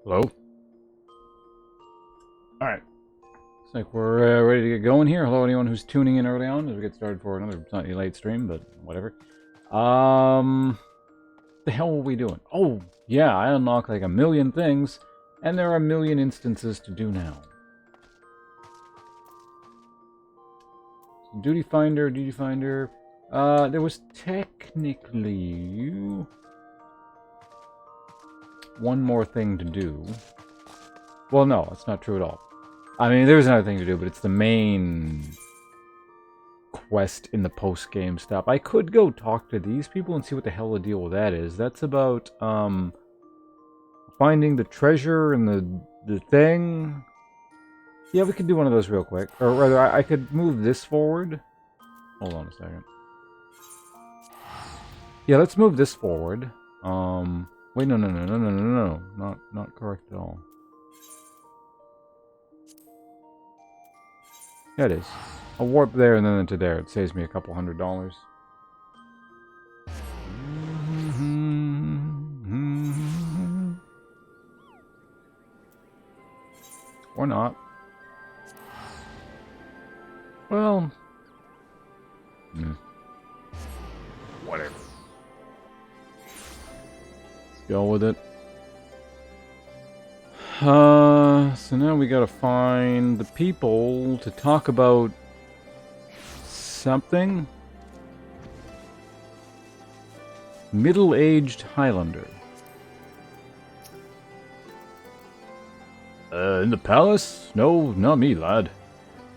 Hello? Alright. Looks like we're ready to get going here. Hello, anyone who's tuning in early on as we get started for another slightly late stream, but whatever. The hell are we doing? Oh, yeah, I unlocked like a million things, and there are a million instances to do now. So duty finder. There was technically one more thing to do. Well, no, that's not true at all. I mean, there's another thing to do, but it's the main quest in the post-game stuff. I could go talk to these people and see what the hell the deal with that is. That's about, finding the treasure and the thing. Yeah, we could do one of those real quick. Or rather, I could move this forward. Hold on a second. Yeah, let's move this forward. Wait, no. Not correct at all. Yeah, it is. I'll warp there and then into there. It saves me a couple $100. Or not. Well... whatever. Let's go with it. So now we gotta find the people to talk about something. Middle-aged Highlander. In the palace? No, not me, lad.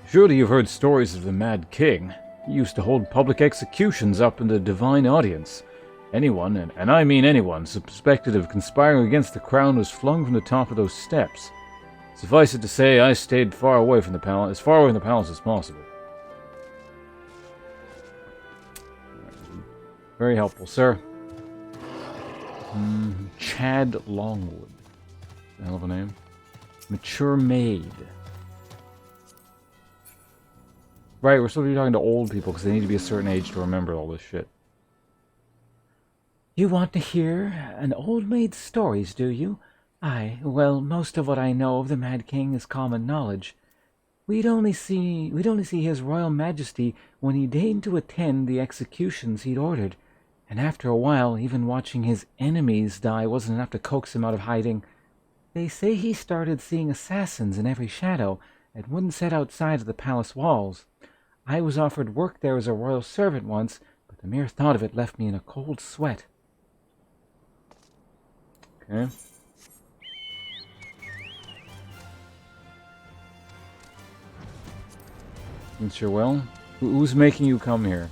Surely you've heard stories of the Mad King. He used to hold public executions up in the divine audience. Anyone, and I mean anyone, suspected of conspiring against the crown was flung from the top of those steps. Suffice it to say, I stayed far away from the palace, as far away from the palace as possible. Very helpful, sir. Chad Longwood. Hell of a name. Mature maid. Right, we're supposed to be talking to old people because they need to be a certain age to remember all this shit. You want to hear an old maid's stories, do you? Aye, well, most of what I know of the Mad King is common knowledge. We'd only see his royal majesty when he deigned to attend the executions he'd ordered, and after a while, even watching his enemies die wasn't enough to coax him out of hiding. They say he started seeing assassins in every shadow, and wouldn't set outside of the palace walls. I was offered work there as a royal servant once, but the mere thought of it left me in a cold sweat. Okay. Since you're well, who's making you come here?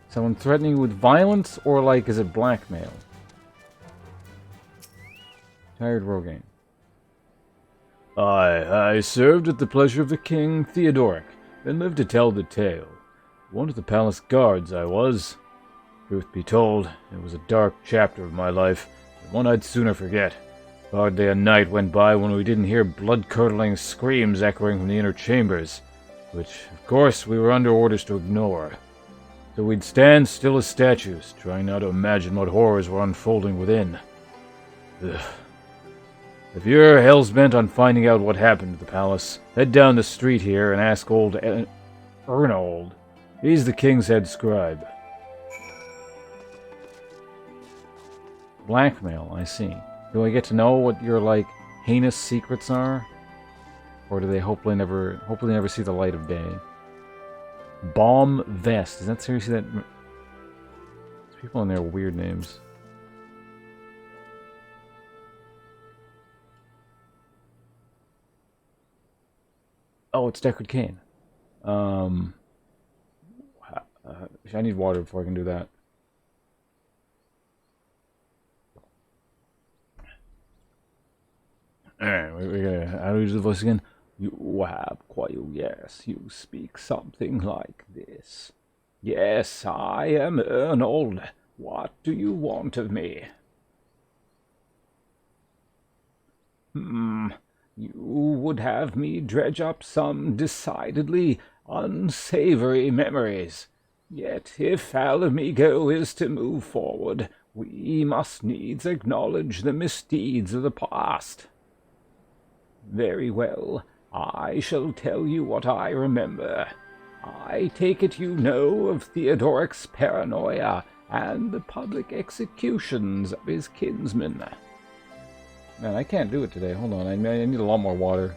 Someone threatening you with violence, or like, is it blackmail? Tired Rogaine. I served at the pleasure of the king Theodoric, and lived to tell the tale. One of the palace guards I was. Truth be told, it was a dark chapter of my life, and one I'd sooner forget. Hardly a night went by when we didn't hear blood-curdling screams echoing from the inner chambers, which, of course, we were under orders to ignore. So we'd stand still as statues, trying not to imagine what horrors were unfolding within. Ugh. If you're hell's-bent on finding out what happened to the palace, head down the street here and ask old Ernold. He's the king's head scribe. Blackmail, I see. Do I get to know what your, like, heinous secrets are? Or do they hopefully never see the light of day? Bomb Vest. Is that seriously that... There's people in there with weird names. Oh, it's Deckard Cain. I need water before I can do that. Alright, how do we do the voice again? You have quite, yes, you speak something like this. Yes, I am Arnold. What do you want of me? You would have me dredge up some decidedly unsavory memories. Yet if Alamigo is to move forward, we must needs acknowledge the misdeeds of the past. Very well, I shall tell you what I remember. I take it you know of Theodoric's paranoia and the public executions of his kinsmen. Man, I can't do it today. Hold on, I need a lot more water.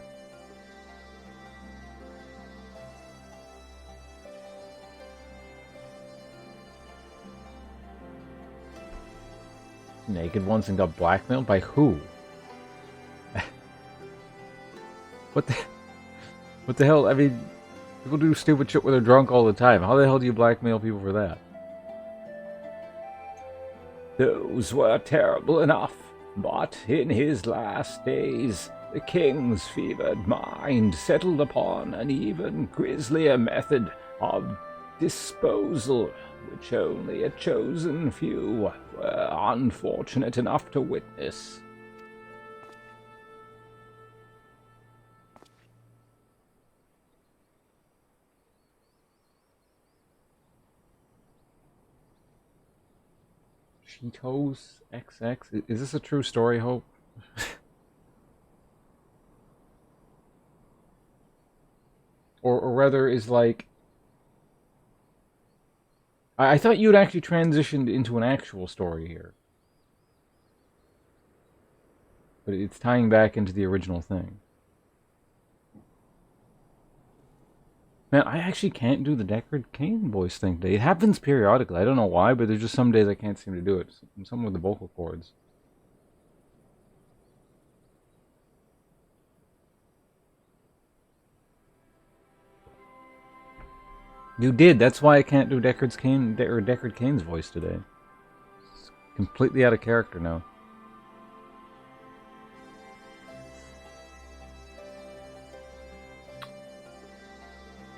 Naked once and got blackmailed? By who? What the hell? I mean, people do stupid shit when they're drunk all the time. How the hell do you blackmail people for that? Those were terrible enough, but in his last days, the king's fevered mind settled upon an even grislier method of disposal, which only a chosen few were unfortunate enough to witness. Cheetos XX? Is this a true story, Hope? or rather, is like... I thought you'd actually transitioned into an actual story here. But it's tying back into the original thing. Man, I actually can't do the Deckard Cain voice thing today. It happens periodically. I don't know why, but there's just some days I can't seem to do it. Something with the vocal cords. You did. That's why I can't do Deckard Cain's voice today. It's completely out of character now.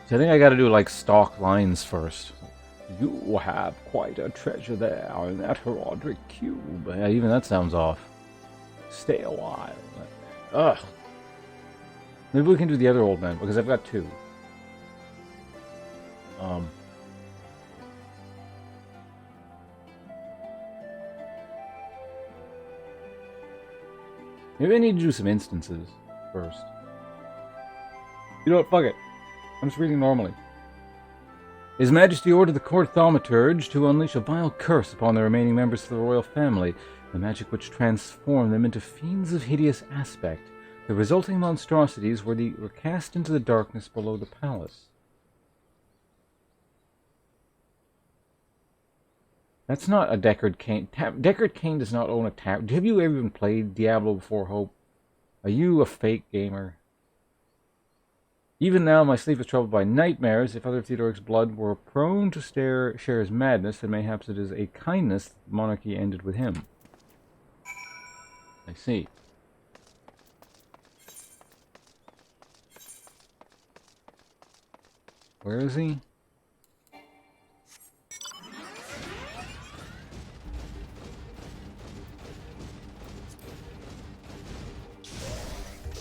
I think I gotta do like stock lines first. You have quite a treasure there in that Herodric cube. Yeah, even that sounds off. Stay a while. Ugh. Maybe we can do the other old man, because I've got two. Maybe I need to do some instances first. You know what? Fuck it. I'm just reading normally. His Majesty ordered the court thaumaturge to unleash a vile curse upon the remaining members of the royal family, the magic which transformed them into fiends of hideous aspect. The resulting monstrosities were cast into the darkness below the palace. That's not a Deckard Cain. Deckard Cain does not own a tab. Have you ever even played Diablo before, Hope? Are you a fake gamer? Even now, my sleep is troubled by nightmares. If other Theodoric's blood were prone to share his madness, then mayhaps it is a kindness that the monarchy ended with him. I see. Where is he?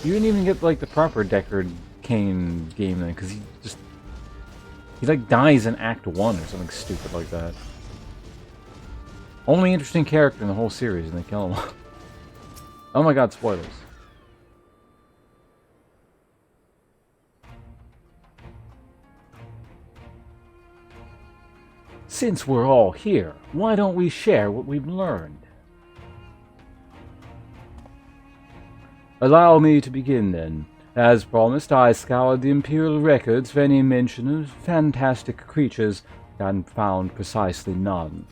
You didn't even get, like, the proper Deckard Cain game then, because he like dies in Act 1 or something stupid like that. Only interesting character in the whole series, and they kill him. Oh my god, spoilers. Since we're all here, why don't we share what we've learned? Allow me to begin then. As promised, I scoured the Imperial records for any mention of fantastic creatures, and found precisely none.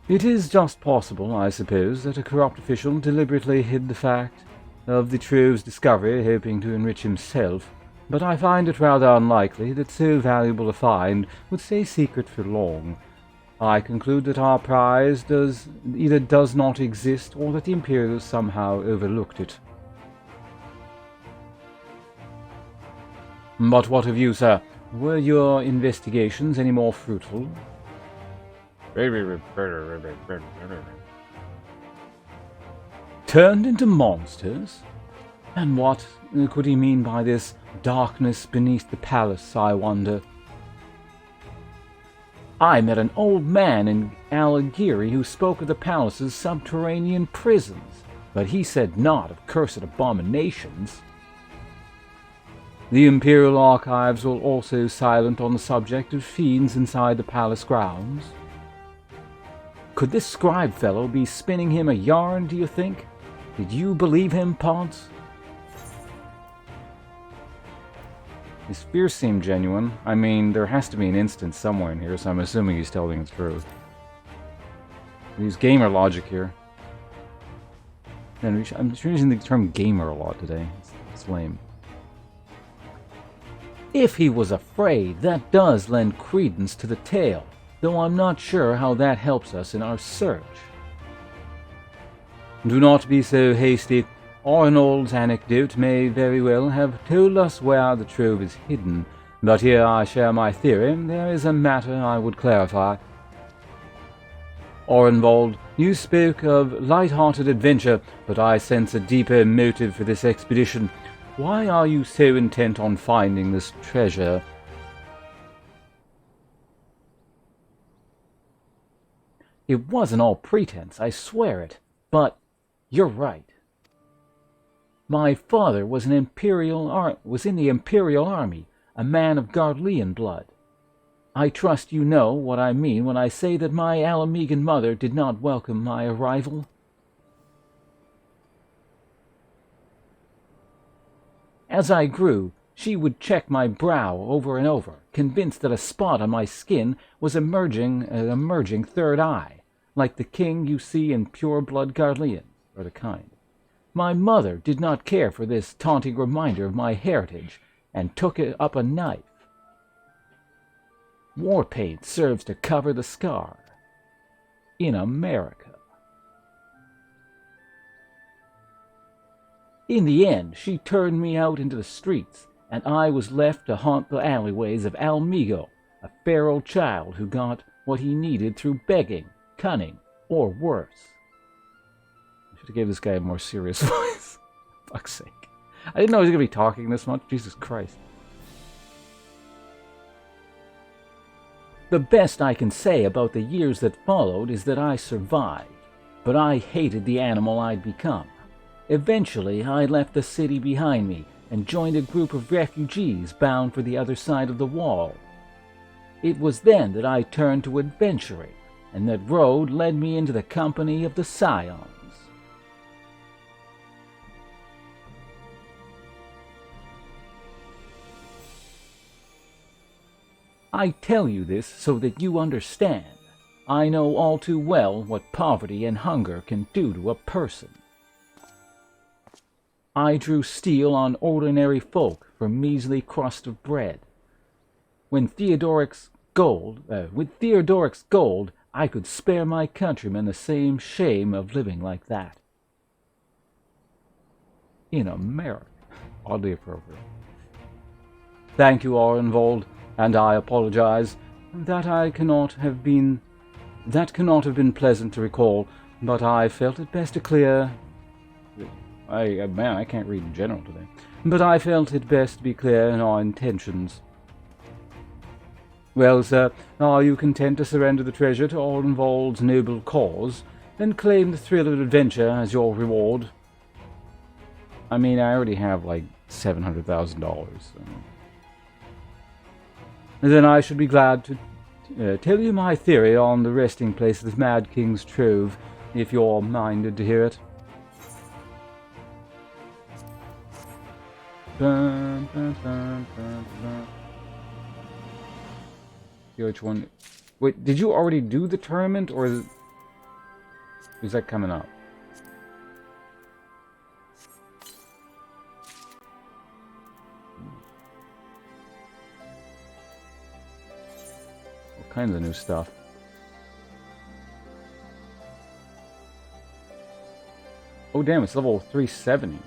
It is just possible, I suppose, that a corrupt official deliberately hid the fact of the trove's discovery, hoping to enrich himself, but I find it rather unlikely that so valuable a find would stay secret for long. I conclude that our prize either does not exist, or that the Imperials somehow overlooked it. But what of you, sir? Were your investigations any more fruitful? Turned into monsters? And what could he mean by this darkness beneath the palace, I wonder? I met an old man in Alighieri who spoke of the palace's subterranean prisons, but he said naught of cursed abominations. The Imperial Archives were also silent on the subject of fiends inside the palace grounds. Could this scribe fellow be spinning him a yarn, do you think? Did you believe him, Ponce? His fears seem genuine. I mean, there has to be an instance somewhere in here, so I'm assuming he's telling the truth. I use gamer logic here. And I'm just using the term gamer a lot today. It's lame. If he was afraid, that does lend credence to the tale, though I'm not sure how that helps us in our search. Do not be so hasty. Arnold's anecdote may very well have told us where the trove is hidden, but here I share my theory. There is a matter I would clarify. Orenwald, you spoke of light-hearted adventure, but I sense a deeper motive for this expedition. Why are you so intent on finding this treasure? It wasn't all pretense, I swear it, but you're right. My father was in the Imperial Army, a man of Gardlean blood. I trust you know what I mean when I say that my Alamegan mother did not welcome my arrival. As I grew, she would check my brow over and over, convinced that a spot on my skin was an emerging third eye, like the king you see in pure-blood Gardleans, or the kind. My mother did not care for this taunting reminder of my heritage, and took up a knife. War paint serves to cover the scar. In America. In the end, she turned me out into the streets, and I was left to haunt the alleyways of Almigo, a feral child who got what he needed through begging, cunning, or worse. I should have gave this guy a more serious voice. Fuck's sake. I didn't know he was going to be talking this much. Jesus Christ. The best I can say about the years that followed is that I survived, but I hated the animal I'd become. Eventually, I left the city behind me and joined a group of refugees bound for the other side of the wall. It was then that I turned to adventuring, and that road led me into the company of the Scions. I tell you this so that you understand. I know all too well what poverty and hunger can do to a person. I drew steel on ordinary folk for measly crust of bread. With Theodoric's gold, I could spare my countrymen the same shame of living like that. In America. Oddly appropriate. Thank you, Orenwald, and I apologize. That cannot have been pleasant to recall, but I felt it best to clear... I can't read in general today. But I felt it best to be clear in our intentions. Well, sir, are you content to surrender the treasure to Orenwald's noble cause, and claim the thrill of adventure as your reward? I mean, I already have, like, $700,000, so... Then I should be glad to tell you my theory on the resting place of the Mad King's Trove, if you're minded to hear it. Dun, dun, dun, dun, dun. See which one... Wait, did you already do the tournament, or is that coming up? All kinds of new stuff. Oh damn, it's level 370.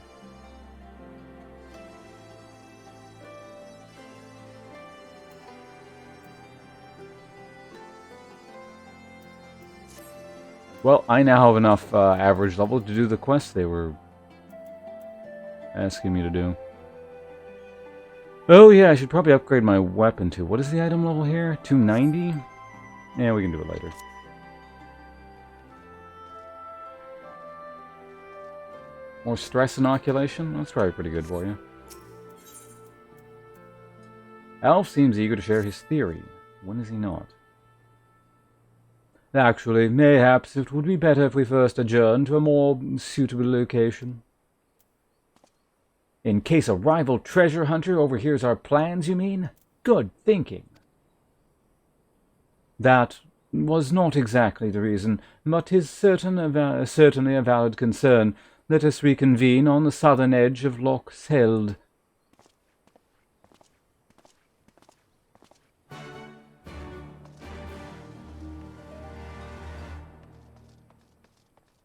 Well, I now have enough average level to do the quest they were asking me to do. Oh yeah, I should probably upgrade my weapon too. What is the item level here? 290? Yeah, we can do it later. More stress inoculation? That's probably pretty good for you. Alf seems eager to share his theory. When is he not? Actually, mayhaps it would be better if we first adjourn to a more suitable location. In case a rival treasure hunter overhears our plans, you mean? Good thinking. That was not exactly the reason, but 'tis certainly a valid concern. Let us reconvene on the southern edge of Loch Seld.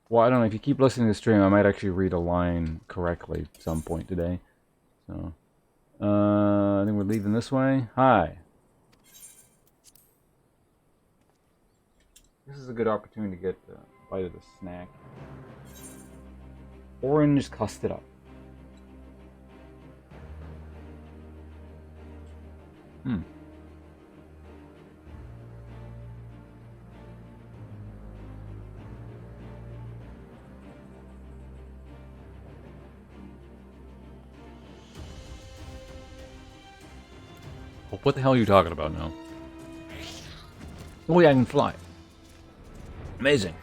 Well, I don't know. If you keep listening to the stream, I might actually read a line correctly at some point today. So, I think we're leaving this way. Hi. This is a good opportunity to get a bite of the snack. Orange custard up. What the hell are you talking about now? Oh yeah, I can fly. Amazing.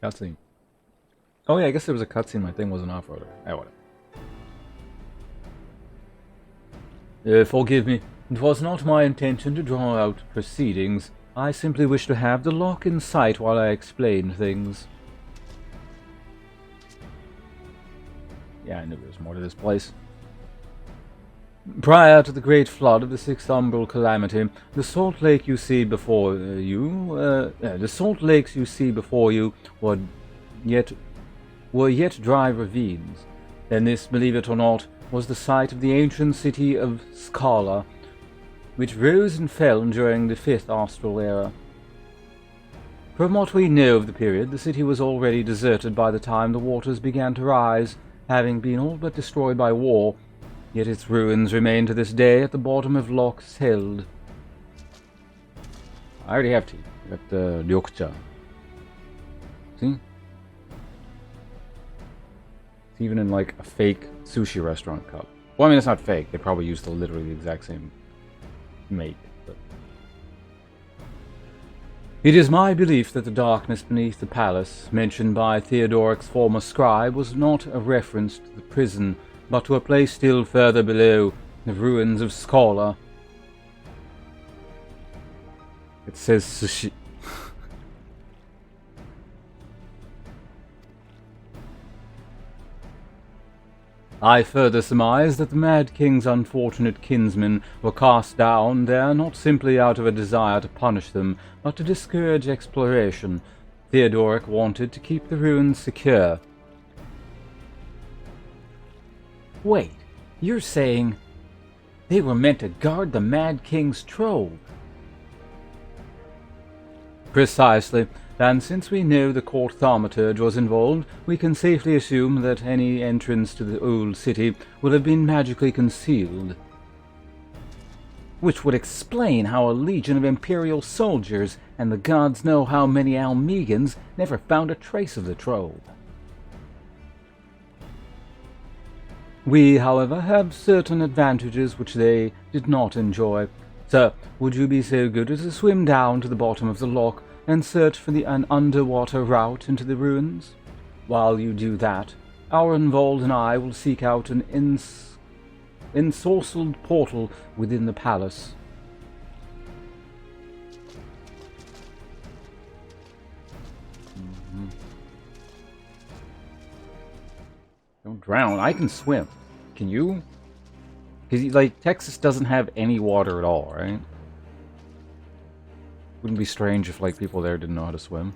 Cutscene. Oh yeah, I guess there was a cutscene. My thing wasn't off-roader. Whatever. Forgive me. It was not my intention to draw out proceedings. I simply wish to have the lock in sight while I explain things. Yeah, I knew there was more to this place. Prior to the great flood of the Sixth Umbral Calamity, the salt lake you see before the salt lakes you see before you were yet dry ravines. And this, believe it or not, was the site of the ancient city of Skala, which rose and fell during the Fifth Austral Era. From what we know of the period, the city was already deserted by the time the waters began to rise, having been all but destroyed by war. Yet its ruins remain to this day at the bottom of Loch Seld. I already have tea. I got the Ryokcha. See? It's even in like a fake sushi restaurant cup. Well, I mean, it's not fake. They probably used literally the exact same make. But it is my belief that the darkness beneath the palace, mentioned by Theodoric's former scribe, was not a reference to the prison, but to a place still further below, the ruins of Skala. It says sushi. I further surmise that the Mad King's unfortunate kinsmen were cast down there not simply out of a desire to punish them, but to discourage exploration. Theodoric wanted to keep the ruins secure. Wait, you're saying they were meant to guard the Mad King's trove? Precisely, and since we know the court thaumaturge was involved, we can safely assume that any entrance to the old city will have been magically concealed. Which would explain how a legion of Imperial soldiers, and the gods know how many Almegans, never found a trace of the trove. We, however, have certain advantages which they did not enjoy. Sir, would you be so good as to swim down to the bottom of the loch and search for an underwater route into the ruins? While you do that, Aurenvold and I will seek out an ensorcelled portal within the palace. Don't drown. I can swim. Can you? Because, like, Texas doesn't have any water at all, right? Wouldn't be strange if, like, people there didn't know how to swim.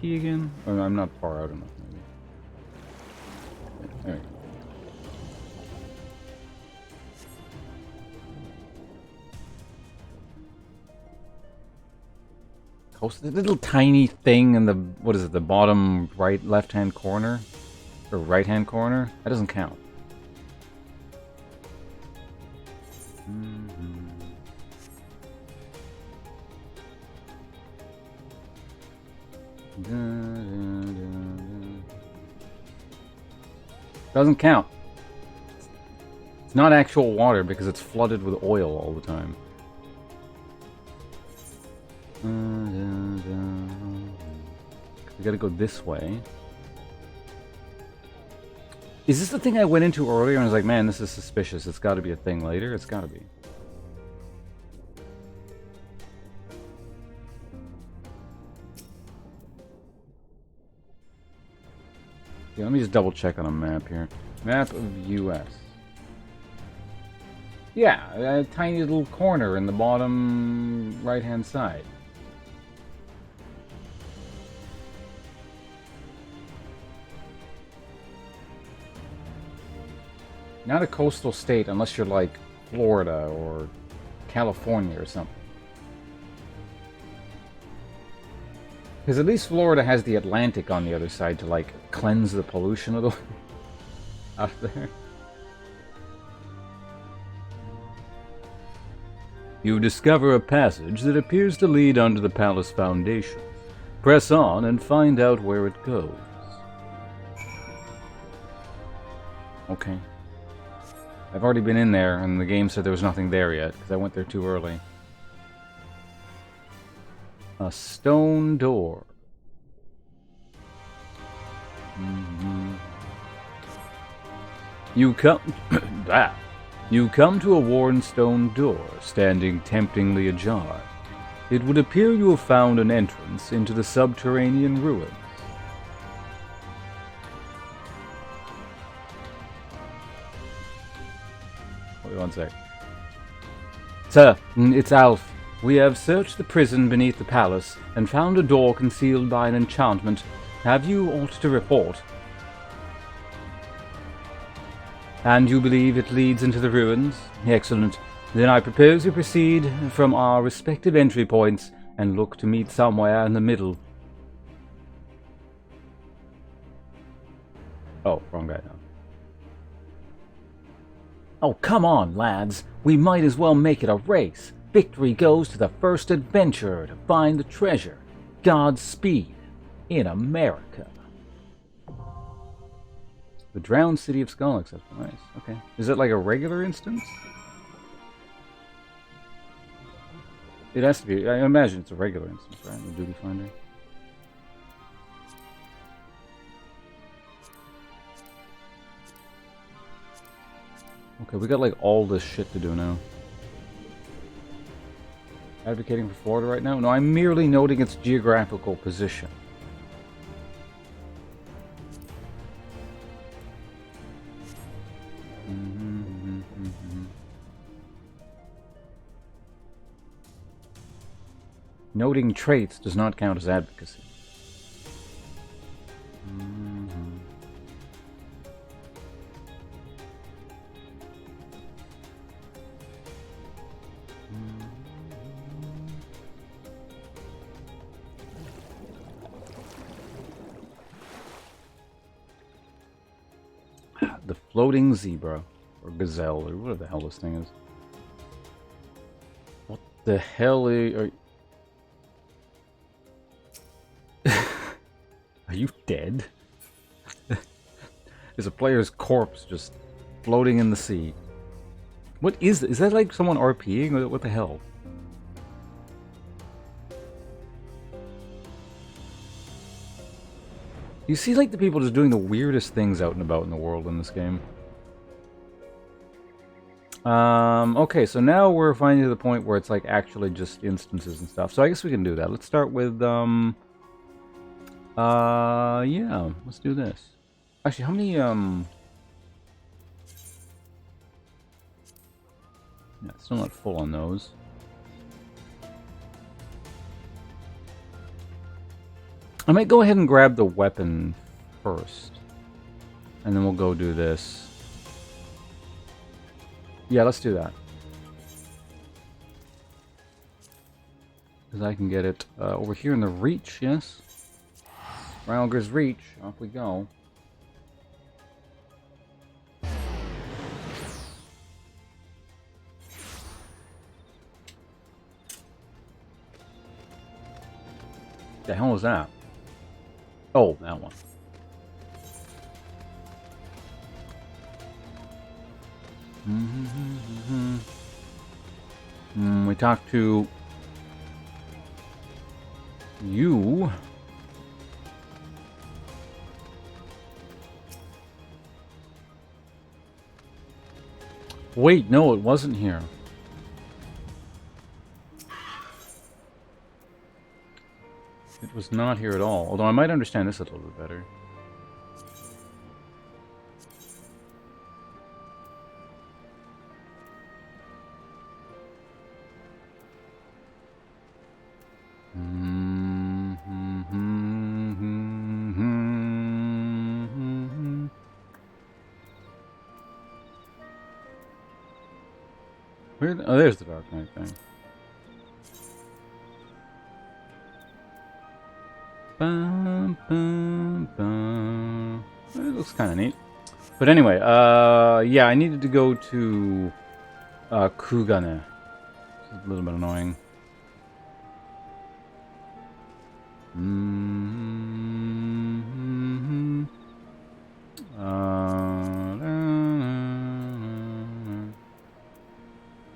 key again? Or I'm not far out enough, maybe. There we go. The little tiny thing in the, what is it, the bottom right, left-hand corner? Or right-hand corner? That doesn't count. Doesn't count. It's not actual water because it's flooded with oil all the time. We gotta go this way. Is this the thing I went into earlier and I was like, man, this is suspicious. It's gotta be a thing later. It's gotta be. Yeah, let me just double check on a map here. Map of US. Yeah, a tiny little corner in the bottom right-hand side. Not a coastal state unless you're like Florida or California or something. Because at least Florida has the Atlantic on the other side to like cleanse the pollution a little out there. You discover a passage that appears to lead under the palace foundation. Press on and find out where it goes. Okay. I've already been in there, and the game said there was nothing there yet, because I went there too early. A stone door. You come... You come to a worn stone door, standing temptingly ajar. It would appear you have found an entrance into the subterranean ruins. Wait one sec. Sir, it's Alf. We have searched the prison beneath the palace and found a door concealed by an enchantment. Have you aught to report? And you believe it leads into the ruins? Excellent. Then I propose we proceed from our respective entry points and look to meet somewhere in the middle. Oh, wrong guy now. Oh, come on, lads. We might as well make it a race. Victory goes to the first adventurer to find the treasure. Godspeed. In America. The drowned city of Skolix. That's nice. Okay. Is it like a regular instance? It has to be. I imagine it's a regular instance, right? The duty finder. Okay, we got like all this shit to do now. Advocating for Florida right now? No, I'm merely noting its geographical position. Noting traits does not count as advocacy. The floating zebra, or gazelle, or whatever the hell this thing is. What the hell are Are you dead? There's a player's corpse just floating in the sea. What is that? Is that like someone RPing? What the hell? You see like the people just doing the weirdest things out and about in the world in this game. Okay, so now we're finally to the point where it's like actually just instances and stuff. So I guess we can do that. Let's start with, yeah, let's do this. Actually, how many, yeah, still not full on those. I might go ahead and grab the weapon first. And then we'll go do this. Yeah, let's do that. Because I can get it over here in the Reach, yes? Rylger's Reach. Off we go. The hell was that? Oh, that one. We talked to you. Wait, no, it wasn't here. It was not here at all. Although I might understand this a little bit better. Where? Oh, there's the Dark Knight thing. Bum, bum, bum. It looks kind of neat. But anyway, yeah, I needed to go to Kugane. It's a little bit annoying.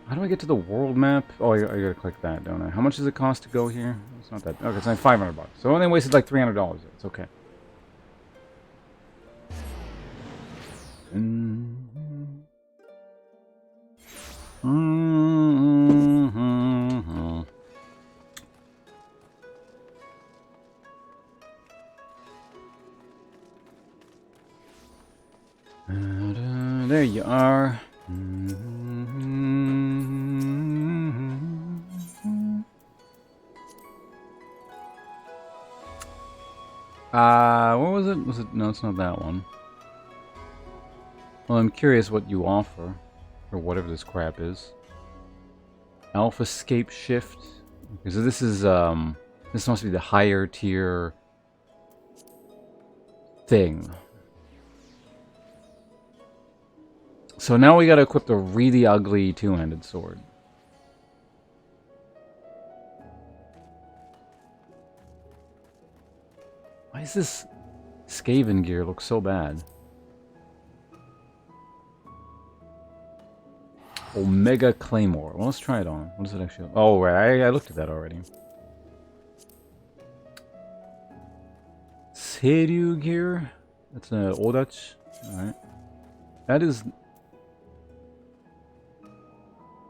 How do I get to the world map? Oh, I gotta click that, don't I? How much does it cost to go here? It's not that. Okay, it's like $500. So I only wasted like $300. It's okay. There you are. What was it? Was it? No, it's not that one. Well, I'm curious what you offer, or whatever this crap is. Alpha Scape Shift. Okay, so this is this must be the higher tier thing. So now we gotta equip the really ugly two-handed sword. Why does this Skaven gear look so bad? Omega Claymore. Well, let's try it on. What does it actually... Oh, right. I looked at that already. Seiryu gear. That's an Odach. Alright. That is...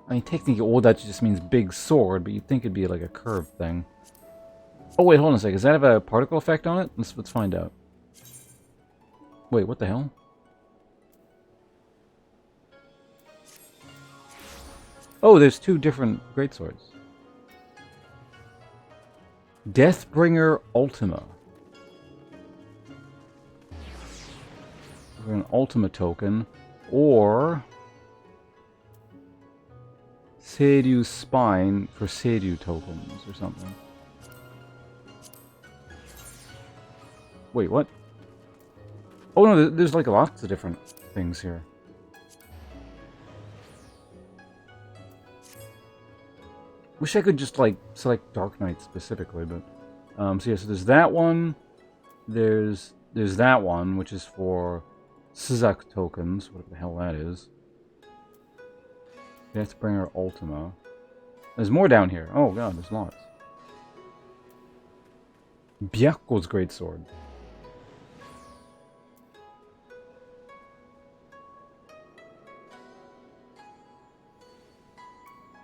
I mean, technically Odach just means big sword, but you'd think it'd be like a curved thing. Oh, wait, hold on a sec. Does that have a particle effect on it? Let's find out. Wait, what the hell? Oh, there's two different greatswords. Deathbringer Ultima. For an Ultima token. Or... Seiryu Spine for Seiryu tokens or something. Wait, what? Oh no, there's like lots of different things here. Wish I could just like select Dark Knight specifically, but so yeah, so there's that one. There's that one, which is for Sizak tokens, whatever the hell that is. Deathbringer Ultima. There's more down here. Oh god, there's lots. Byaku's greatsword.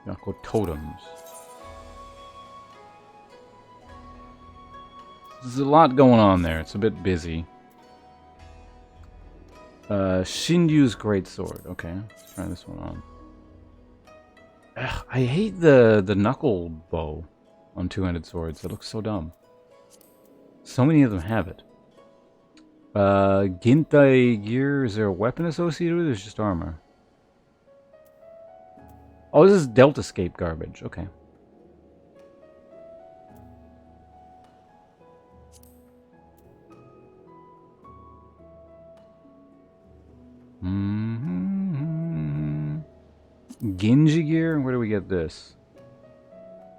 Byaku totems. There's a lot going on there. It's a bit busy. Shinryu's greatsword. Okay, let's try this one on. Ugh, I hate the knuckle bow on two-handed swords. It looks so dumb. So many of them have it. Gintai gear, is there a weapon associated with it, or is it just armor? Oh, this is Deltascape garbage, okay. Genji gear? Where do we get this?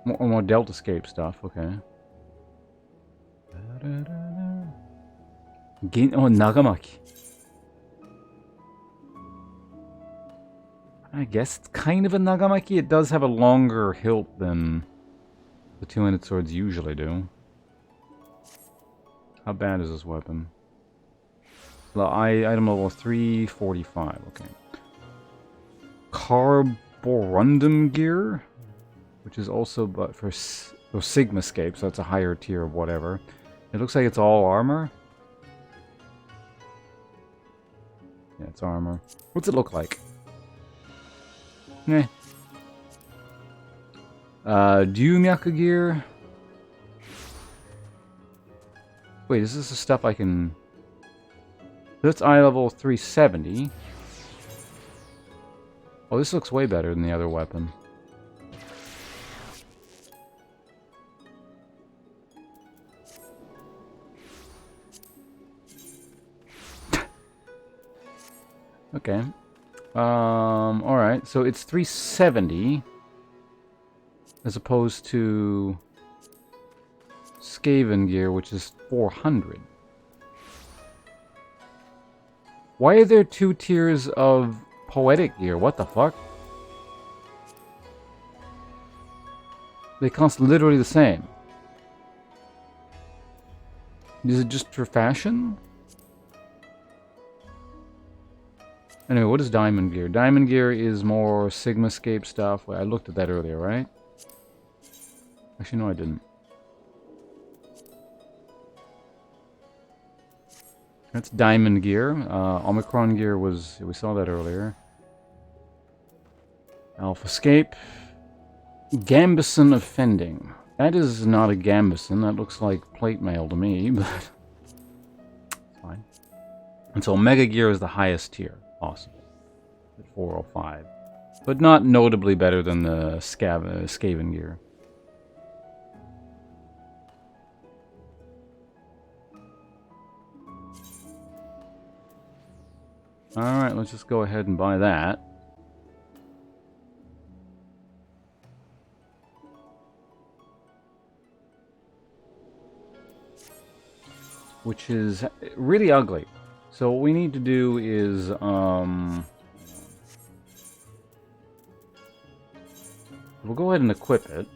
More Deltascape stuff, okay. Oh, Nagamaki. I guess it's kind of a Nagamaki. It does have a longer hilt than the two-handed swords usually do. How bad is this weapon? Item level 345, okay. Carborundum gear, which is also but for Sigmascape, so that's a higher tier of whatever. It looks like it's all armor. Yeah, it's armor. What's it look like? Eh. Dyumyaku gear. Wait, is this the stuff I can... That's eye level 370. Oh, this looks way better than the other weapon. Okay. Alright, so it's 370 as opposed to Skaven gear, which is 400. Why are there two tiers of poetic gear? What the fuck? They cost literally the same. Is it just for fashion? Anyway, what is Diamond Gear? Diamond Gear is more Sigmascape stuff. Wait, I looked at that earlier, right? Actually, no, I didn't. That's Diamond Gear. Omicron Gear was... we saw that earlier. Alphascape. Gambison Offending. That is not a Gambison. That looks like plate mail to me, but... it's fine. And so Omega Gear is the highest tier possible. At 405. But not notably better than the Skaven Gear. Alright, let's just go ahead and buy that. Which is really ugly. So what we need to do is, we'll go ahead and equip it.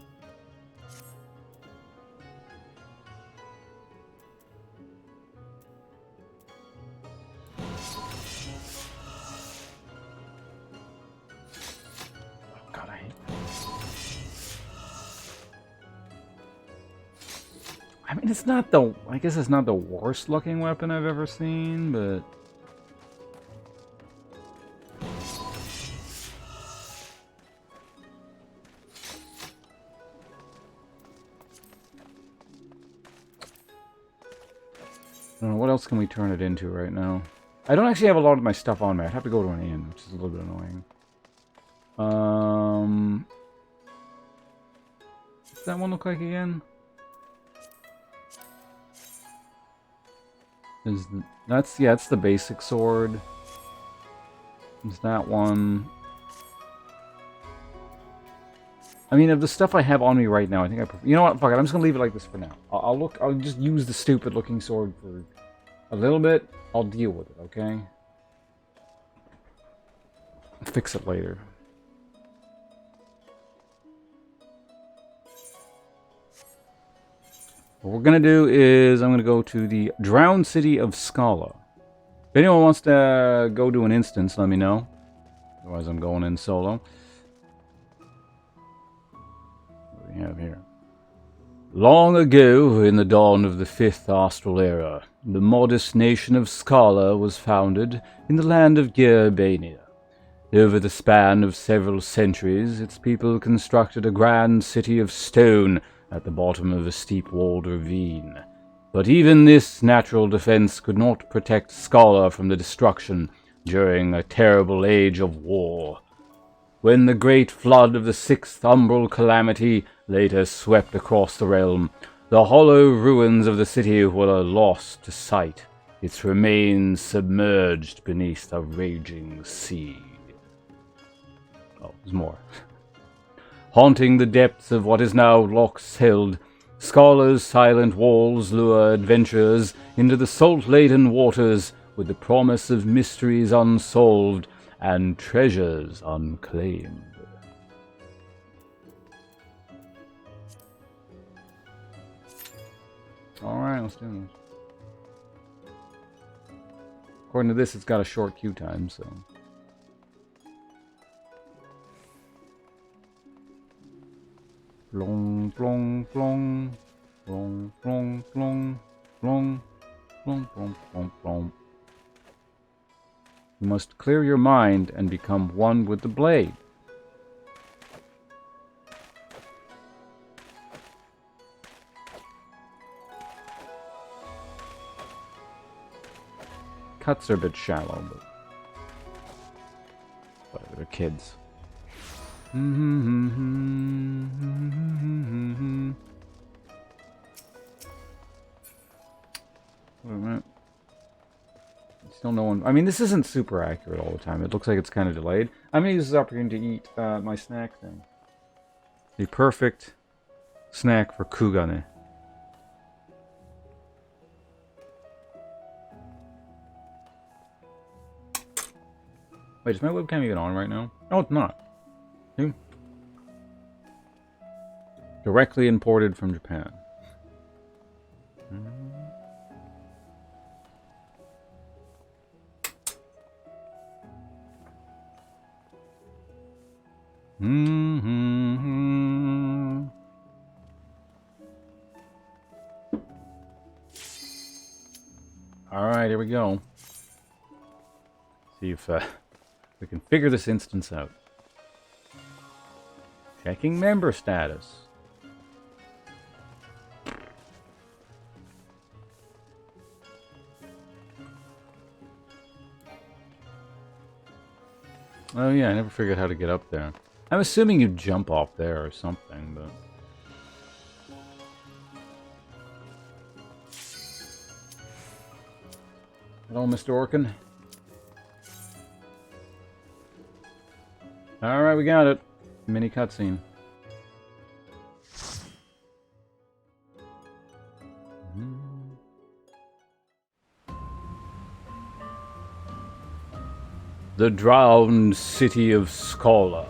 I mean, it's not the... I guess it's not the worst looking weapon I've ever seen, but... I don't know, what else can we turn it into right now? I don't actually have a lot of my stuff on me. I'd have to go to an inn, which is a little bit annoying. What's that one look like again? That's the basic sword. There's that one. I mean, of the stuff I have on me right now, I think I prefer... You know what? Fuck it. I'm just gonna leave it like this for now. I'll just use the stupid looking sword for a little bit. I'll deal with it, okay? I'll fix it later. What we're going to do is I'm going to go to the Drowned City of Scala. If anyone wants to go to an instance, let me know. Otherwise, I'm going in solo. What do we have here? Long ago, in the dawn of the 5th Austral Era, the modest nation of Scala was founded in the land of Gerbania. Over the span of several centuries, its people constructed a grand city of stone at the bottom of a steep-walled ravine. But even this natural defense could not protect Scala from the destruction during a terrible age of war. When the great flood of the Sixth Umbral Calamity later swept across the realm, the hollow ruins of the city were lost to sight, its remains submerged beneath a raging sea. Oh, there's more. Haunting the depths of what is now Loch's Held, Scala's silent walls lure adventurers into the salt-laden waters with the promise of mysteries unsolved and treasures unclaimed. Alright, let's do this. According to this, it's got a short queue time, so... Flong, flong, flong. Flong, flong, flong. Flong, flong, flong, flong, flong. You must clear your mind and become one with the blade. Cuts are a bit shallow, but whatever, they're kids. Wait a minute. Still no one... I mean, this isn't super accurate all the time. It looks like it's kind of delayed. I'm going to use this opportunity to eat my snack thing. The perfect snack for Kugane. Wait, is my webcam even on right now? No, it's not. See? Directly imported from Japan. Alright, here we go. See if we can figure this instance out. Checking member status. Oh yeah, I never figured how to get up there. I'm assuming you jump off there or something, but... Hello, Mr. Orkin. Alright, we got it. Mini cutscene. The drowned city of Scala.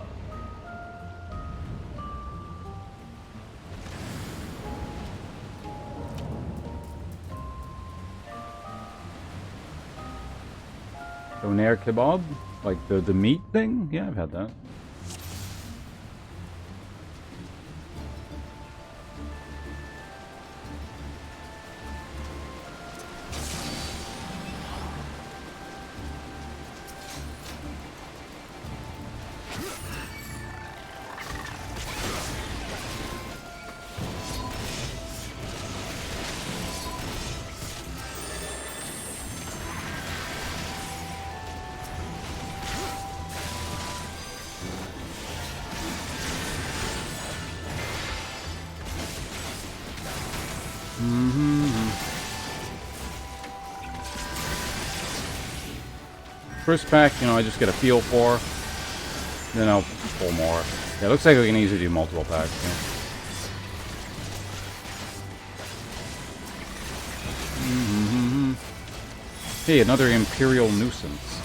Donair kebab? Like the meat thing? Yeah, I've had that. First pack, you know, I just get a feel for. Then I'll pull more. Yeah, it looks like we can easily do multiple packs. Yeah. Hey, another Imperial nuisance.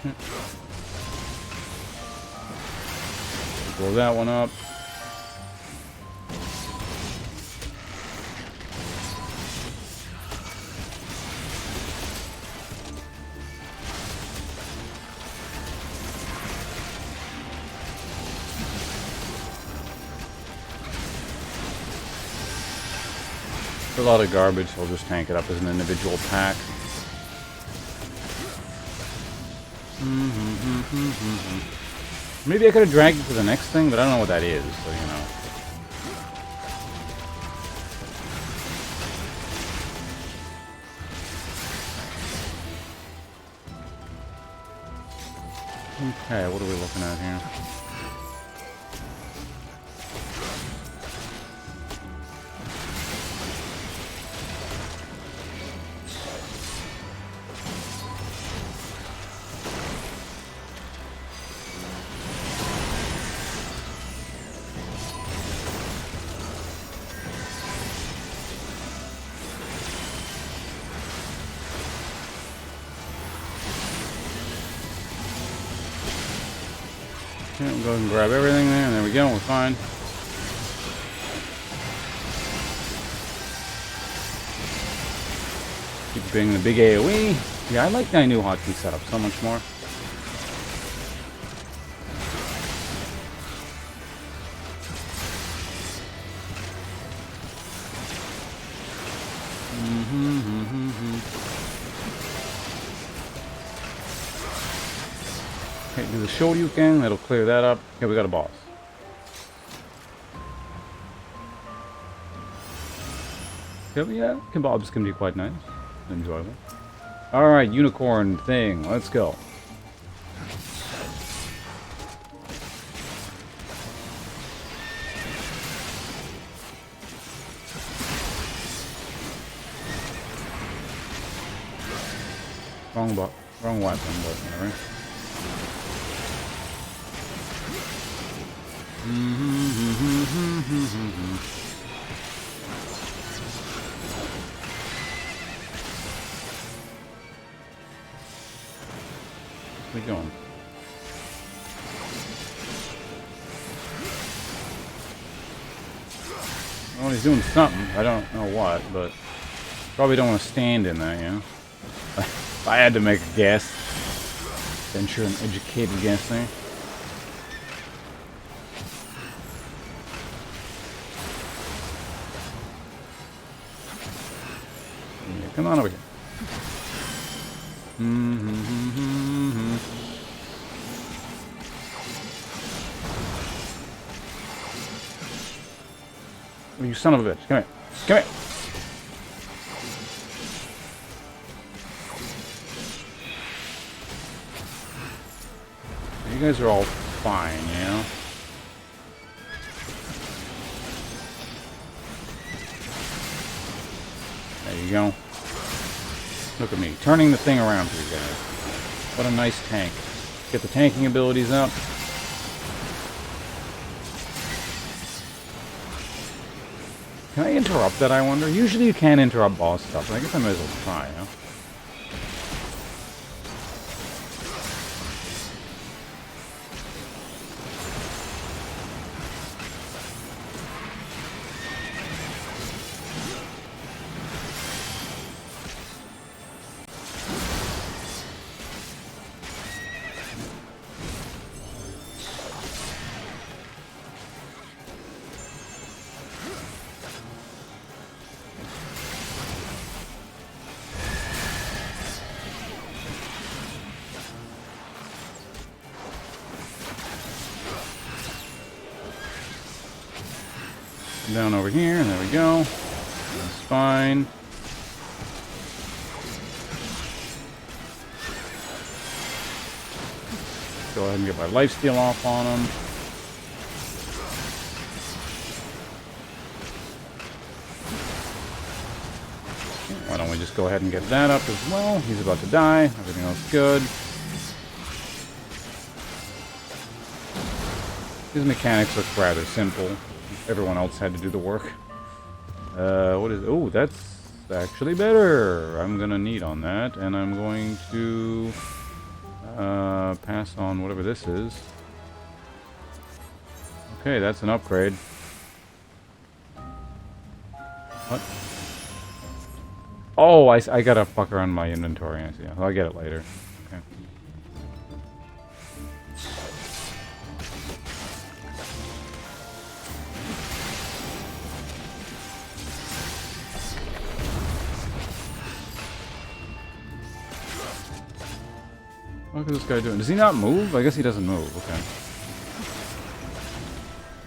shit. Blow that one up. A lot of garbage, so I'll just tank it up as an individual pack. Maybe I could have dragged it to the next thing, but I don't know what that is, so you know. Okay, what are we looking at here? Okay, we'll go ahead and grab everything there, and there we go, we're fine. Keep bringing the big AoE. Yeah, I like that new hotkey setup so much more. Okay, do the Shoryuken, that'll clear that up. Okay, we got a boss. Okay, yeah, kebabs can be quite nice. Enjoyable. Alright, unicorn thing, let's go. Wrong weapon, but whatever. Where's he going? Well, he's doing something. I don't know what, but probably don't want to stand in that, you know? If I had to make a guess, venture an educated guess there. Yeah, come on over here. Oh, you son of a bitch. Come here. Come here. You guys are all fine, you know? There you go. Look at me, turning the thing around for you guys. What a nice tank. Get the tanking abilities up. Can I interrupt that, I wonder? Usually you can't interrupt boss stuff, but I guess I might as well try, you know? Down over here, and there we go. That's fine. Go ahead and get my lifesteal off on him. Why don't we just go ahead and get that up as well? He's about to die. Everything else good. His mechanics look rather simple. Everyone else had to do the work. What is... Oh, that's actually better. I'm gonna need on that, and I'm going to... Pass on whatever this is. Okay, that's an upgrade. What? Oh, I got a fucker on my inventory. I see. I'll get it later. Okay. What is this guy doing? Does he not move? I guess he doesn't move. Okay.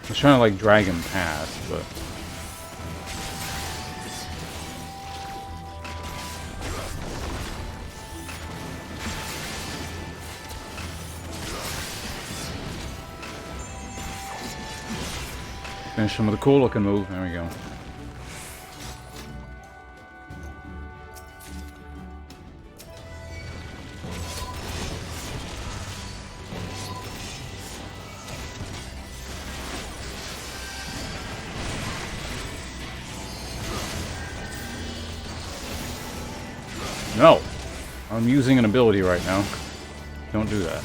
I was trying to like drag him past, but finish him with a cool looking move. There we go. No! I'm using an ability right now. Don't do that.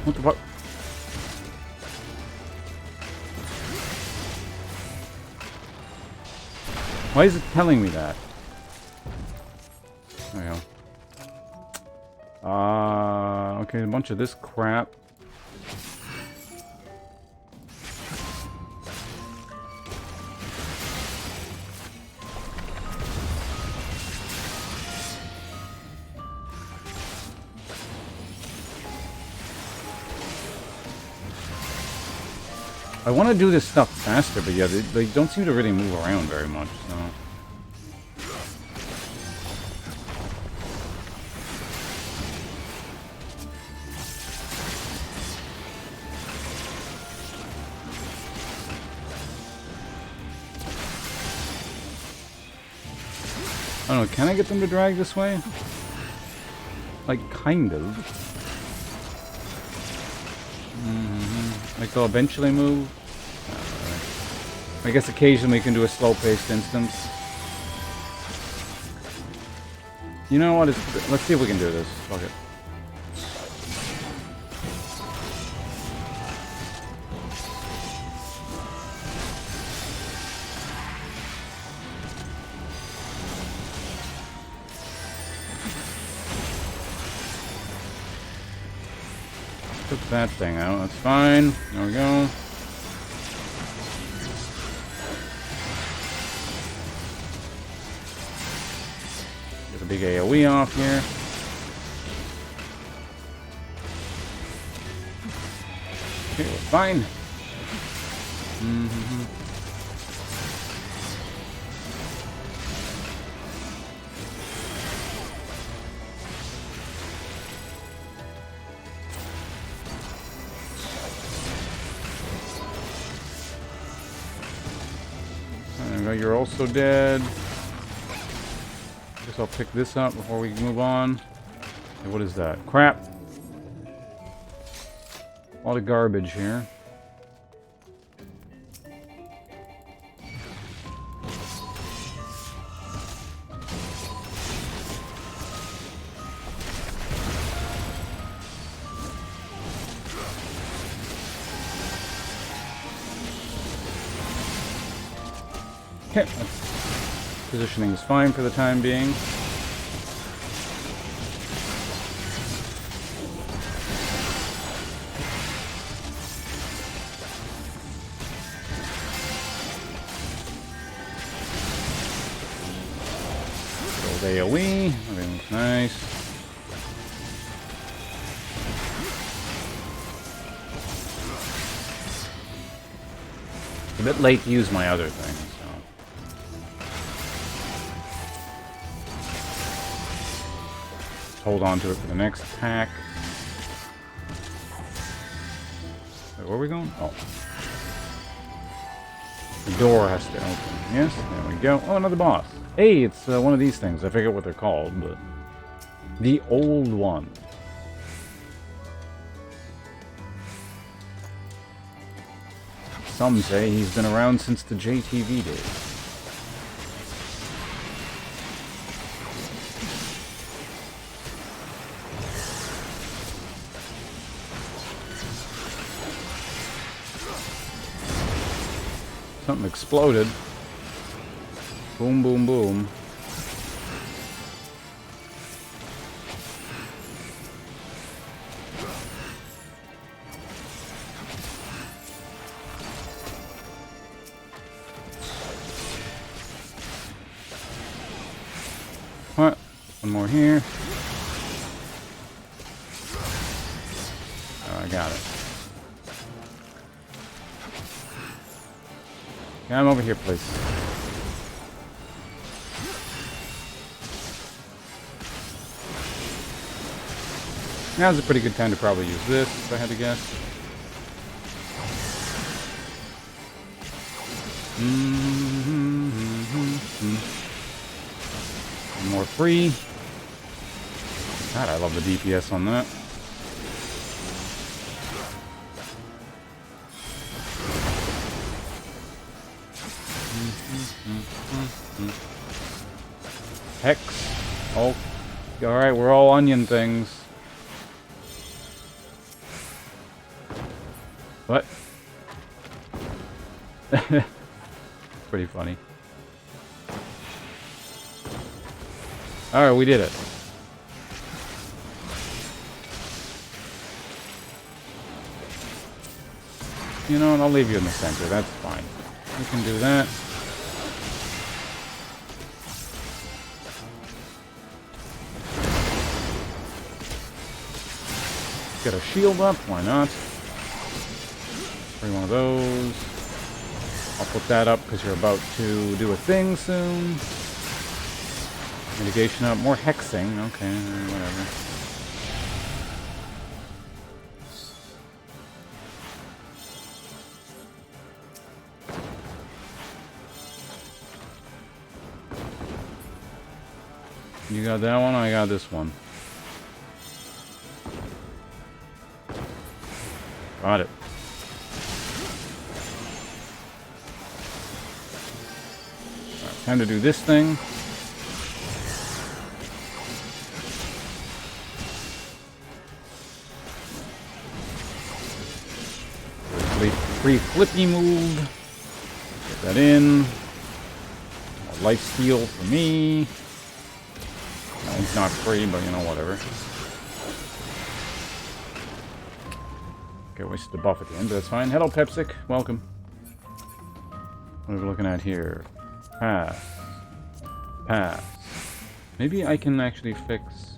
What the fuck? Why is it telling me that? There we go. Okay, a bunch of this crap. I want to do this stuff faster, but yeah, they don't seem to really move around very much, so... I don't know, can I get them to drag this way? Like, kind of. Like, they'll eventually move? I guess occasionally we can do a slow-paced instance. You know what? Let's see if we can do this. Fuck it. Took that thing out. That's fine. There we go. Get a big AoE off here. Okay, we're fine. You're also dead. Guess I'll pick this up before we move on. Okay, what is that? Crap. A lot of garbage here. Okay, positioning is fine for the time being. Build AoE, everything looks nice. It's a bit late to use my other thing. Hold on to it for the next pack. Wait, where are we going? Oh. The door has to open. Yes, there we go. Oh, another boss. Hey, it's one of these things. I forget what they're called, but... The old one. Some say he's been around since the JTV days. Something exploded. Boom, boom, boom. What? One more here. Oh, I got it. Come over here, please. Now's a pretty good time to probably use this, if I had to guess. One more free. God, I love the DPS on that. Hex. Oh, alright, we're all onion things. What? Pretty funny. Alright, we did it. You know what, I'll leave you in the center, that's fine. We can do that. Get a shield up, why not? Bring one of those. I'll put that up because you're about to do a thing soon. Mitigation up, more hexing, okay, whatever. You got that one, I got this one. Got it. Right, time to do this thing. Free flippy move. Get that in. More life steal for me. That one's not free, but you know, whatever. Okay, wasted the buff at the end, but that's fine. Hello, Pepsic. Welcome. What are we looking at here? Pass. Pass. Maybe I can actually fix...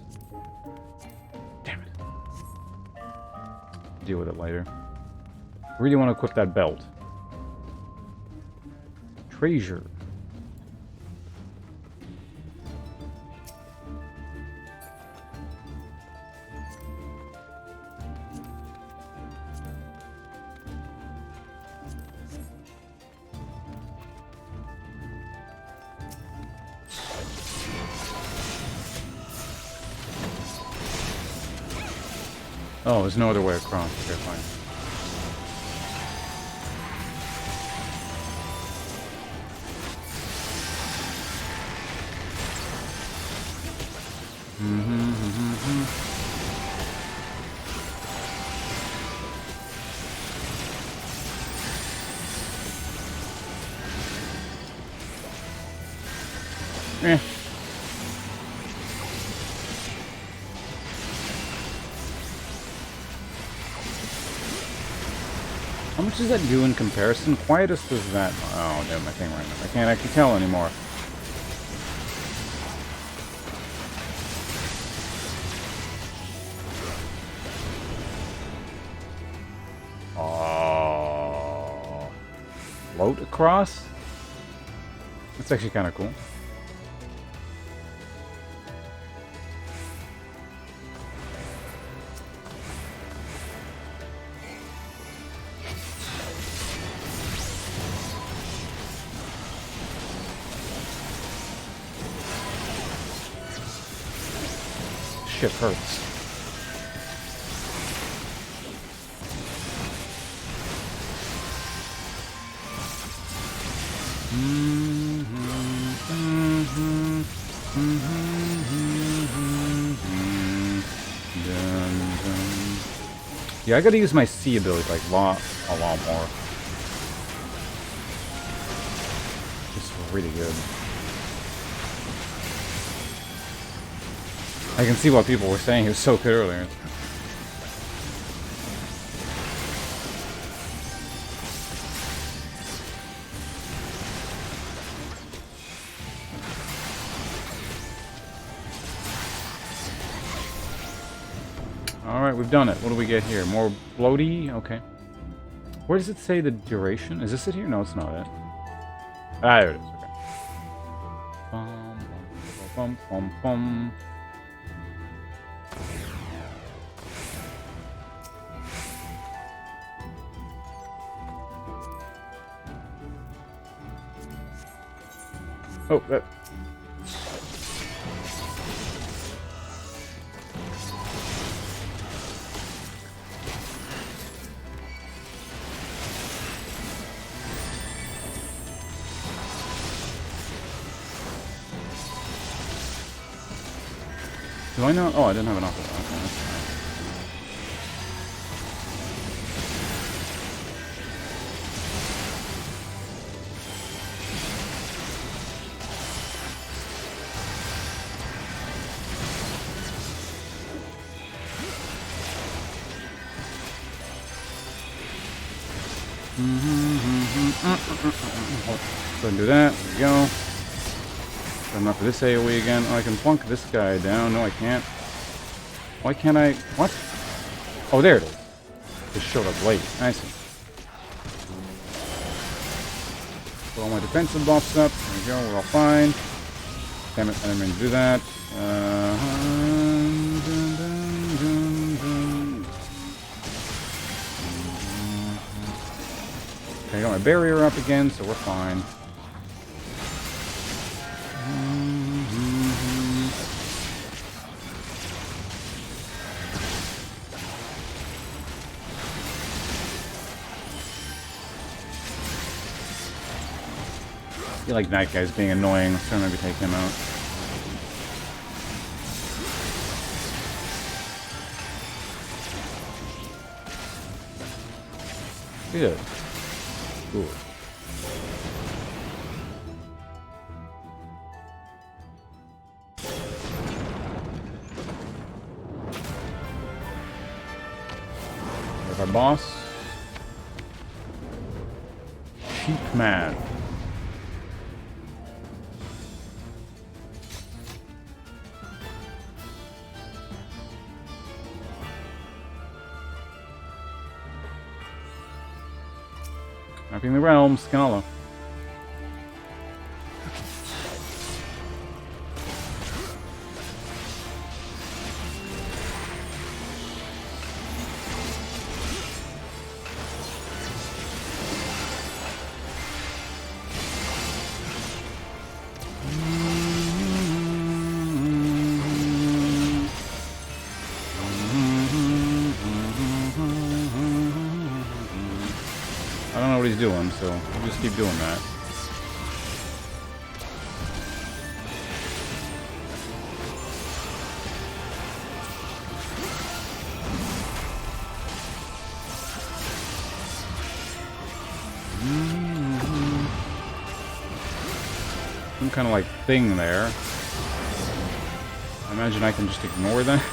Damn it. Deal with it later. I really want to equip that belt. Treasure. Oh, there's no other way across. Okay, fine. Eh. How much does that do in comparison? Quietest is that... Oh, damn, my thing right now. I can't actually tell anymore. Oh. Float across? That's actually kind of cool. shit hurts. Yeah, I gotta use my C ability like a lot more. It's really good. I can see what people were saying. It was so good earlier. Alright, we've done it. What do we get here? More bloaty? Okay. Where does it say the duration? Is this it here? No, it's not it. Ah, there it is. Okay. Bum, bum, bum, bum. Oh, that. Do I know? Oh, I didn't have enough of that. Okay, that's fine. Go ahead and do that. There we go. I'm up for this AoE again. Oh, I can plunk this guy down. No, I can't. Why can't I? What? Oh, there it is. Just showed up late. I see. Put all my defensive buffs up. There we go. We're all fine. Damn it, I didn't mean to do that. Okay, I got my barrier up again, so we're fine. I feel like that guy's being annoying. Let's try to maybe take him out. Good. Cool. There's our boss. Sheep Man. Mapping the realm, Scala. I don't know what he's doing, so we'll just keep doing that. Some kind of like thing there. I imagine I can just ignore that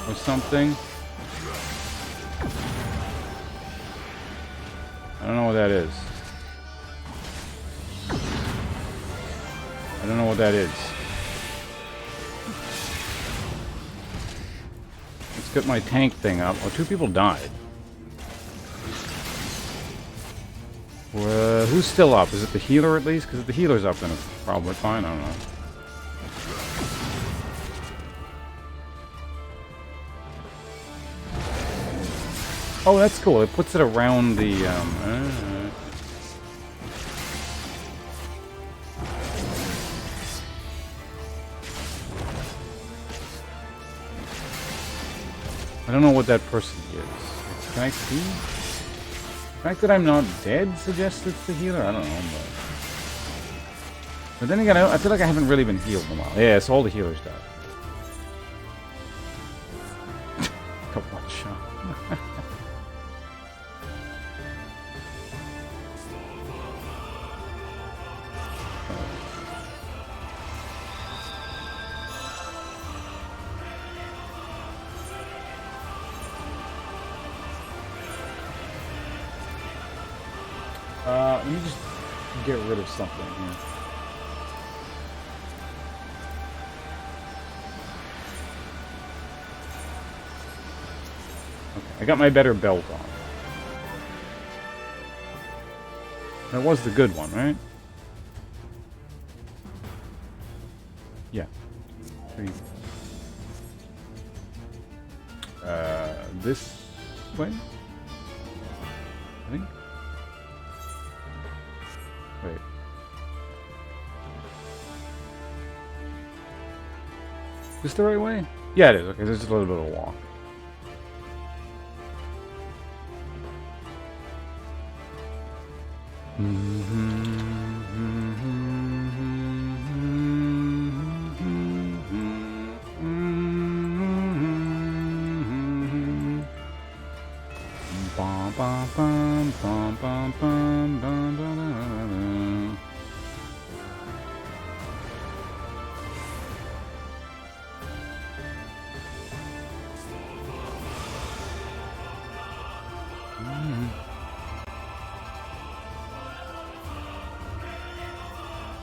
or something. I don't know what that is. I don't know what that is. Let's get my tank thing up. Oh, 2 people died. Who's still up? Is it the healer at least? Because if the healer's up, then it's probably fine. I don't know. Oh, that's cool. It puts it around the, I don't know what that person is. Can I see? The fact that I'm not dead suggests it's the healer? I don't know, but then again, I feel like I haven't really been healed in a while. Yeah, so all the healers died. Got one shot. Let me just get rid of something here. Okay, I got my better belt on. That was the good one, right? Yeah. This way? I think. Wait. Is this the right way? Yeah, it is. Okay, there's just a little bit of a walk.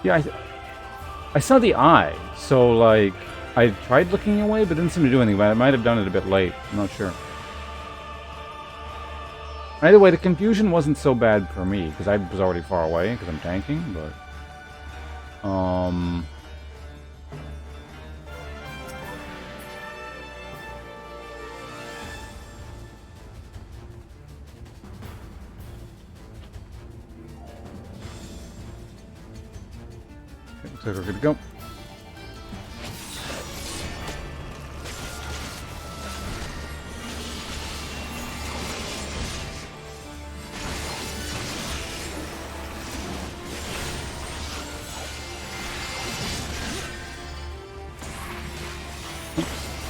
Yeah, I saw the eye, so like I tried looking away, but didn't seem to do anything. But I might have done it a bit late. I'm not sure. Either way, the confusion wasn't so bad for me because I was already far away because I'm tanking. But looks like we're good to go.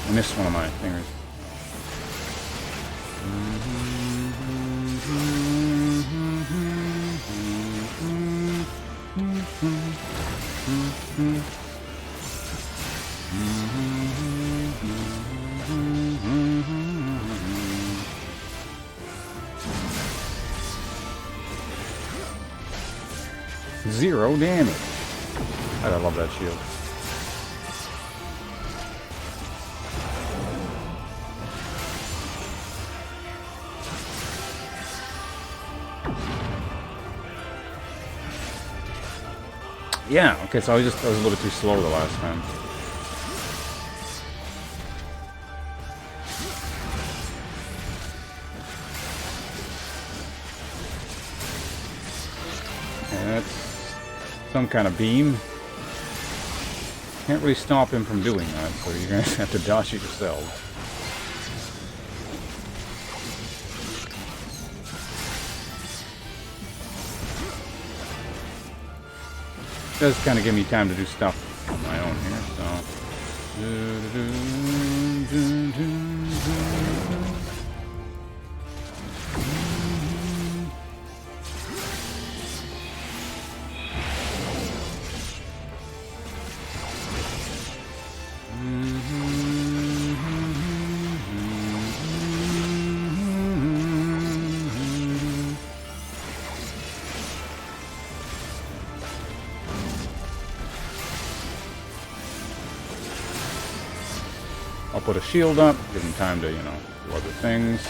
I missed one of my fingers. Zero damage. I love that shield. Yeah, okay, so I was a little bit too slow the last time. Okay, that's some kind of beam. Can't really stop him from doing that, so you're gonna have to dodge it yourselves. It does kind of give me time to do stuff on my own here, I'll put a shield up, give him time to, you know, do other things.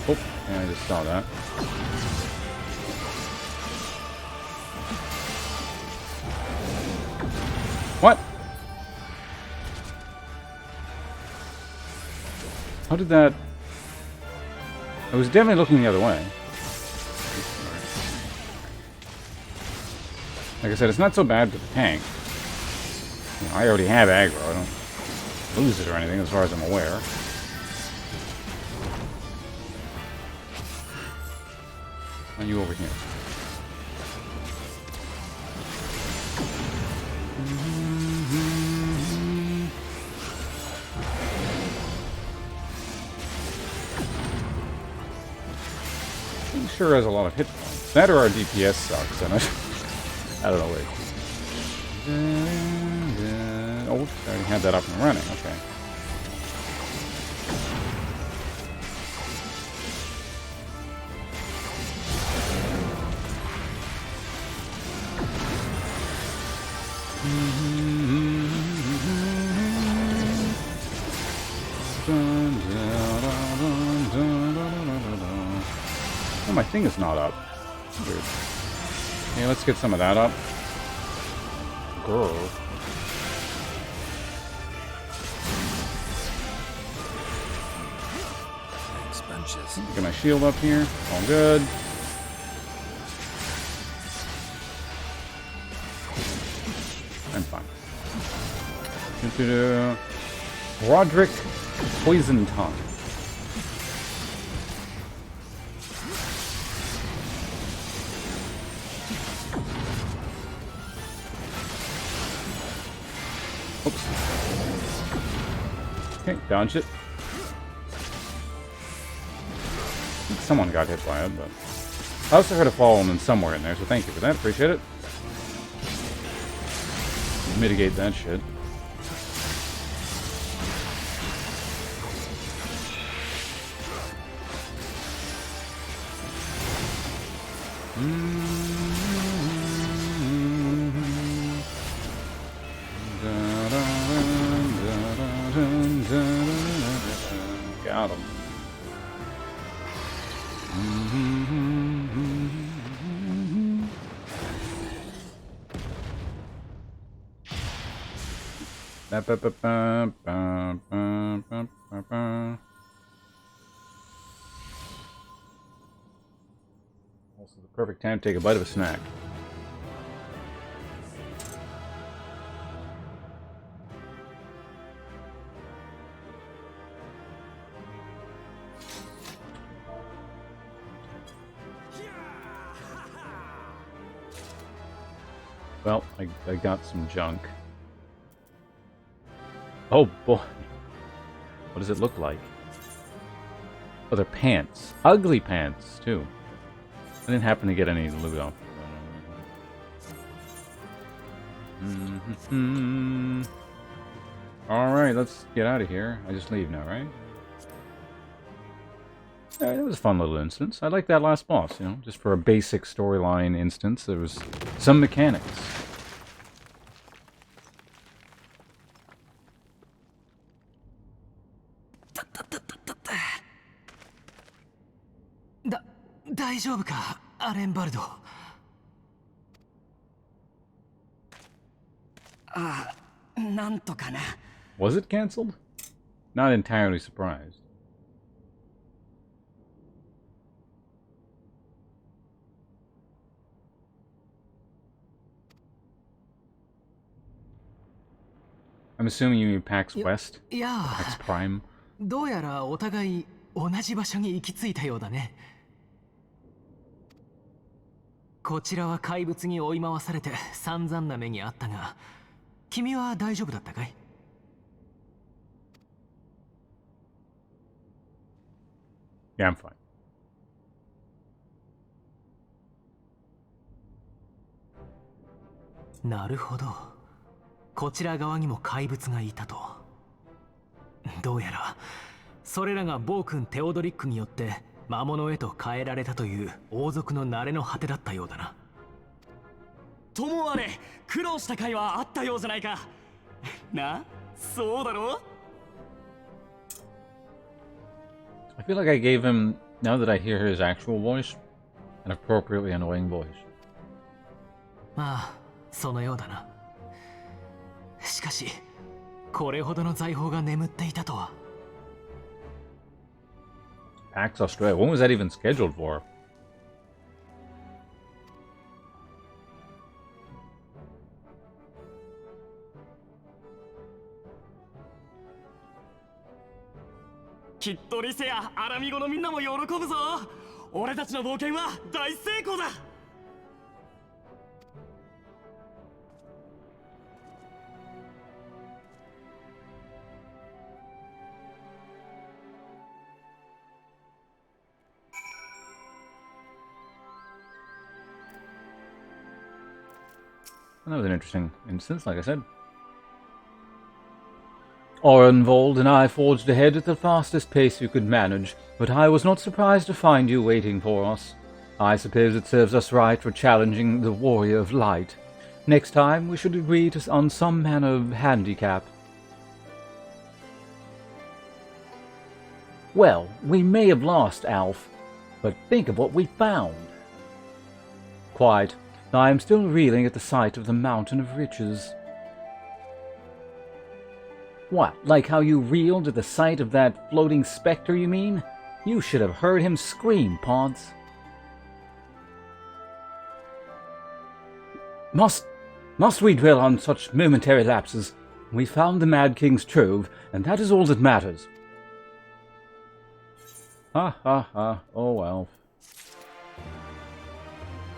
Oh, yeah, I just saw that. What? How did that... I was definitely looking the other way. Like I said, it's not so bad with the tank. You know, I already have aggro. I don't lose it or anything as far as I'm aware. And you over here. He sure has a lot of hit points. That or our DPS sucks, and I don't know where. Oh, I already had that up and running. Okay. Oh, my thing is not up. Weird. Yeah, let's get some of that up. Girl. Get my shield up here. All good. I'm fine. Roderick Poison Tongue. Oops. Okay, dodge it. Someone got hit by it, but I also heard a fallen in somewhere in there, so thank you for that. Appreciate it. Mitigate that shit. Got him. Also the perfect time to take a bite of a snack. Well, I got some junk. Oh boy. What does it look like? Oh, they're pants. Ugly pants, too. I didn't happen to get any loot off. Alright, let's get out of here. I just leave now, right? It was a fun little instance. I like that last boss, you know, just for a basic storyline instance. There was some mechanics. Was it cancelled? Not entirely surprised. I'm assuming you mean PAX West? PAX Prime? どうやらお互い同じ場所に行き着いたようだね。こちらは怪物に追い回されて散々な目にあったが、君は大丈夫だったかい？Yeah, I'm fine. なるほど。こちら側にも怪物がいたと。どうやらそれらが暴君テオドリックによって魔物へと変えられたという王族の慣れの果てだったようだな。ともあれ苦労した甲斐はあったようじゃないか。な、そうだろう。 I feel like I gave him, now that I hear his actual voice, an appropriately annoying voice. まあ、そのようだな。しかし、これほどの財宝が眠っていたとは。PAX Australia. When was that even scheduled for? That was an interesting instance, like I said. Orenvold and I forged ahead at the fastest pace you could manage, but I was not surprised to find you waiting for us. I suppose it serves us right for challenging the Warrior of Light. Next time we should agree on some manner of handicap. Well, we may have lost Alf, but think of what we found. Quite. I am still reeling at the sight of the Mountain of Riches. What, like how you reeled at the sight of that floating spectre, you mean? You should have heard him scream, Pods. Must we dwell on such momentary lapses? We found the Mad King's trove, and that is all that matters. Ha ha ha. Oh well.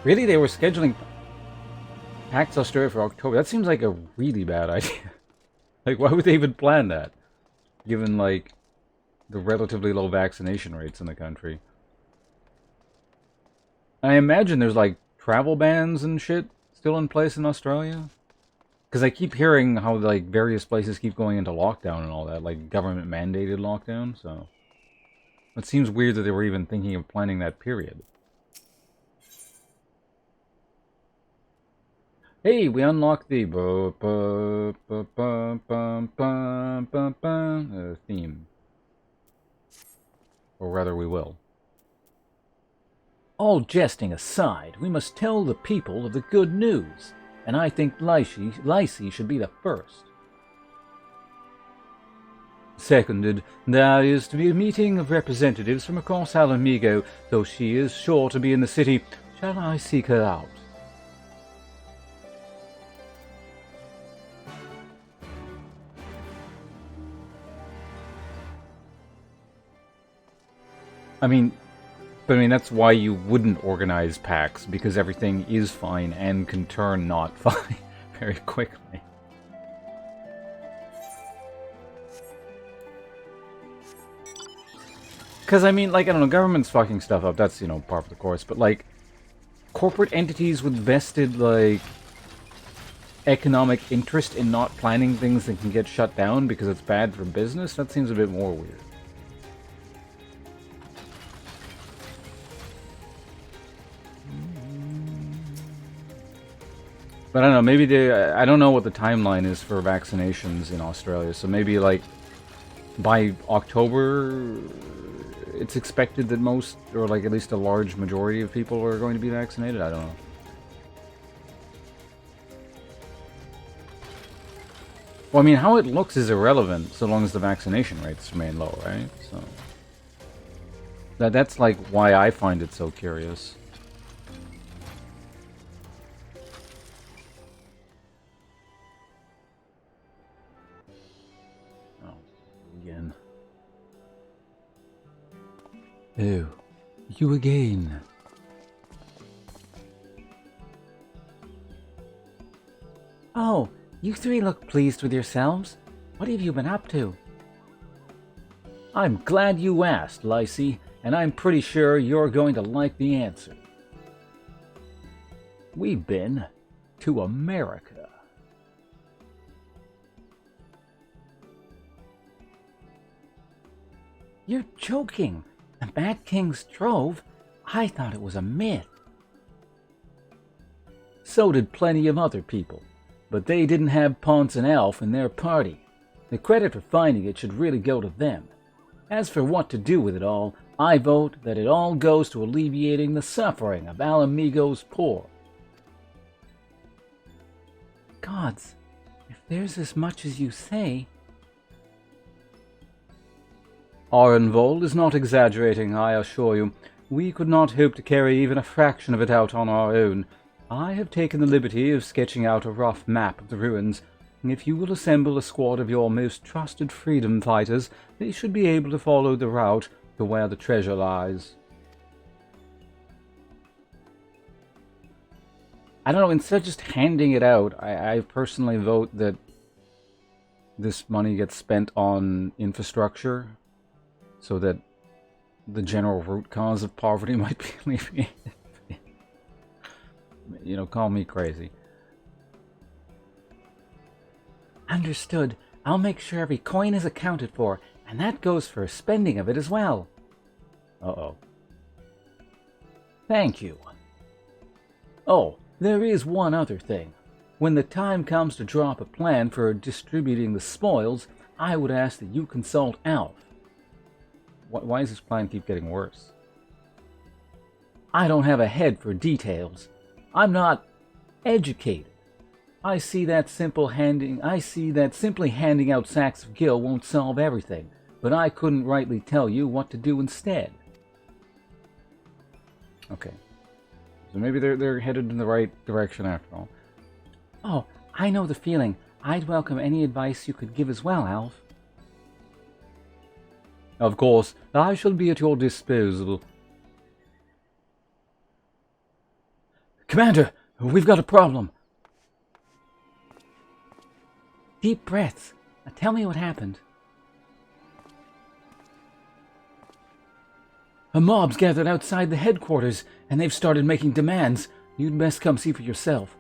Really? They were scheduling PAX Australia for October? That seems like a really bad idea. Like, why would they even plan that? Given, like, the relatively low vaccination rates in the country. I imagine there's, like, travel bans and shit still in place in Australia. Because I keep hearing how, like, various places keep going into lockdown and all that. Like, government-mandated lockdown, so... It seems weird that they were even thinking of planning that period. Hey, we unlocked the theme. Or rather, we will. All jesting aside, we must tell the people of the good news, and I think Lacey should be the first. Seconded, there is to be a meeting of representatives from across Alamigo, though she is sure to be in the city. Shall I seek her out? I mean, that's why you wouldn't organize PAX, because everything is fine and can turn not fine very quickly. Because, I mean, like, I don't know, government's fucking stuff up, that's, you know, par for the course, but, like, corporate entities with vested, like, economic interest in not planning things that can get shut down because it's bad for business, that seems a bit more weird. But I don't know, maybe I don't know what the timeline is for vaccinations in Australia, so maybe, like, by October, it's expected that most, or like at least a large majority of people are going to be vaccinated? I don't know. Well, I mean, how it looks is irrelevant so long as the vaccination rates remain low, right? So that's like why I find it so curious. Oh, you again. Oh, you three look pleased with yourselves. What have you been up to? I'm glad you asked, Lacey, and I'm pretty sure you're going to like the answer. We've been to America. You're joking. The Mad King's Trove? I thought it was a myth. So did plenty of other people, but they didn't have Ponce and Alf in their party. The credit for finding it should really go to them. As for what to do with it all, I vote that it all goes to alleviating the suffering of Alamigo's poor. Gods, if there's as much as you say... Arenvold is not exaggerating, I assure you. We could not hope to carry even a fraction of it out on our own. I have taken the liberty of sketching out a rough map of the ruins. If you will assemble a squad of your most trusted freedom fighters, they should be able to follow the route to where the treasure lies. I don't know, instead of just handing it out, I personally vote that this money gets spent on infrastructure so that the general root cause of poverty might be alleviated. You know, call me crazy. Understood. I'll make sure every coin is accounted for, and that goes for spending of it as well. Uh-oh. Thank you. Oh, there is one other thing. When the time comes to draw up a plan for distributing the spoils, I would ask that you consult Alf. Why does this plan keep getting worse? I don't have a head for details. I'm not educated. I see that simply handing out sacks of gil won't solve everything, but I couldn't rightly tell you what to do instead. Okay. So maybe they're headed in the right direction after all. Oh, I know the feeling. I'd welcome any advice you could give as well, Alf. Of course, I shall be at your disposal. Commander, we've got a problem. Deep breaths. Now tell me what happened. A mob's gathered outside the headquarters, and they've started making demands. You'd best come see for yourself.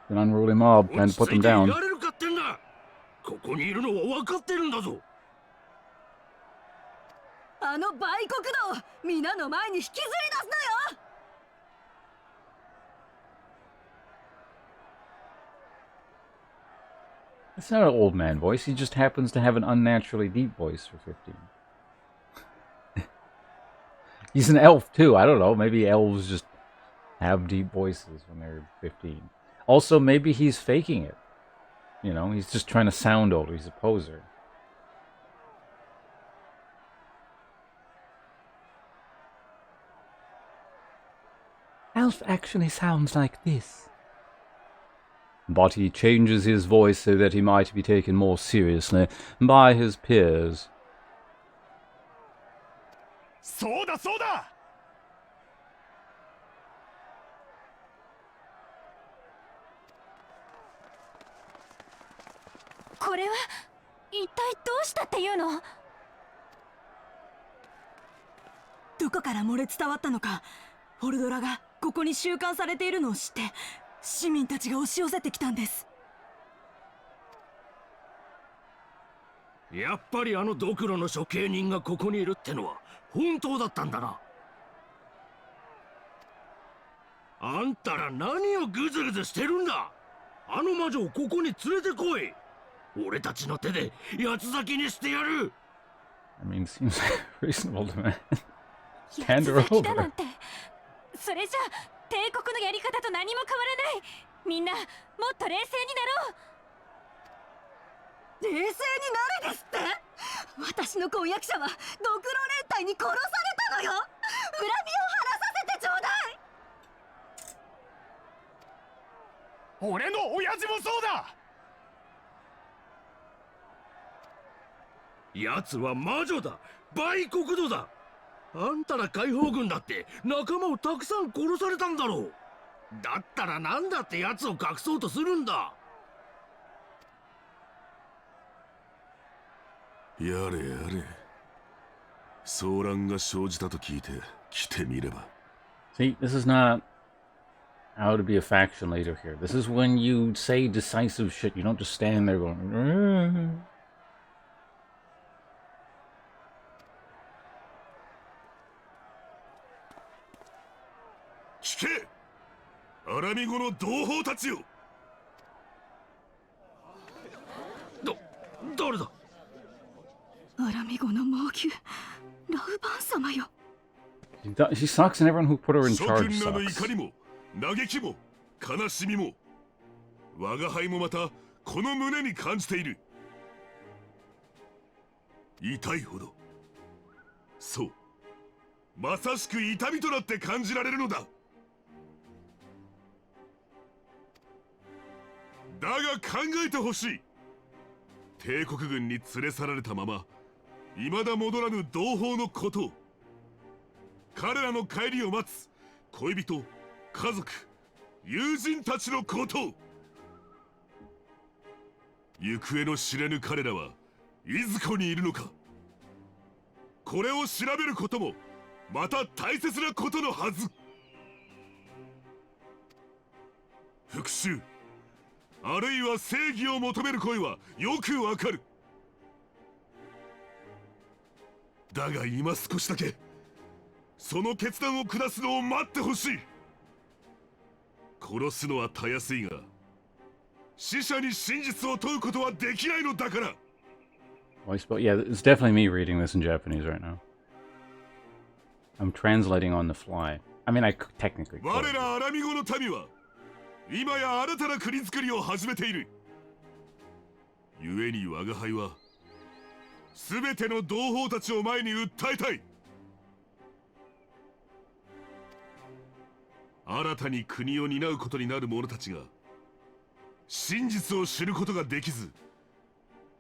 An unruly mob trying to put them down. It's not an old man voice, he just happens to have an unnaturally deep voice for 15. He's an elf too, I don't know, maybe elves just have deep voices when they're 15. Also, maybe he's faking it. You know, he's just trying to sound older, he's a poser. Alf actually sounds like this. But he changes his voice so that he might be taken more seriously by his peers. Soda, soda! これは一体どうしたっていうの？どこから漏れ伝わったのか、フォルドラがここに収監されているのを知って市民たちが押し寄せてきたんです。やっぱりあのドクロの処刑人がここにいるってのは本当だったんだな。あんたら何をグズグズしてるんだ。あの魔女をここに連れてこい。俺たちの手で八つ裂きにしてやる。I mean, seems reasonable to me. Hand her over. それじゃ帝国のやり方と何も変わらない。みんなもっと冷静になろう。冷静になれですって？私の婚約者はドクロ連隊に殺されたのよ。恨みを晴らさせてちょうだい。俺の親父もそうだ。奴は魔女だ。売国奴だ。あんたら解放軍だって仲間をたくさん殺されたんだろう。だったらなんだって奴を隠そうとするんだ。やれやれ。騒乱が生じたと聞いて来てみれば。 See, this is not how to be a faction leader here. This is when you say decisive shit. You don't just stand there going... 聞け！アラミゴの同胞たちよ！ど誰だ。アラミゴの猛牛ラウバン様よ。 She sucks and everyone who put her in 諸 charge 君らの sucks. 怒りも嘆きも悲しみも我が輩もまたこの胸に感じている。痛いほど、そう、まさしく痛みとなって感じられるのだ。だが考えてほしい。帝国軍に連れ去られたまま未だ戻らぬ同胞のことを、彼らの帰りを待つ恋人、家族、友人たちのことを。行方の知れぬ彼らはいずこにいるのか。これを調べることもまた大切なことのはず。復讐あるいは正義を求める声はよくわかる。だが今少しだけその決断を下すのを待ってほしい。殺すのはたやすいが死者に真実を問うことはできないのだから。Well, yeah, it's definitely me reading this in Japanese right now. I'm translating on the fly. I mean, I technically could. 我らアラミゴの民は今や新たな国づくりを始めている。故に我が輩は全ての同胞たちを前に訴えたい。新たに国を担うことになる者たちが真実を知ることができず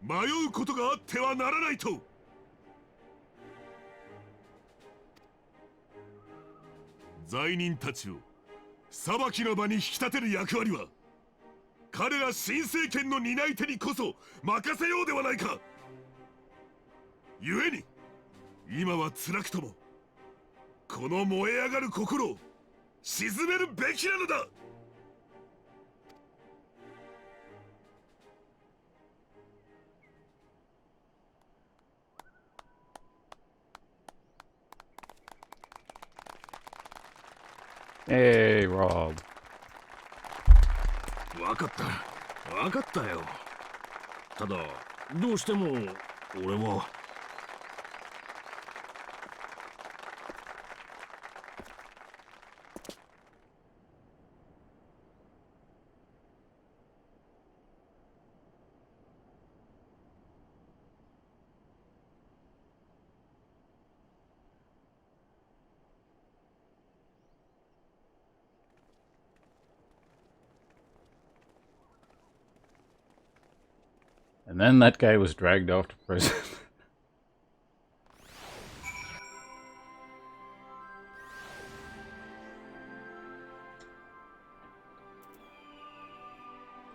迷うことがあってはならないと。罪人たちを裁きの場に引き立てる役割は彼ら新政権の担い手にこそ任せようではないか。故に今は辛くともこの燃え上がる心を鎮めるべきなのだ。Hey, Rob. わかったわかったよ。ただどうしても俺は。And then that guy was dragged off to prison.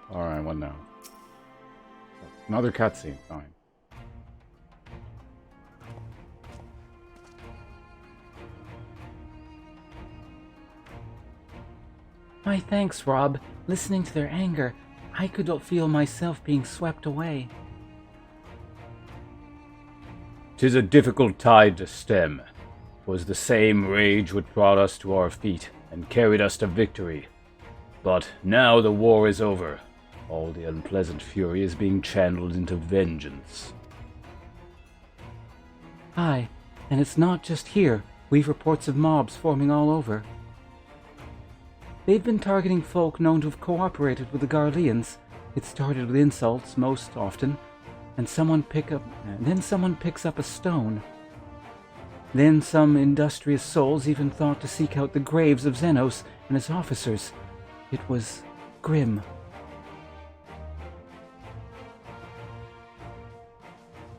Alright, what now? Another cutscene, fine. My thanks, Rob. Listening to their anger, I could feel myself being swept away. 'Tis a difficult tide to stem. 'Twas the same rage which brought us to our feet and carried us to victory. But now the war is over. All the unpleasant fury is being channeled into vengeance. Aye, and it's not just here. We've reports of mobs forming all over. They've been targeting folk known to have cooperated with the Garleans. It started with insults, most often, and then someone picks up a stone. Then some industrious souls even thought to seek out the graves of Xenos and his officers. It was grim.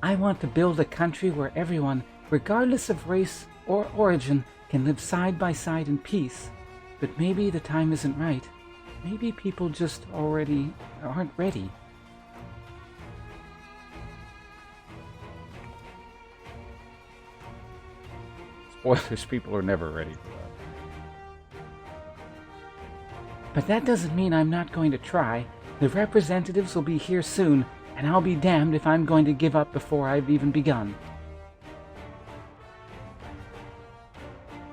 I want to build a country where everyone, regardless of race or origin, can live side by side in peace. But maybe the time isn't right. Maybe people just already aren't ready. Spoilers, people are never ready for that. But that doesn't mean I'm not going to try. The representatives will be here soon, and I'll be damned if I'm going to give up before I've even begun.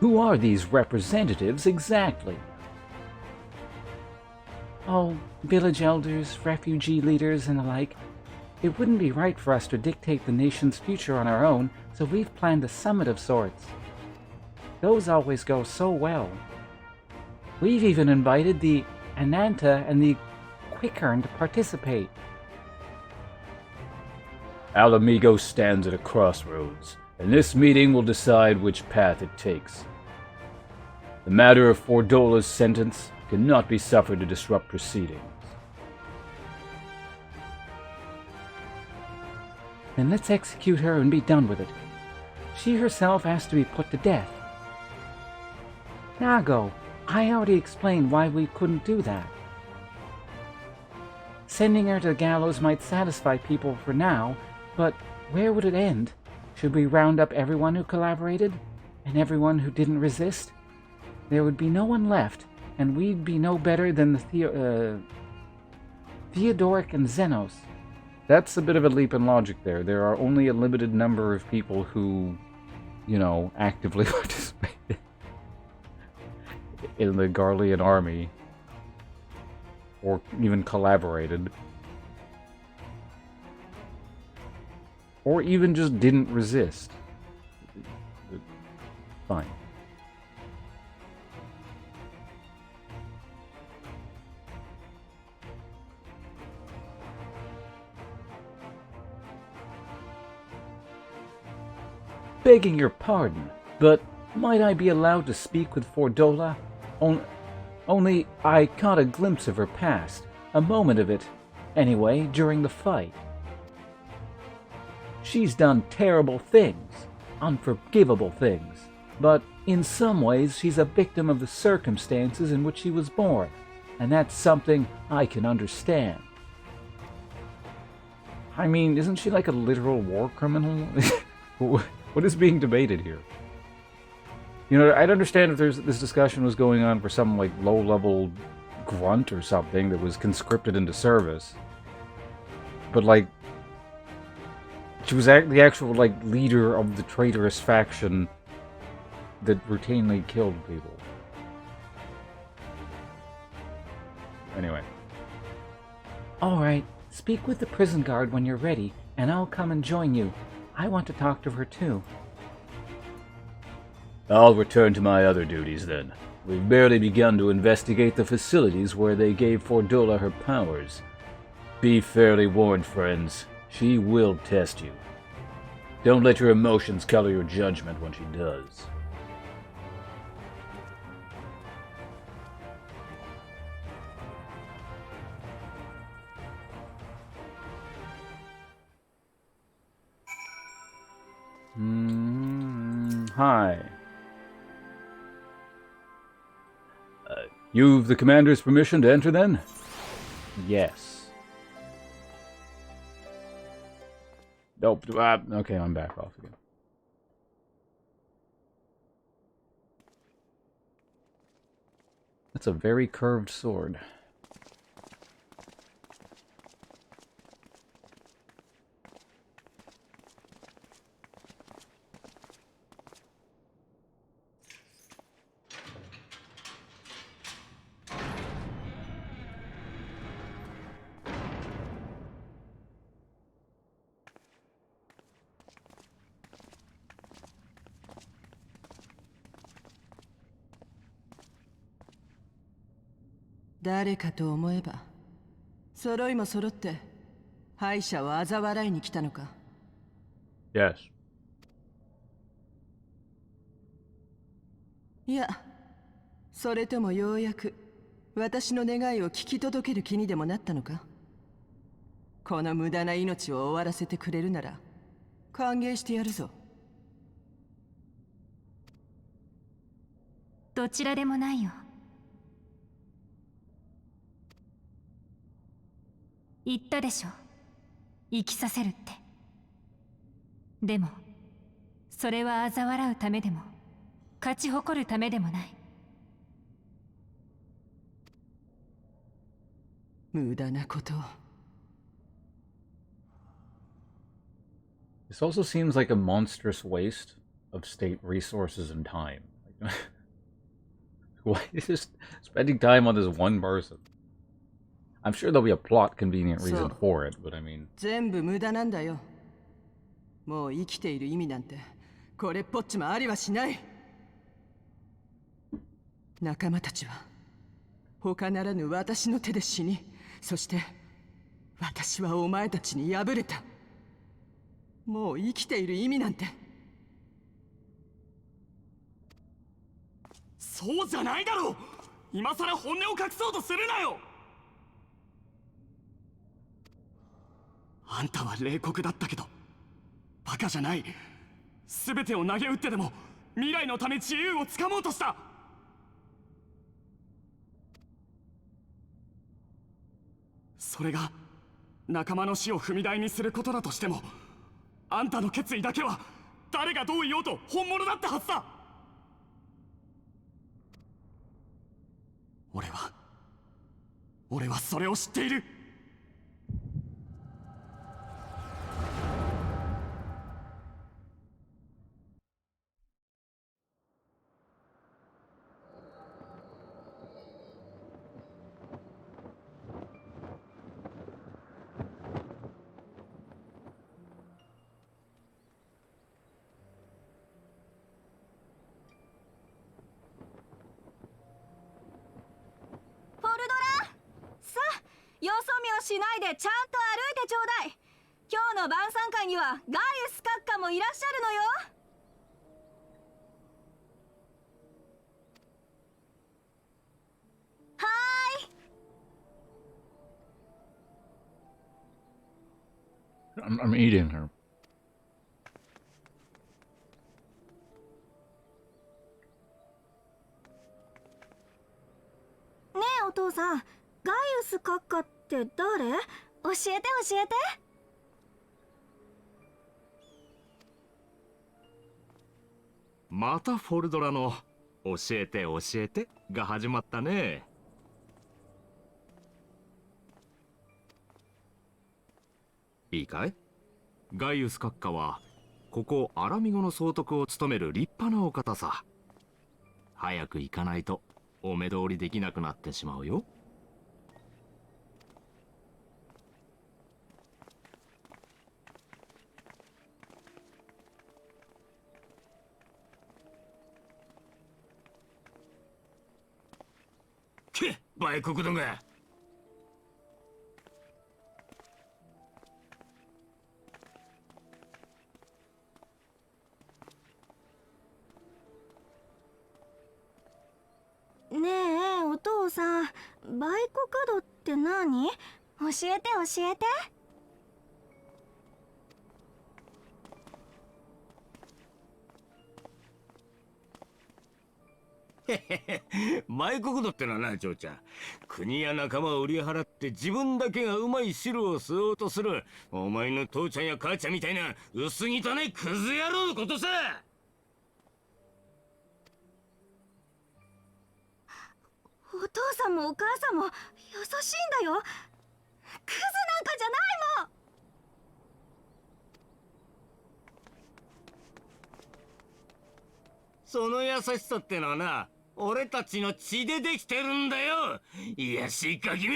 Who are these representatives exactly? Oh, village elders, refugee leaders, and the like. It wouldn't be right for us to dictate the nation's future on our own, so we've planned a summit of sorts. Those always go so well. We've even invited the Ananta and the Quickern to participate. Alamigo stands at a crossroads, and this meeting will decide which path it takes. The matter of Fordola's sentence cannot be suffered to disrupt proceedings. Then let's execute her and be done with it. She herself has to be put to death. Nago, I already explained why we couldn't do that. Sending her to the gallows might satisfy people for now, but where would it end? Should we round up everyone who collaborated? And everyone who didn't resist? There would be no one left, and we'd be no better than the Theodoric and Xenos. That's a bit of a leap in logic there. There are only a limited number of people who, actively participated in the Garlean army, or even collaborated, or even just didn't resist. Fine. Begging your pardon, but might I be allowed to speak with Fordola? Only I caught a glimpse of her past, a moment of it, anyway, during the fight. She's done terrible things, unforgivable things, but in some ways she's a victim of the circumstances in which she was born, and that's something I can understand. I mean, isn't she like a literal war criminal? What is being debated here? I'd understand if this discussion was going on for some, low-level grunt or something that was conscripted into service. But, she was the actual, leader of the traitorous faction that routinely killed people. Anyway. Alright, speak with the prison guard when you're ready, and I'll come and join you. I want to talk to her too. I'll return to my other duties then. We've barely begun to investigate the facilities where they gave Fordola her powers. Be fairly warned, friends. She will test you. Don't let your emotions color your judgment when she does. Hi. You've the commander's permission to enter, then? Yes. Nope. Okay, I'm back off again. That's a very curved sword.誰かと思えば揃いも揃って敗者を嘲笑いに来たのか。 Yes. いや、それともようやく私の願いを聞き届ける気にでもなったのか。この無駄な命を終わらせてくれるなら歓迎してやるぞ。どちらでもないよ。言ったでしょ、生きさせるって。でもそれは嘲笑うためでも勝ち誇るためでもない。無駄なことを。 This also seems like a monstrous waste of state resources and time. Why is just spending time on this one person? I'm sure there'll be a plot convenient reason So- for it, but I mean... 全部無駄なんだよ。もう生きている意味なんてこれっぽっちもありはしない。仲間たちは他ならぬ私の手で死に、そして私はお前たちに敗れた。もう生きている意味なんて。そうじゃないだろう。今さら本音を隠そうとするなよ。あんたは冷酷だったけどバカじゃない。全てを投げ打ってでも未来のため自由をつかもうとした。それが仲間の死を踏み台にすることだとしても、あんたの決意だけは誰がどう言おうと本物だったはずだ。俺はそれを知っている。フォルドラ、さあよそ見をしないでちゃんと歩いてちょうだい。今日の晩餐会にはガイウス閣下もいらっしゃるのよ。はーい。 I'm eating her. ねえお父さん、ガイウス閣下って誰？教えて教えて。またフォルドラの教えて教えてが始まったね。いいかい？ガイウス閣下はここアラミゴの総督を務める立派なお方さ。早く行かないとお目通りできなくなってしまうよ。け、売国どが。ねえお父さん、売国土って何？教えて教えて。売国土ってのはな、嬢ちゃん、国や仲間を売り払って自分だけがうまい汁を吸おうとするお前の父ちゃんや母ちゃんみたいな薄汚いクズ野郎のことさ。お父さんもお母さんも優しいんだよ。クズなんかじゃないもん。その優しさってのはな、俺たちの血でできてるんだよ。いやしいか君。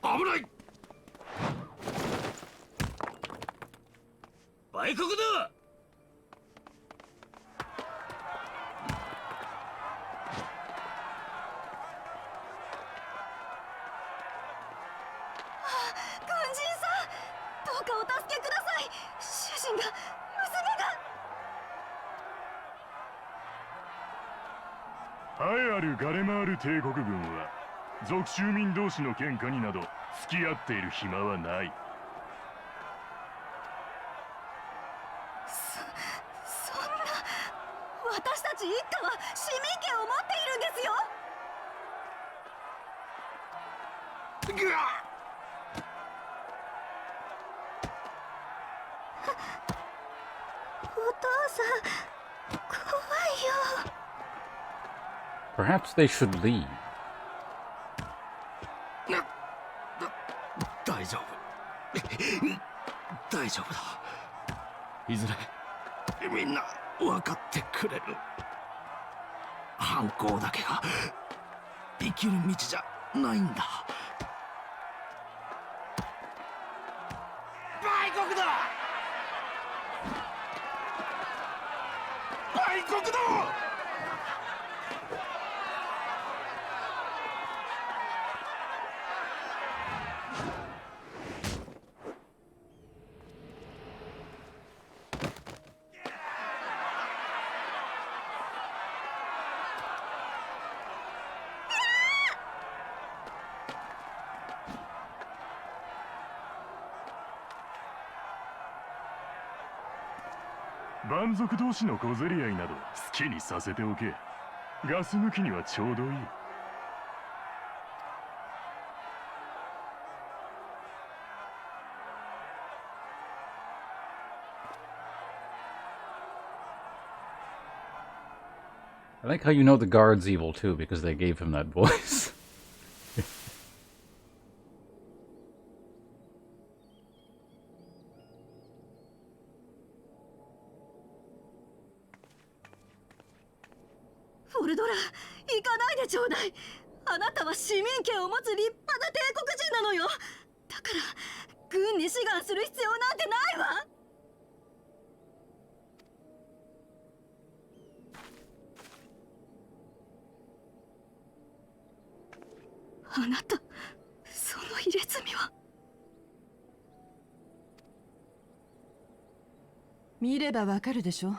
危ない。売国だ。軍人さん、どうかお助けください。主人が、娘が。栄えあるガレマール帝国軍は属州民同士の喧嘩になど付き合っている暇はない。そんな、私たち一家は市民権を持っているんですよ。お父さん、怖いよ。Perhaps they should leave. 大丈夫大丈夫だ。いずれみんな分かってくれる。反抗だけが生きる道じゃないんだ。売国だ。売国だ。蛮族同士の小競り合いなど好きにさせておけ。ガス抜きにはちょうどいい。I like how you know the guard's evil too, because they gave him that voice. フォルドラ、行かないでちょうだい。あなたは市民権を持つ立派な帝国人なのよ。だから軍に志願する必要なんてないわ。あなた、その入れ墨は。見ればわかるでしょ。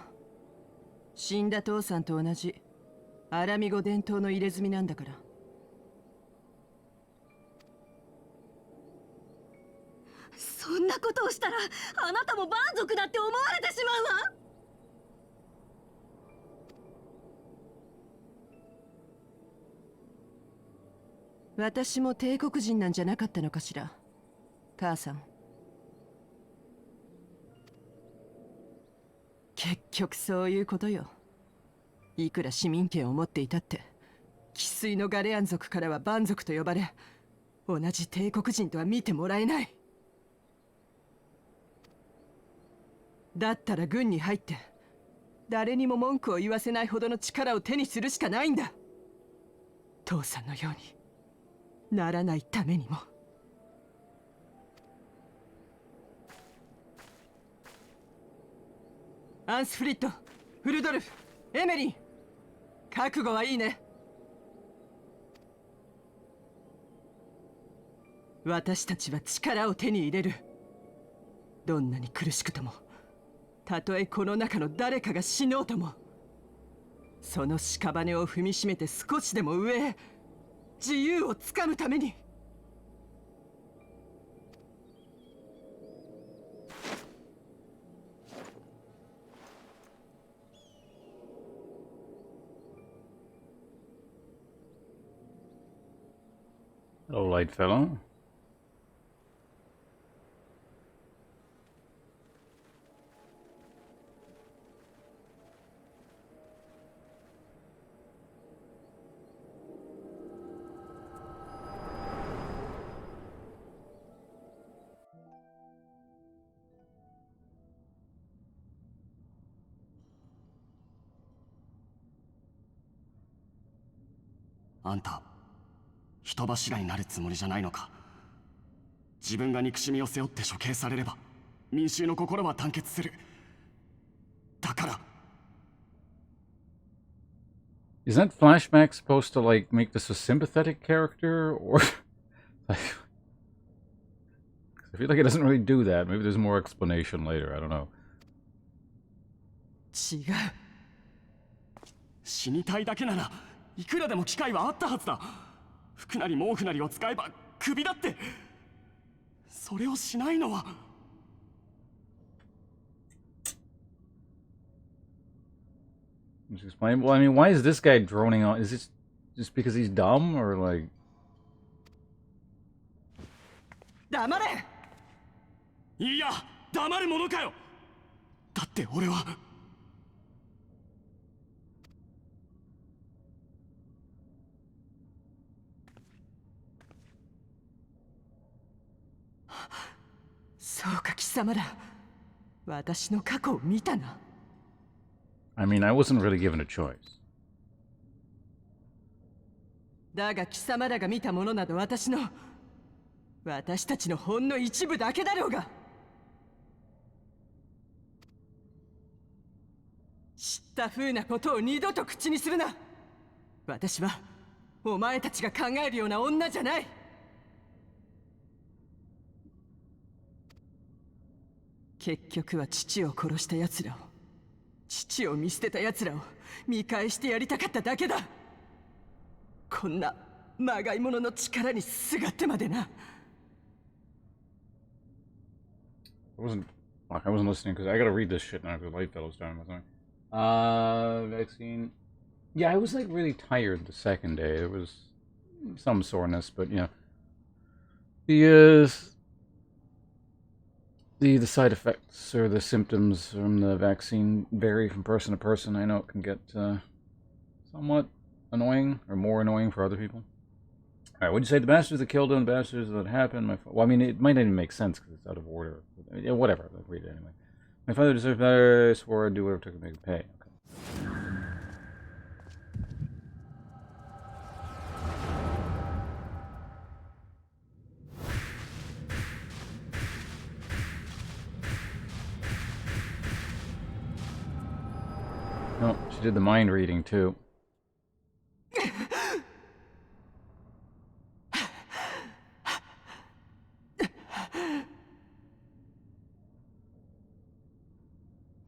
死んだ父さんと同じアラミ語伝統の入れ墨なんだから。そんなことをしたらあなたも蛮族だって思われてしまうわ。私も帝国人なんじゃなかったのかしら、母さん。結局そういうことよ。いくら市民権を持っていたって生粋のガレアン族からは蛮族と呼ばれ、同じ帝国人とは見てもらえない。だったら軍に入って誰にも文句を言わせないほどの力を手にするしかないんだ。父さんのようにならないためにも。アンスフリット、フルドルフ、エメリン、覚悟はいいね。私たちは力を手に入れる。どんなに苦しくとも、たとえこの中の誰かが死のうとも、その屍を踏みしめて少しでも上へ自由をつかむために。Hello, light fellow. "あんた人柱になるつもりじゃないのか。自分が憎しみを背負って処刑されれば民衆の心は団結する。だから。 Is that flashback supposed to like make this a sympathetic character, or I feel like it doesn't really do that. Maybe there's more explanation later. I don't know. 違う。死にたいだけならいくらでも機会はあったはずだ。服なり毛布なりを使えば首だって。それをしないのは。Just explain. Well, I mean, why is this guy droning on? Is this just because he's dumb, or like? 黙れ。いや、黙るものかよ。だって俺は。様ら、私の過去を見たな。I mean, I wasn't really given a choice. だが貴様らが見たものなど私たちのほんの一部だけだろうが。知った風なことを二度と口にするな。私はお前たちが考えるような女じゃない。結局は父を殺した奴らを、父を見捨てた奴らを見返してやりたかっただけだ。こんなまがいものの力にすがってまでな。I wasn't listening because I gotta read this shit now because Light Fellow's time. Vaccine. Yeah, I was like really tired the second day. There was some soreness, but yeah. The side effects or the symptoms from the vaccine vary from person to person. I know it can get somewhat annoying or more annoying for other people. Alright, would you say the bastards that killed them, the bastards that happened? Well, I mean, it might not even make sense because it's out of order. Yeah, whatever, I'll read it anyway. My father deserves better. I swore I'd do whatever it took to make him pay. Okay. Oh, she did the mind reading too.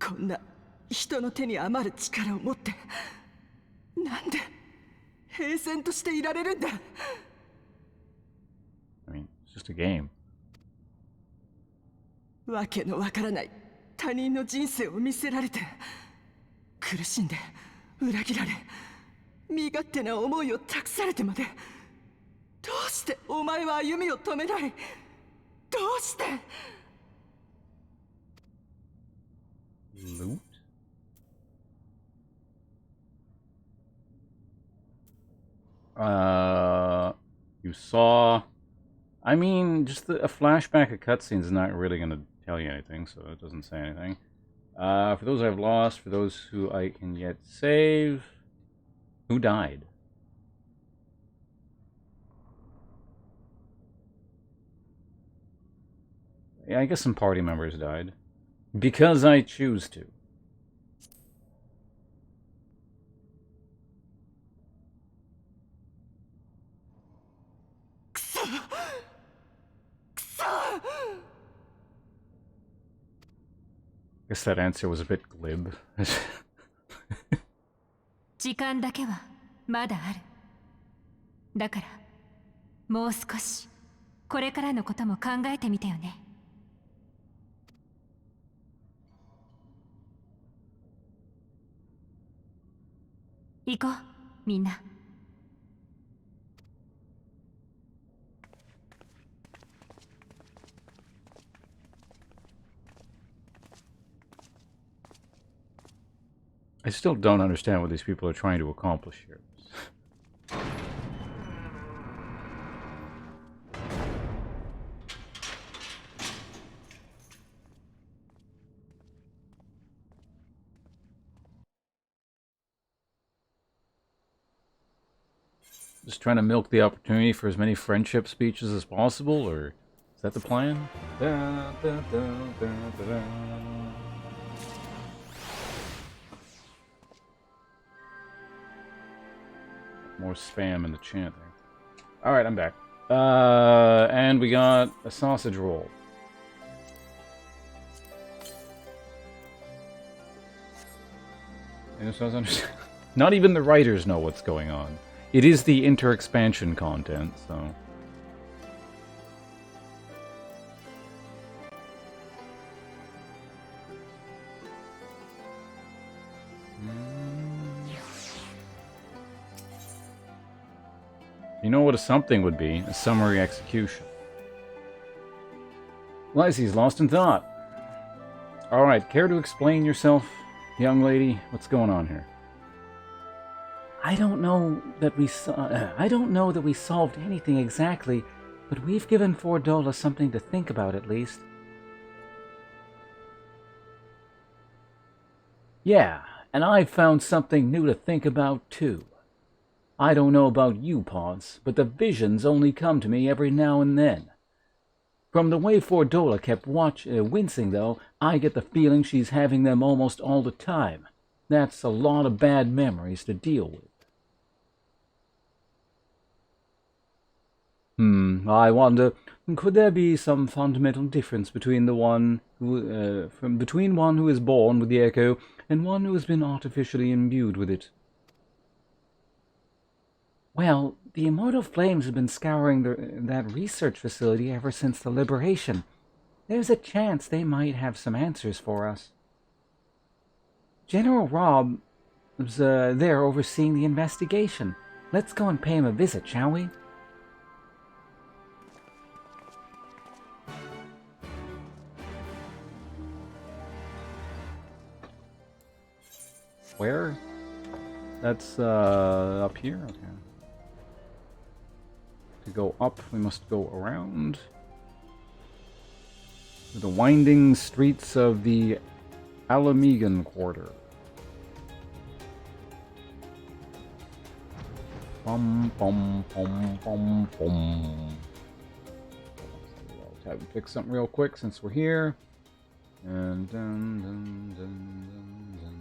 こんな人の手に余る力を持ってなんで平然としていられるんだ。 I mean, it's just a game. わけのわからない他人の人生を見せられて苦しんで裏切られ身勝手な思いを託されてまでどうしてお前は歩みを止めない。どうして。 Loot? You saw... I mean, just a flashback of cutscenes is not really going to tell you anything, so it doesn't say anything. For those I've lost, for those who I can yet save... Who died? Yeah, I guess some party members died. Because I choose to. I guess that answer was a bit glib. 時間だけはまだある。だからもう少しこれからのことも考えてみてよね。行こう、みんな。I still don't understand what these people are trying to accomplish here. Just trying to milk the opportunity for as many friendship speeches as possible, or is that the plan? Da, da, da, da, da, da. More spam in the chant there. Alright, I'm back. And we got a sausage roll. Not even the writers know what's going on. It is the inter-expansion content, so... You know what a something would be? A summary execution. Lysie's lost in thought. Alright, care to explain yourself, young lady? What's going on here? I don't know that we solved anything exactly, but we've given Fordola something to think about at least. Yeah, and I found something new to think about, too. I don't know about you, Pons, but the visions only come to me every now and then. From the way Fordola kept wincing, though, I get the feeling she's having them almost all the time. That's a lot of bad memories to deal with. I wonder, could there be some fundamental difference between one who is born with the echo and one who has been artificially imbued with it? Well, the Immortal Flames have been scouring that research facility ever since the liberation. There's a chance they might have some answers for us. General Robb was there overseeing the investigation. Let's go and pay him a visit, shall we? Where? That's up here? Okay. To go up, we must go around. The winding streets of the Alamegan Quarter. Bum, bum, bum, bum, bum. Tab and fix something real quick since we're here. And dun, dun, dun, dun, dun.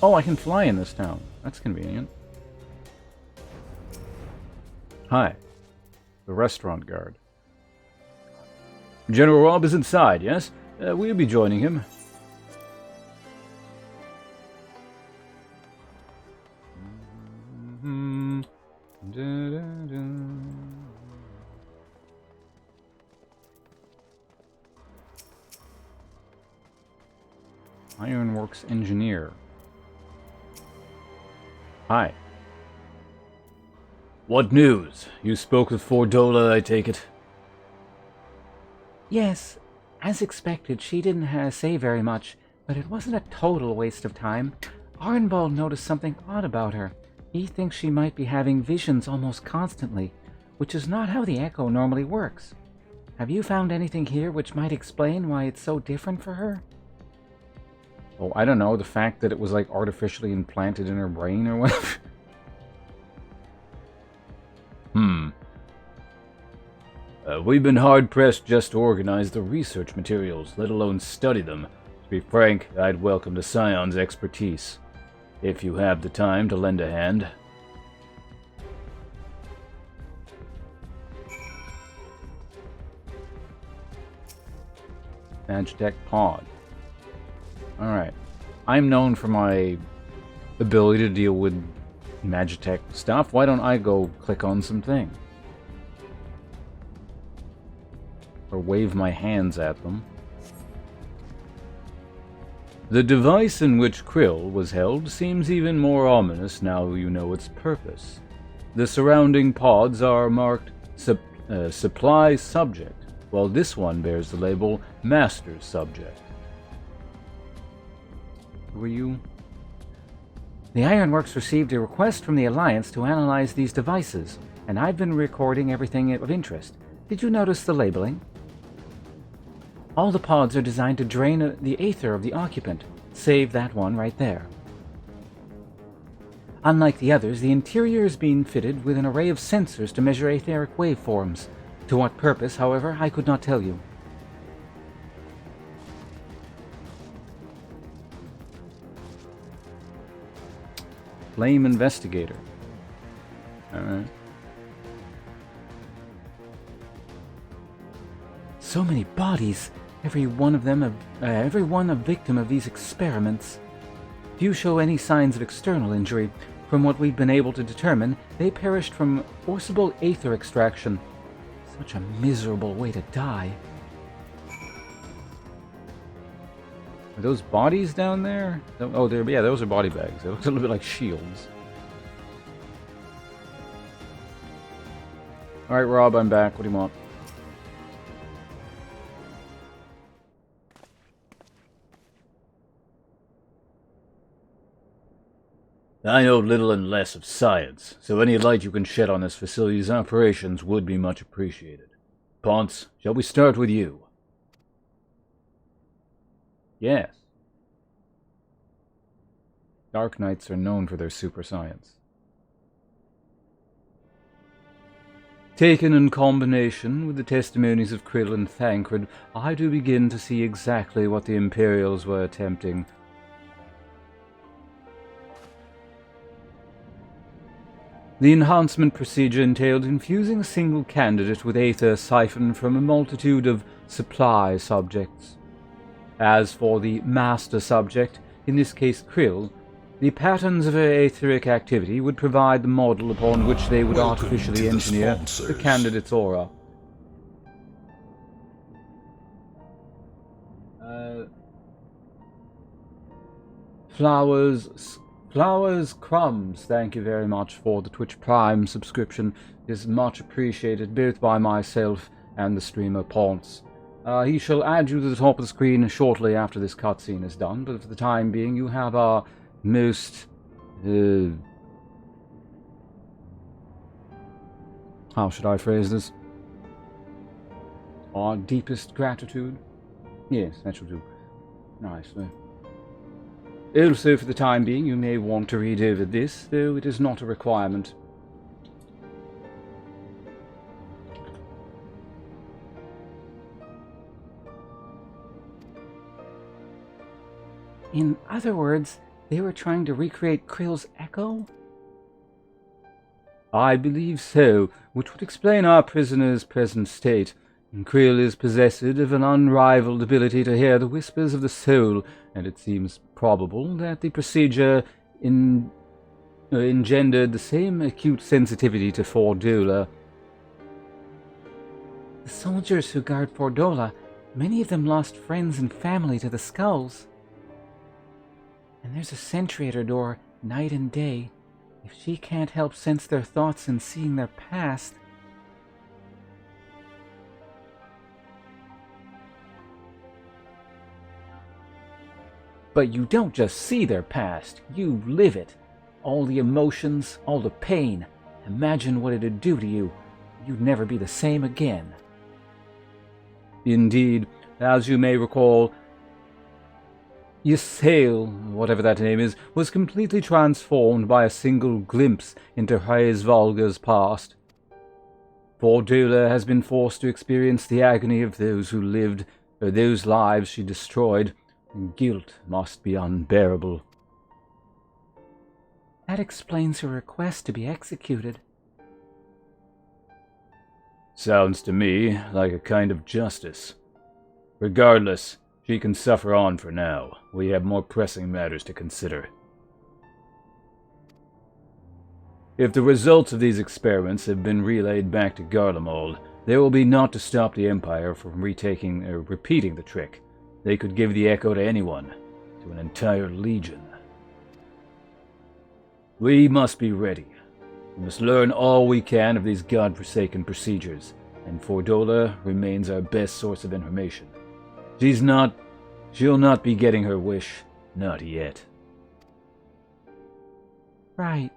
Oh, I can fly in this town. That's convenient. Hi. The restaurant guard. General Robb is inside, yes? We'll be joining him. Ironworks engineer. Hi. What news? You spoke with Fordola, I take it? Yes, as expected, she didn't say very much, but it wasn't a total waste of time. Arnbald noticed something odd about her. He thinks she might be having visions almost constantly, which is not how the Echo normally works. Have you found anything here which might explain why it's so different for her? Oh, I don't know, the fact that it was like artificially implanted in her brain or whatever. We've been hard-pressed just to organize the research materials, let alone study them. To be frank, I'd welcome the Scion's expertise, if you have the time to lend a hand. Magitech pod. Alright. I'm known for my ability to deal with Magitech stuff. Why don't I go click on some things? Or wave my hands at them. The device in which Krill was held seems even more ominous now you know its purpose. The surrounding pods are marked Supply Subject, while this one bears the label Master Subject. Who are you? The Ironworks received a request from the Alliance to analyze these devices, and I've been recording everything of interest. Did you notice the labeling? All the pods are designed to drain the aether of the occupant, save that one right there. Unlike the others, the interior is being fitted with an array of sensors to measure etheric waveforms. To what purpose, however, I could not tell you. Flame Investigator. Alright. So many bodies, every one a victim of these experiments. Few show any signs of external injury. From what we've been able to determine, they perished from forcible aether extraction. Such a miserable way to die. Are those bodies down there? Oh, yeah, those are body bags. They look a little bit like shields. Alright, Rob, I'm back. What do you want? I know little and less of science, so any light you can shed on this facility's operations would be much appreciated. Ponce, shall we start with you? Yes. Dark Knights are known for their super science. Taken in combination with the testimonies of Krill and Thancred, I do begin to see exactly what the Imperials were attempting. The enhancement procedure entailed infusing a single candidate with aether siphoned from a multitude of supply subjects. As for the master subject, in this case Krill, the patterns of her etheric activity would provide the model upon which they would artificially engineer the candidate's aura. Flowers Crumbs, thank you very much for the Twitch Prime subscription. It is much appreciated both by myself and the streamer Ponce. He shall add you to the top of the screen shortly after this cutscene is done, but for the time being you have our most... how should I phrase this? Our deepest gratitude? Yes, that shall do. Nicely. Also, for the time being, you may want to read over this, though it is not a requirement. In other words, they were trying to recreate Krill's echo? I believe so, which would explain our prisoner's present state. Krill is possessed of an unrivaled ability to hear the whispers of the soul, and it seems probable that the procedure engendered the same acute sensitivity to Fordola. The soldiers who guard Fordola, many of them lost friends and family to the skulls. And there's a sentry at her door, night and day. If she can't help sense their thoughts and seeing their past... But you don't just see their past, you live it. All the emotions, all the pain. Imagine what it'd do to you. You'd never be the same again. Indeed, as you may recall, Ysayle, whatever that name is, was completely transformed by a single glimpse into Reyes Volga's past. Fordola has been forced to experience the agony of those who lived, or those lives she destroyed, and guilt must be unbearable. That explains her request to be executed. Sounds to me like a kind of justice. Regardless, she can suffer on for now. We have more pressing matters to consider. If the results of these experiments have been relayed back to Garlemald, there will be naught to stop the Empire from repeating the trick. They could give the echo to anyone, to an entire legion. We must be ready. We must learn all we can of these godforsaken procedures, and Fordola remains our best source of information. She'll not be getting her wish, not yet. Right.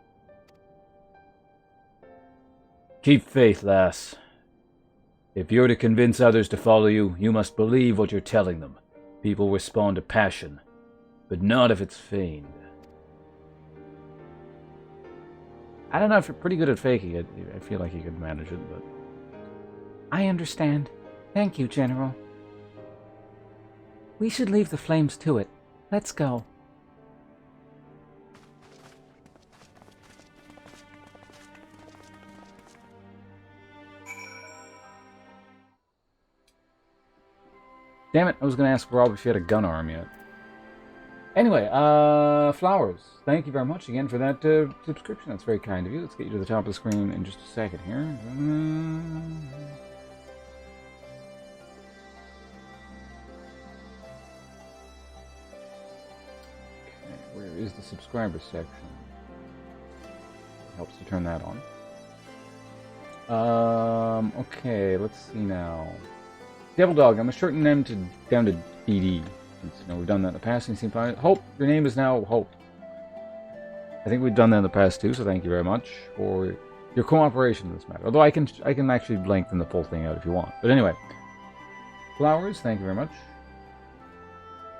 Keep faith, lass. If you're to convince others to follow you, you must believe what you're telling them. People respond to passion, but not if it's feigned. I don't know if you're pretty good at faking it. I feel like you could manage it, but... I understand. Thank you, General. We should leave the flames to it. Let's go. Damn it, I was going to ask Rob if he had a gun arm yet. Anyway, Flowers, thank you very much again for that subscription. That's very kind of you. Let's get you to the top of the screen in just a second here. Okay, where is the subscriber section? Helps to turn that on. Okay, let's see now. Devil Dog, I'm shortening them down to DD. Since, we've done that in the past and you seem fine. Hope, your name is now Hope. I think we've done that in the past too, so thank you very much for your cooperation in this matter. Although I can actually lengthen the full thing out if you want. But anyway, flowers, thank you very much.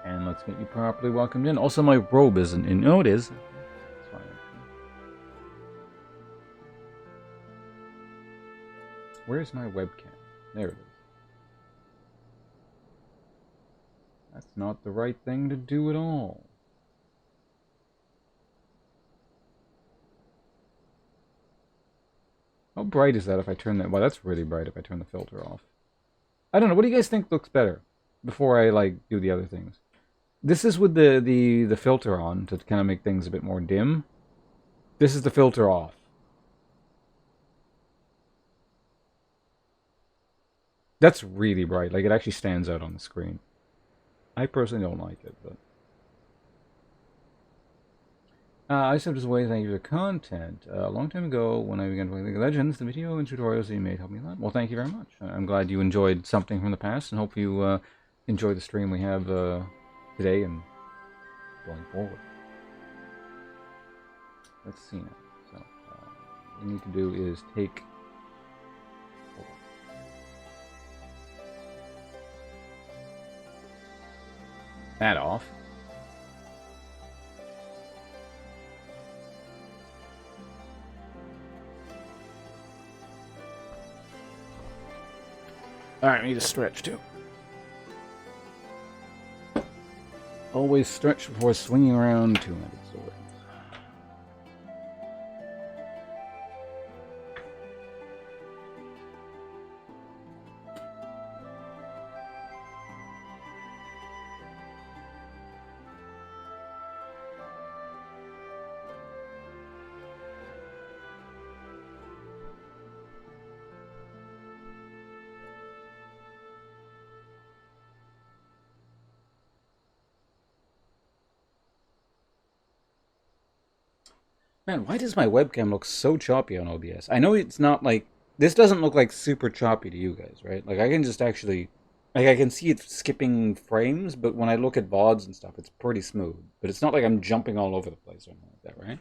And let's get you properly welcomed in. Also, my robe isn't in. No, it is. It's fine. Where's my webcam? There it is. That's not the right thing to do at all. How bright is that if I turn that? Well, that's really bright if I turn the filter off. I don't know. What do you guys think looks better? Before I like do the other things. This is with the filter on to kind of make things a bit more dim. This is the filter off. That's really bright. Like it actually stands out on the screen. I personally don't like it, but I said as a way to thank you for the content. A long time ago, when I began playing League of Legends, the video and tutorials that you made helped me a lot. Well, thank you very much. I'm glad you enjoyed something from the past, and hope you enjoy the stream we have today and going forward. Let's see now. So, what we need to do is take that off. Alright, I need to stretch too. Always stretch before swinging around two-handed sword. Man, why does my webcam look so choppy on OBS? I know it's not like... This doesn't look like super choppy to you guys, right? Like, I can just actually... Like, I can see it skipping frames, but when I look at VODs and stuff, it's pretty smooth. But it's not like I'm jumping all over the place or anything like that, right?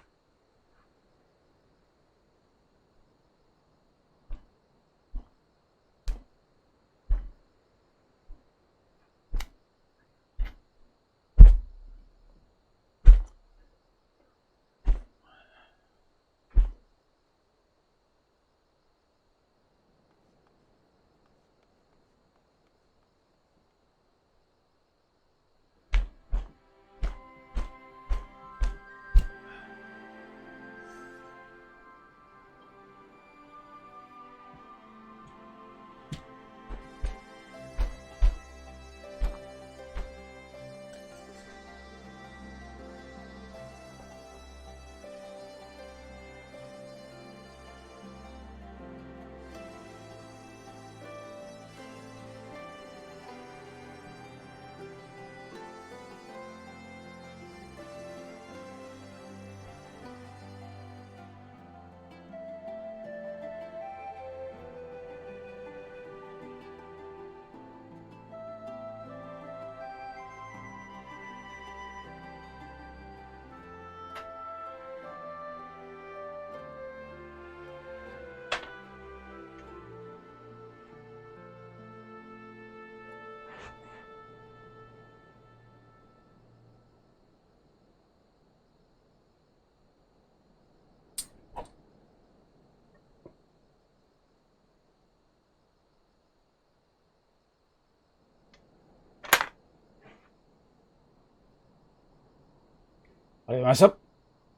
ありがとうございました。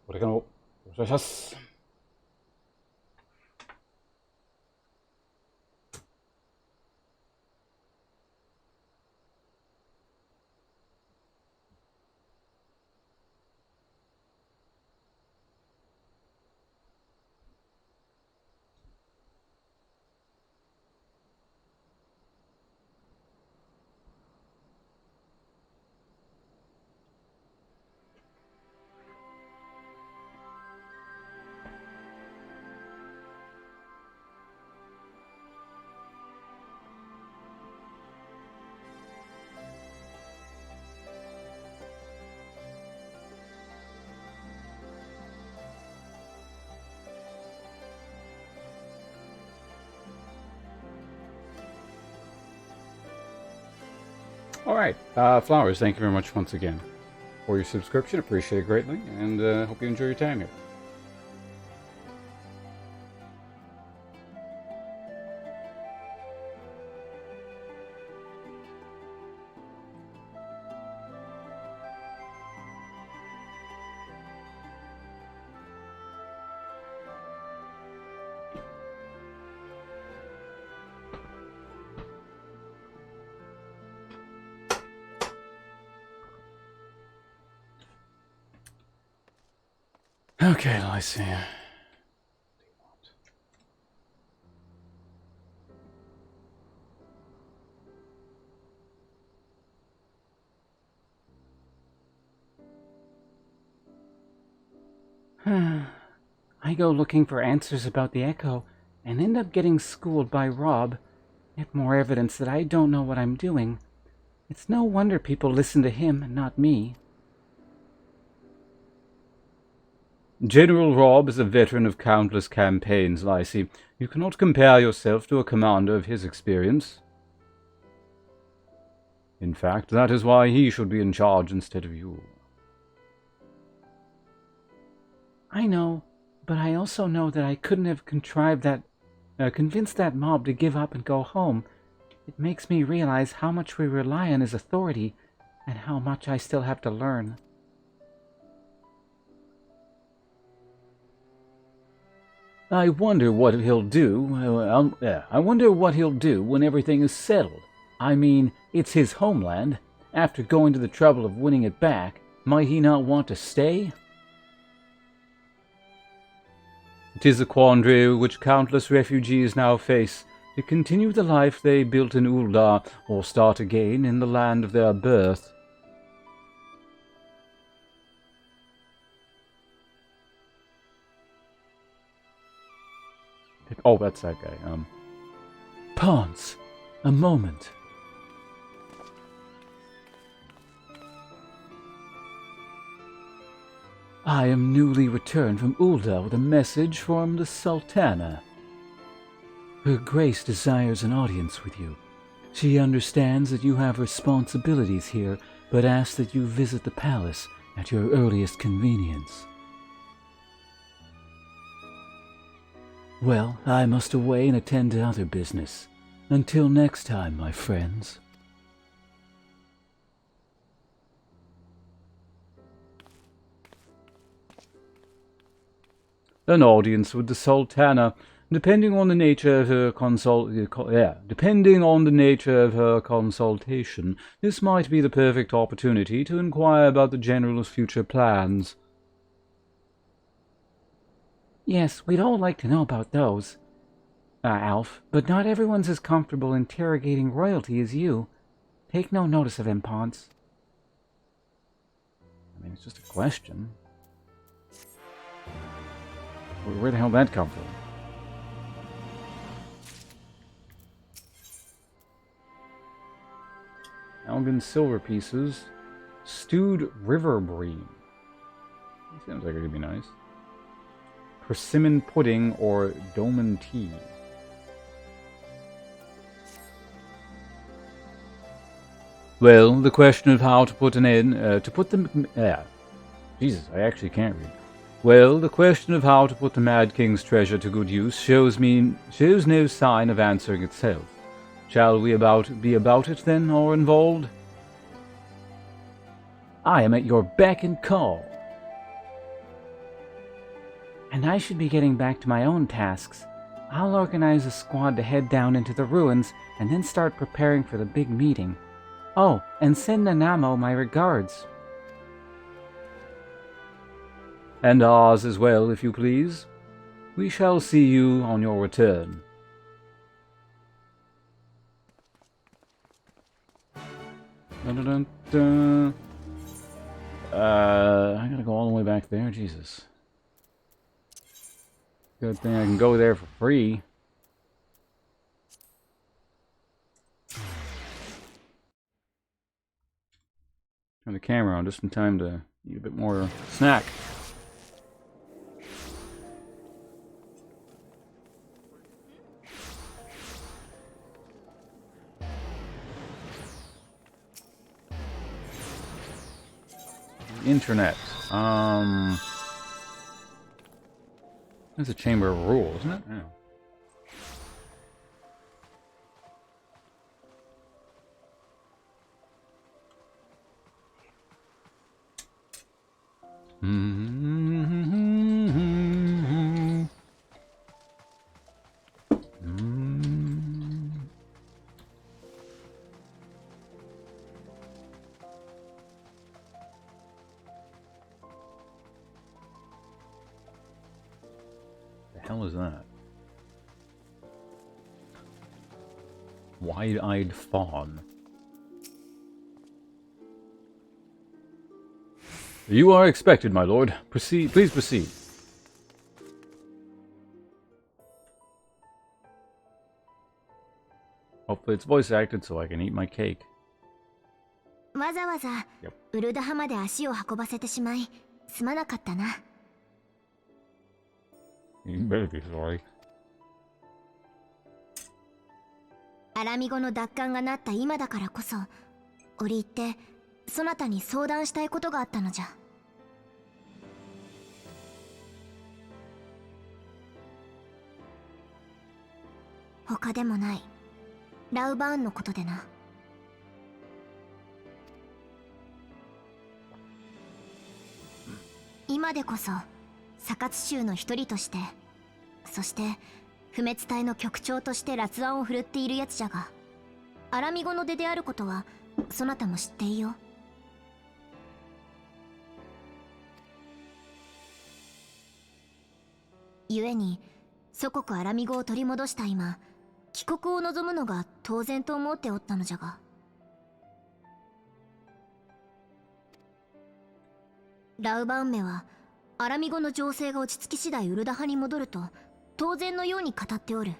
これからもよろしくお願いします。Alright, Flowers, thank you very much once again for your subscription. Appreciate it greatly, and hope you enjoy your time here. Okay, let's see. I go looking for answers about the Echo and end up getting schooled by Rob. Yet more evidence that I don't know what I'm doing. It's no wonder people listen to him and not me. General Robb is a veteran of countless campaigns, Lacey. You cannot compare yourself to a commander of his experience. In fact, that is why he should be in charge instead of you. I know, but I also know that I couldn't have convinced that mob to give up and go home. It makes me realize how much we rely on his authority and how much I still have to learn. I wonder what he'll do. I wonder what he'll do when everything is settled. I mean, it's his homeland. After going to the trouble of winning it back, might he not want to stay? It is a quandary which countless refugees now face, to continue the life they built in Ul'dah or start again in the land of their birth. Oh, that's that guy. Ponce, a moment. I am newly returned from Ul'dah with a message from the Sultana. Her Grace desires an audience with you. She understands that you have responsibilities here, but asks that you visit the palace at your earliest convenience. Well, I must away and attend to other business. Until next time, my friends. An audience with the Sultana, depending on the nature of her consultation, this might be the perfect opportunity to inquire about the General's future plans. Yes, we'd all like to know about those, Alf, but not everyone's as comfortable interrogating royalty as you. Take no notice of him, Ponce. I mean, it's just a question. Where the hell did that come from? Algan silver pieces. Stewed river bream. Sounds like it could be nice. Persimmon pudding or Doman tea. Well, the question of how to put an end Jesus, I actually can't read. Well, the question of how to put the Mad King's treasure to good use shows no sign of answering itself. Shall we be about it then, or involved? I am at your beck and call. And I should be getting back to my own tasks. I'll organize a squad to head down into the ruins and then start preparing for the big meeting. Oh, and send Nanamo my regards. And ours as well, if you please. We shall see you on your return. Dun-dun-dun-dun. I gotta go all the way back there, Jesus. Good thing I can go there for free. Turn the camera on just in time to eat a bit more snack. internet. It's a chamber of rules, isn't it? Yeah. The hell is that? Wide-eyed fawn. You are expected, my lord. Proceed. Please proceed. Hopefully it's voice acted so I can eat my cake. わざわざウルダハまで足を運ばせてしまいすまなかったな。You better be sorry. アラミ語の奪還がなった今だからこそ、折り入ってそなたに相談したいことがあったのじゃ。他でもないラウバーンのことでな。今でこそサカツ州の一人として、そして不滅隊の局長として辣腕を振るっているやつじゃが、アラミ語の出であることはそなたも知っていよ。故に祖国アラミ語を取り戻した今、帰国を望むのが当然と思っておったのじゃが、ラウバンメはアラミ語の情勢が落ち着き次第ウルダ派に戻ると当然のように語っておる。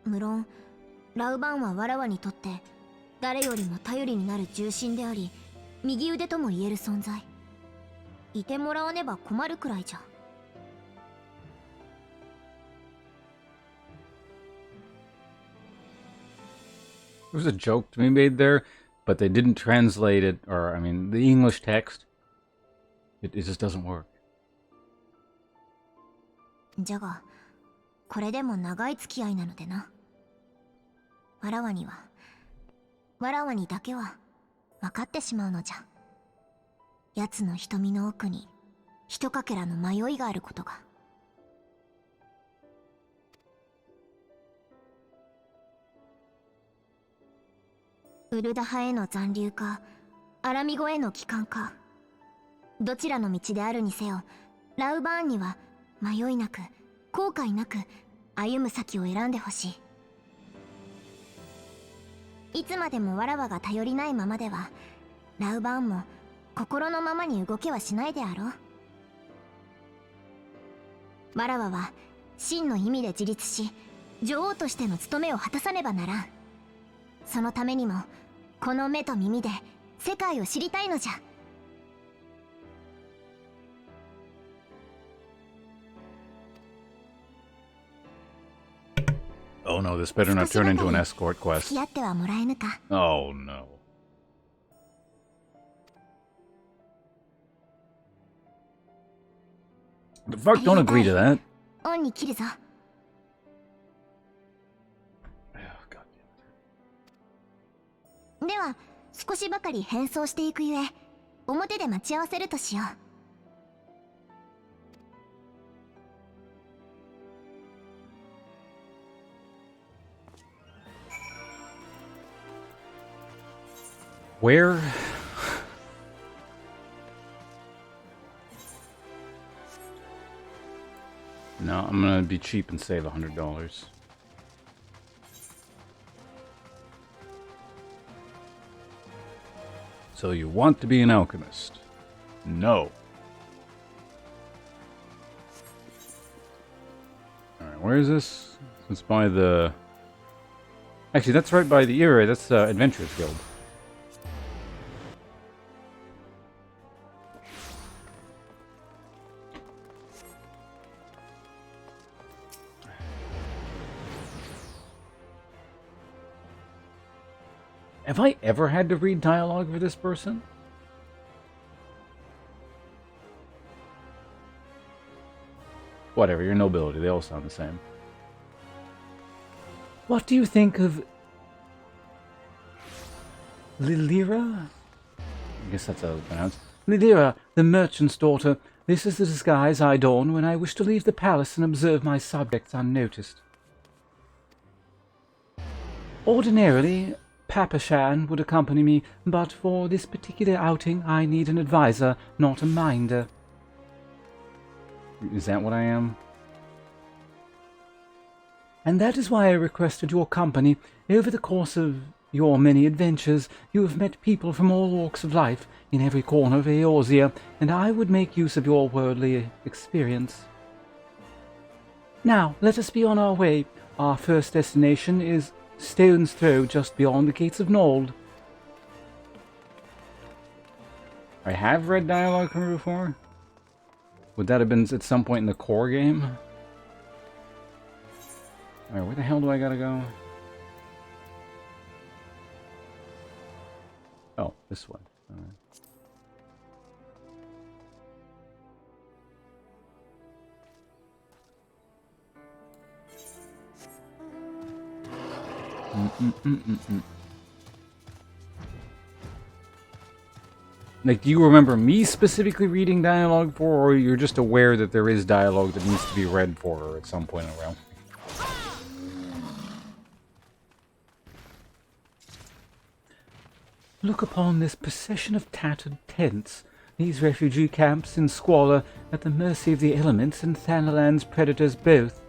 無論ラウバンはわらわにとって誰よりも頼りになる重臣であり、右腕とも言える存在。いてもらわねば困るくらいじゃ。There was a joke to be made there, but they didn't translate it, or, I mean, the English text. It just doesn't work. じゃが、これでも長い付き合いなのでな。わらわにだけは分かってしまうのじゃ。奴の瞳の奥にひとかけらの迷いがあることが。ウルダ派への残留か、アラミ語への帰還か、どちらの道であるにせよ、ラウバーンには迷いなく後悔なく歩む先を選んでほしい。いつまでもわらわが頼りないままでは、ラウバーンも心のままに動けはしないであろう。わらわは真の意味で自立し、女王としての務めを果たさねばならん。そのためにもこの目と耳で世界を知りたいのじゃ。Oh no, this better not turn into an escort quest. 付き合ってはもらえぬか。 Oh no. The fuck, don't agree to that. 恩に切るぞ。では少しばかり変装していくゆえ、表で待ち合わせるとしよう。Where? No, I'm gonna be cheap and save $100. So you want to be an alchemist? No. Alright, where is this? It's by the... Actually, that's right by the Era. That's the Adventurers Guild. Have I ever had to read dialogue for this person? Whatever, your nobility, they all sound the same. What do you think of Lilira? I guess that's how it's pronounced. Lilira, the merchant's daughter. This is the disguise I don when I wish to leave the palace and observe my subjects unnoticed. Ordinarily, Papashan would accompany me, but for this particular outing I need an advisor, not a minder. Is that what I am? And that is why I requested your company. Over the course of your many adventures, you have met people from all walks of life, in every corner of Eorzea, and I would make use of your worldly experience. Now, let us be on our way. Our first destination is stone's throw just beyond the gates of Nold. I have read dialogue from her before? Would that have been at some point in the core game? Alright, where the hell do I gotta go? Oh, this way. Alright. Like, do you remember me specifically reading dialogue for her, or you're just aware that there is dialogue that needs to be read for her at some point around? Look upon this procession of tattered tents, these refugee camps in squalor at the mercy of the elements and Thanalan's predators both.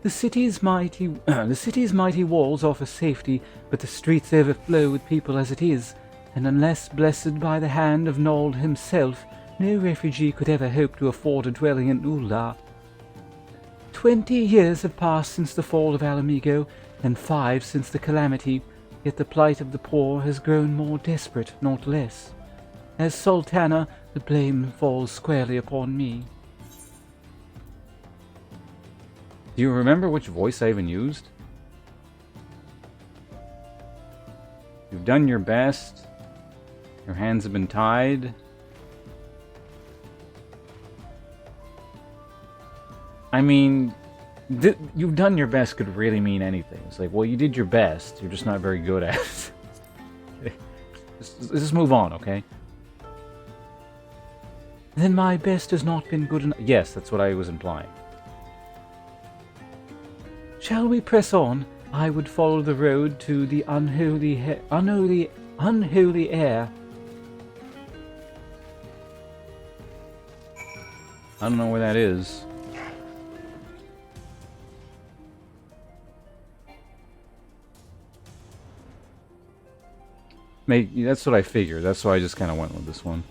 The city's mighty walls offer safety, but the streets overflow with people as it is, and unless blessed by the hand of Nold himself, no refugee could ever hope to afford a dwelling in Ul'dah. 20 years have passed since the fall of Alamigo, and 5 since the calamity, yet the plight of the poor has grown more desperate, not less. As Sultana, the blame falls squarely upon me. Do you remember which voice I even used? You've done your best. Your hands have been tied. I mean, you've done your best could really mean anything. It's like, well, you did your best. You're just not very good at it. Let's just move on, okay? Then my best has not been good enough. Yes, that's what I was implying. Shall we press on? I would follow the road to the unholy air. I don't know where that is. That's what I figured. That's why I just kind of went with this one.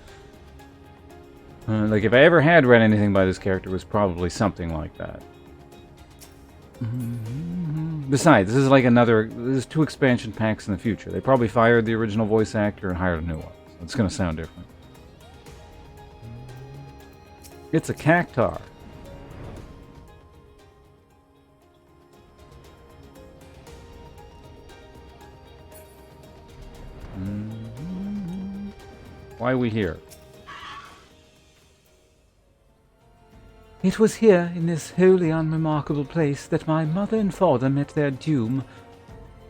Like, if I ever had read anything by this character, it was probably something like that. Besides, this is like there's 2 expansion packs in the future. They probably fired the original voice actor and hired a new one. So it's going to sound different. It's a cactar. Why are we here? It was here, in this wholly unremarkable place, that my mother and father met their doom.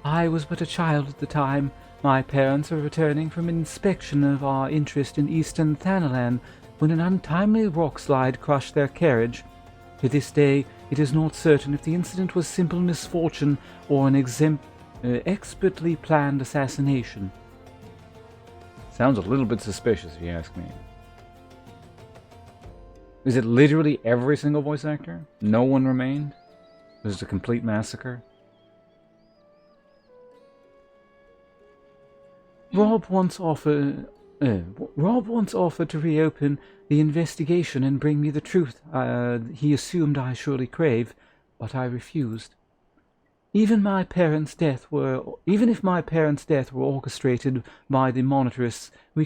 I was but a child at the time. My parents were returning from an inspection of our interest in eastern Thanalan when an untimely rockslide crushed their carriage. To this day, it is not certain if the incident was simple misfortune or an expertly planned assassination. Sounds a little bit suspicious, if you ask me. Is it literally every single voice actor? No one remained? This is a complete massacre? Rob once offered to reopen the investigation and bring me the truth he assumed I surely crave, but I refused. Even if my parents' death were orchestrated by the monitorists, we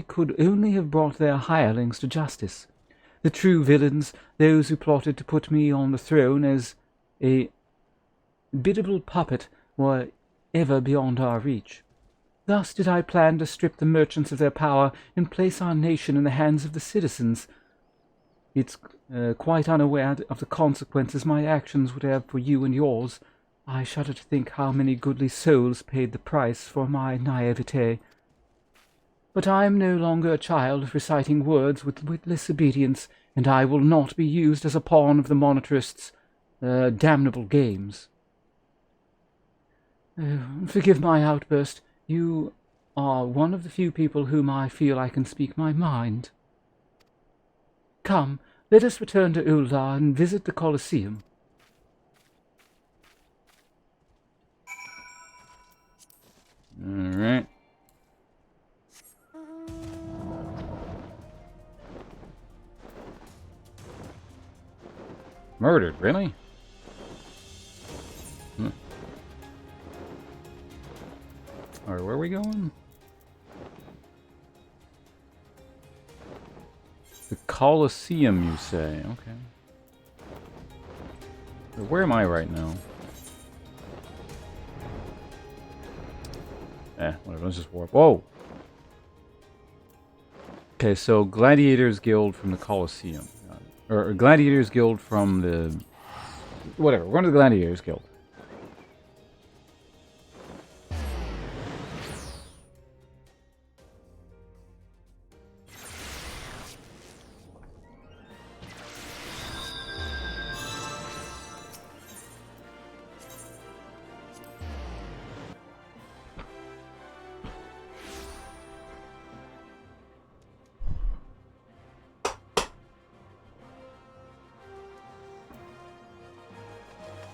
could only have brought their hirelings to justice. The true villains, those who plotted to put me on the throne as a biddable puppet, were ever beyond our reach. Thus did I plan to strip the merchants of their power and place our nation in the hands of the citizens. It's quite unaware of the consequences my actions would have for you and yours. I shudder to think how many goodly souls paid the price for my naivete. But I am no longer a child reciting words with witless obedience, and I will not be used as a pawn of the monetarists' damnable games. Forgive my outburst. You are one of the few people whom I feel I can speak my mind. Come, let us return to Uldar and visit the Colosseum. Alright. Murdered, really? Alright, where are we going? The Colosseum, you say? Okay. Where am I right now? Whatever, let's just warp. Whoa! Okay, so Gladiators Guild from the Colosseum. Or Gladiators Guild from the... Whatever, we're going to the Gladiators Guild.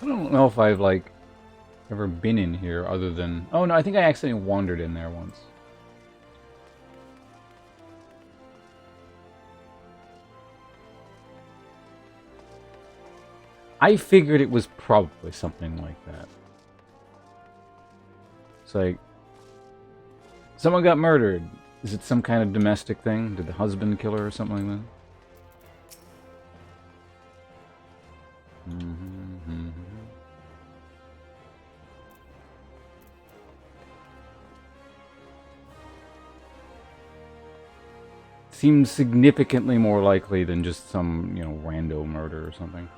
I don't know if I've, like, ever been in here other than... Oh, no, I think I accidentally wandered in there once. I figured it was probably something like that. It's like... Someone got murdered. Is it some kind of domestic thing? Did the husband kill her or something like that? Seems significantly more likely than just some, you know, rando murder or something.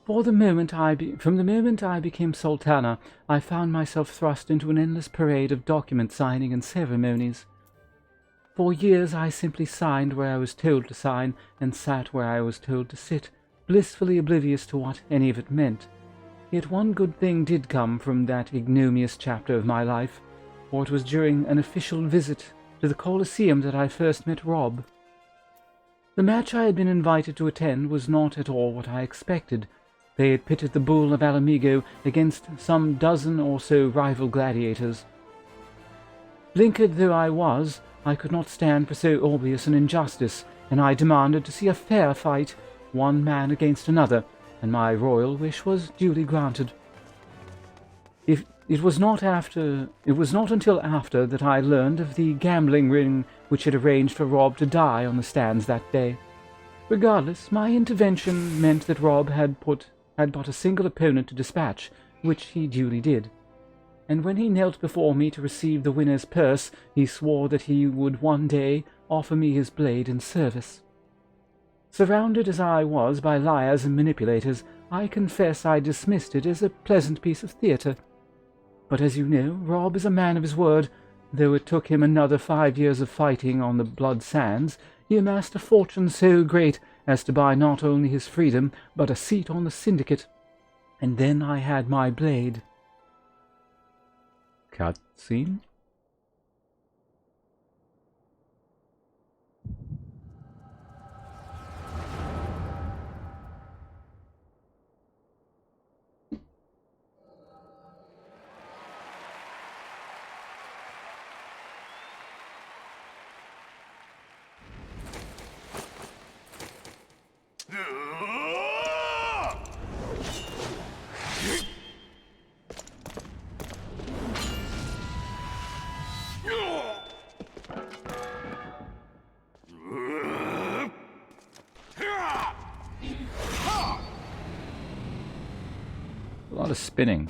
From the moment I became Sultana, I found myself thrust into an endless parade of document signing and ceremonies. For years I simply signed where I was told to sign and sat where I was told to sit, blissfully oblivious to what any of it meant. Yet one good thing did come from that ignominious chapter of my life, for it was during an official visit to the Colosseum that I first met Rob. The match I had been invited to attend was not at all what I expected. They had pitted the Bull of Alamigo against some dozen or so rival gladiators. Blinkered though I was, I could not stand for so obvious an injustice, and I demanded to see a fair fight, one man against another, and my royal wish was duly granted. It was not until after that I learned of the gambling ring which had arranged for Rob to die on the stands that day. Regardless, my intervention meant that Rob had but a single opponent to dispatch, which he duly did. And when he knelt before me to receive the winner's purse, he swore that he would one day offer me his blade in service. Surrounded as I was by liars and manipulators, I confess I dismissed it as a pleasant piece of theatre. But as you know, Rob is a man of his word. Though it took him another 5 years of fighting on the blood sands, he amassed a fortune so great as to buy not only his freedom, but a seat on the syndicate. And then I had my blade. Cutscene? A lot of spinning.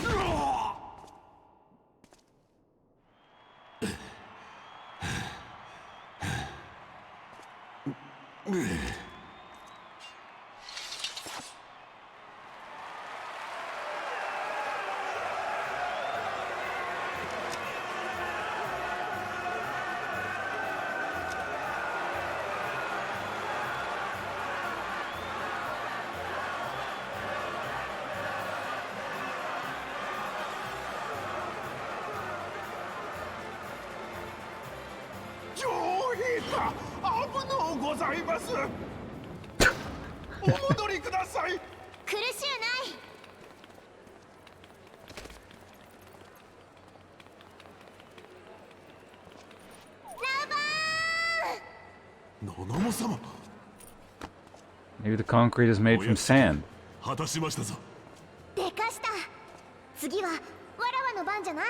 苦しゅうない。七も様。 Maybe the concrete is made from sand. 果たしましたぞ。でかした。次はわらわの番じゃな。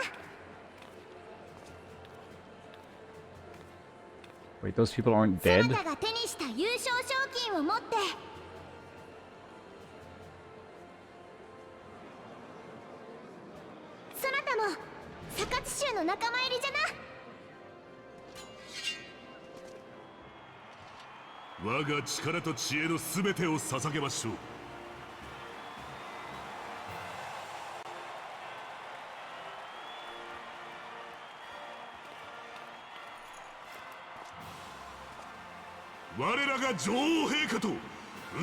Wait, those people aren't そ dead? なたが手にした優勝賞金を持って。そなたもサカツ州の仲間入りじゃな。 我が力と知恵のすべてを捧げましょう。我らが女王陛下とウ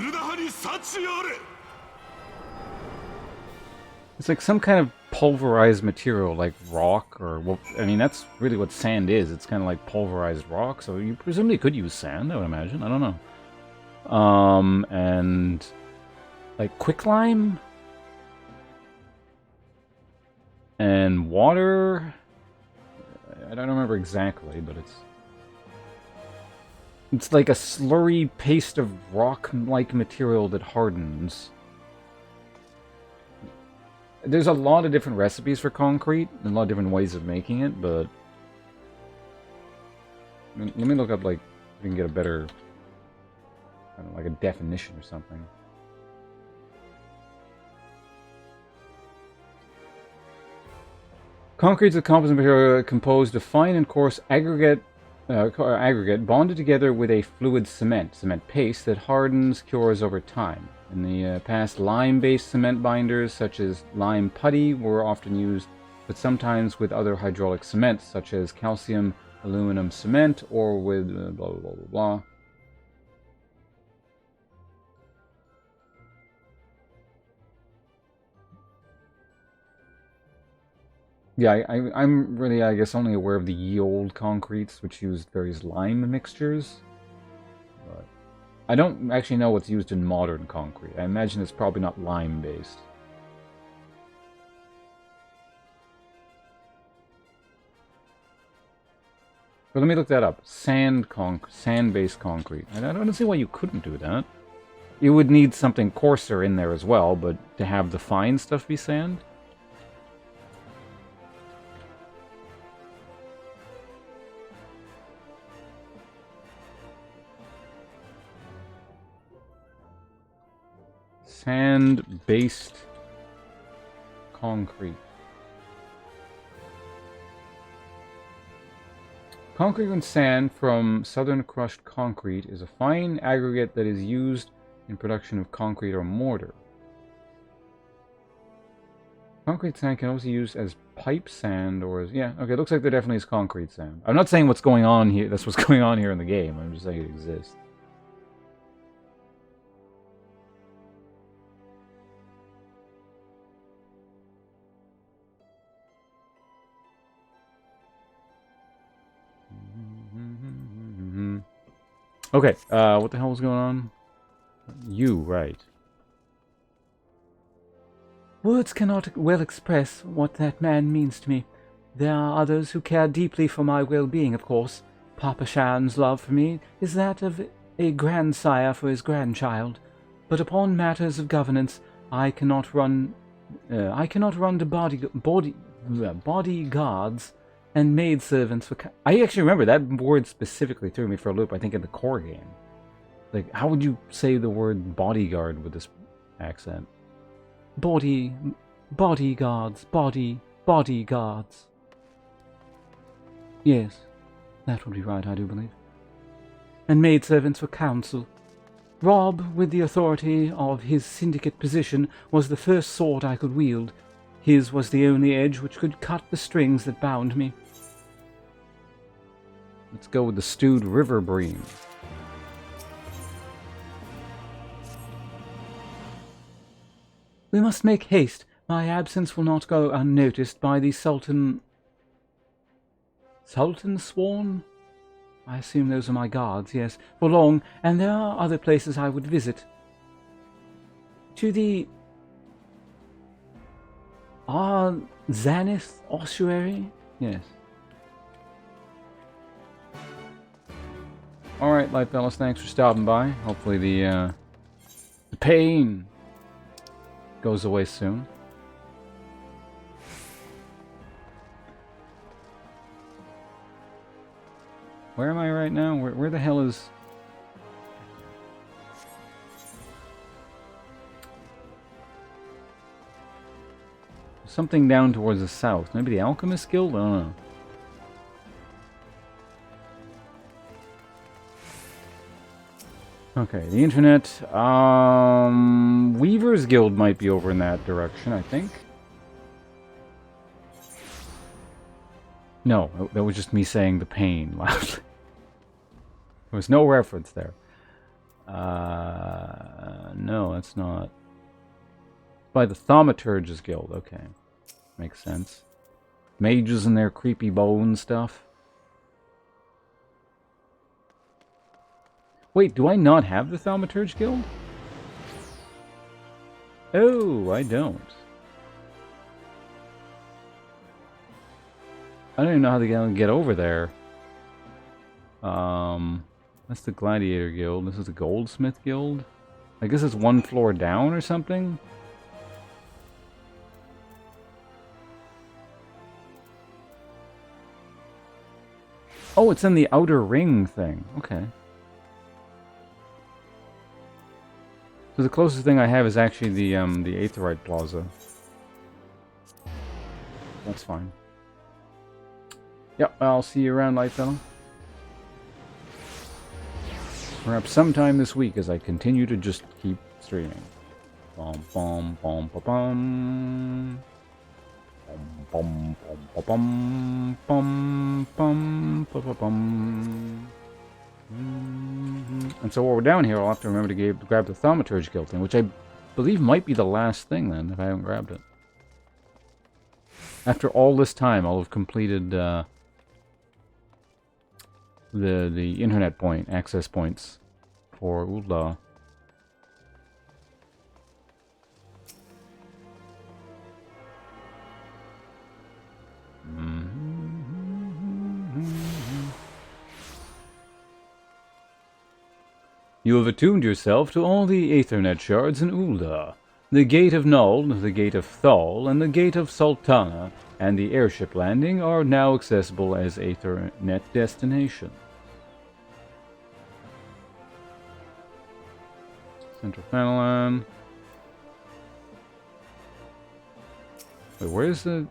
ルダ派に幸あれ。 It's like some kind of pulverized material, like rock, or well, I mean, that's really what sand is. It's kind of like pulverized rock, so you presumably could use sand, I would imagine. I don't know. And like quicklime and water. I don't remember exactly, but it's like a slurry paste of rock-like material that hardens. There's a lot of different recipes for concrete, and a lot of different ways of making it, but let me look up, like, if we can get a better, I don't know, like a definition or something. Concrete is a composite material composed of fine and coarse aggregate bonded together with a fluid cement paste that hardens, cures over time. In the past, lime-based cement binders, such as lime putty, were often used, but sometimes with other hydraulic cements, such as calcium aluminum cement, or with blah, blah, blah, blah, blah. Yeah, I'm really, I guess, only aware of the ye olde concretes, which used various lime mixtures. But I don't actually know what's used in modern concrete. I imagine it's probably not lime-based. But let me look that up. Sand-based concrete. I don't see why you couldn't do that. You would need something coarser in there as well, but to have the fine stuff be sand? Sand-based concrete. Concrete and sand from southern crushed concrete is a fine aggregate that is used in production of concrete or mortar. Concrete sand can also be used as pipe sand or as... Yeah, okay, it looks like there definitely is concrete sand. I'm not saying what's going on here, that's what's going on here in the game. I'm just saying it exists. Okay, what the hell was going on? You, right. Words cannot well express what that man means to me. There are others who care deeply for my well-being, of course. Papa Shan's love for me is that of a grandsire for his grandchild. But upon matters of governance, I cannot run to bodyguards and maidservants for... I actually remember that word specifically threw me for a loop, I think, in the core game. Like, how would you say the word bodyguard with this accent? Bodyguards. Yes, that would be right, I do believe. and maidservants for counsel. Rob, with the authority of his syndicate position, was the first sword I could wield. His was the only edge which could cut the strings that bound me. Let's go with the stewed river bream. We must make haste. My absence will not go unnoticed by the Sultan... Sultan Sworn? I assume those are my guards, yes, for long, and there are other places I would visit. To the... Zanith ossuary? Yes. Alright, Light Fellas, thanks for stopping by. Hopefully the pain goes away soon. Where am I right now? Where the hell is... Something down towards the south. Maybe the Alchemist Guild? I don't know. Okay, the internet. Weaver's Guild might be over in that direction, I think. No, that was just me saying the pain loudly. There was no reference there. No, that's not. By the Thaumaturge's Guild, okay. Makes sense. Mages and their creepy bow and stuff. Wait, do I not have the Thaumaturge Guild? Oh, I don't. I don't even know how to get over there. That's the Gladiator Guild. This is the Goldsmith Guild. I guess it's one floor down or something. Oh, it's in the outer ring thing. Okay. So the closest thing I have is actually the Aetheryte Plaza. That's fine. Yep, I'll see you around, Lightfellow. Perhaps sometime this week as I continue to just keep streaming. Bum bum bum ba bum. Bum bum bum bum bum bum bum bum. And so while we're down here, I'll have to remember to grab the Thaumaturge Guild thing, which I believe might be the last thing then, if I haven't grabbed it. After all this time, I'll have completed the internet point, access points for Ul'dah. You have attuned yourself to all the Aethernet shards in Ul'dah. The Gate of Nuld, the Gate of Thal, and the Gate of Sultana, and the airship landing are now accessible as Aethernet destination. Central Fanalan. Wait, where's the...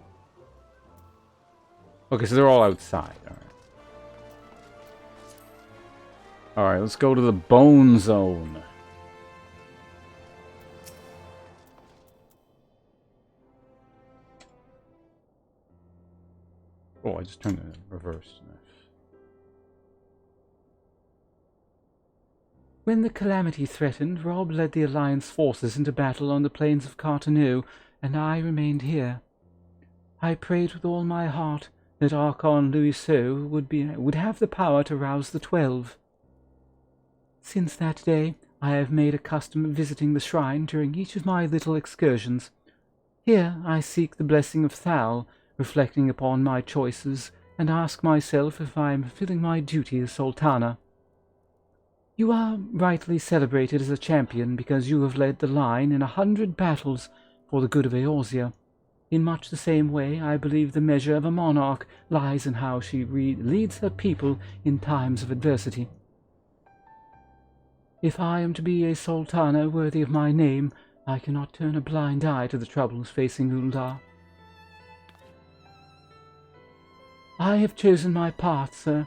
Okay, so they're all outside. Alright. Alright, let's go to the Bone Zone. Oh, I just turned it reverse. When the calamity threatened, Rob led the Alliance forces into battle on the plains of Carteneau, and I remained here. I prayed with all my heart that Archon Louiseau would have the power to rouse the 12. Since that day, I have made a custom of visiting the shrine during each of my little excursions. Here I seek the blessing of Thal, reflecting upon my choices, and ask myself if I am fulfilling my duty as Sultana. You are rightly celebrated as a champion because you have led the line in 100 battles for the good of Eorzea. In much the same way, I believe the measure of a monarch lies in how she leads her people in times of adversity. If I am to be a Sultana worthy of my name, I cannot turn a blind eye to the troubles facing Ul'dah. I have chosen my path, sir.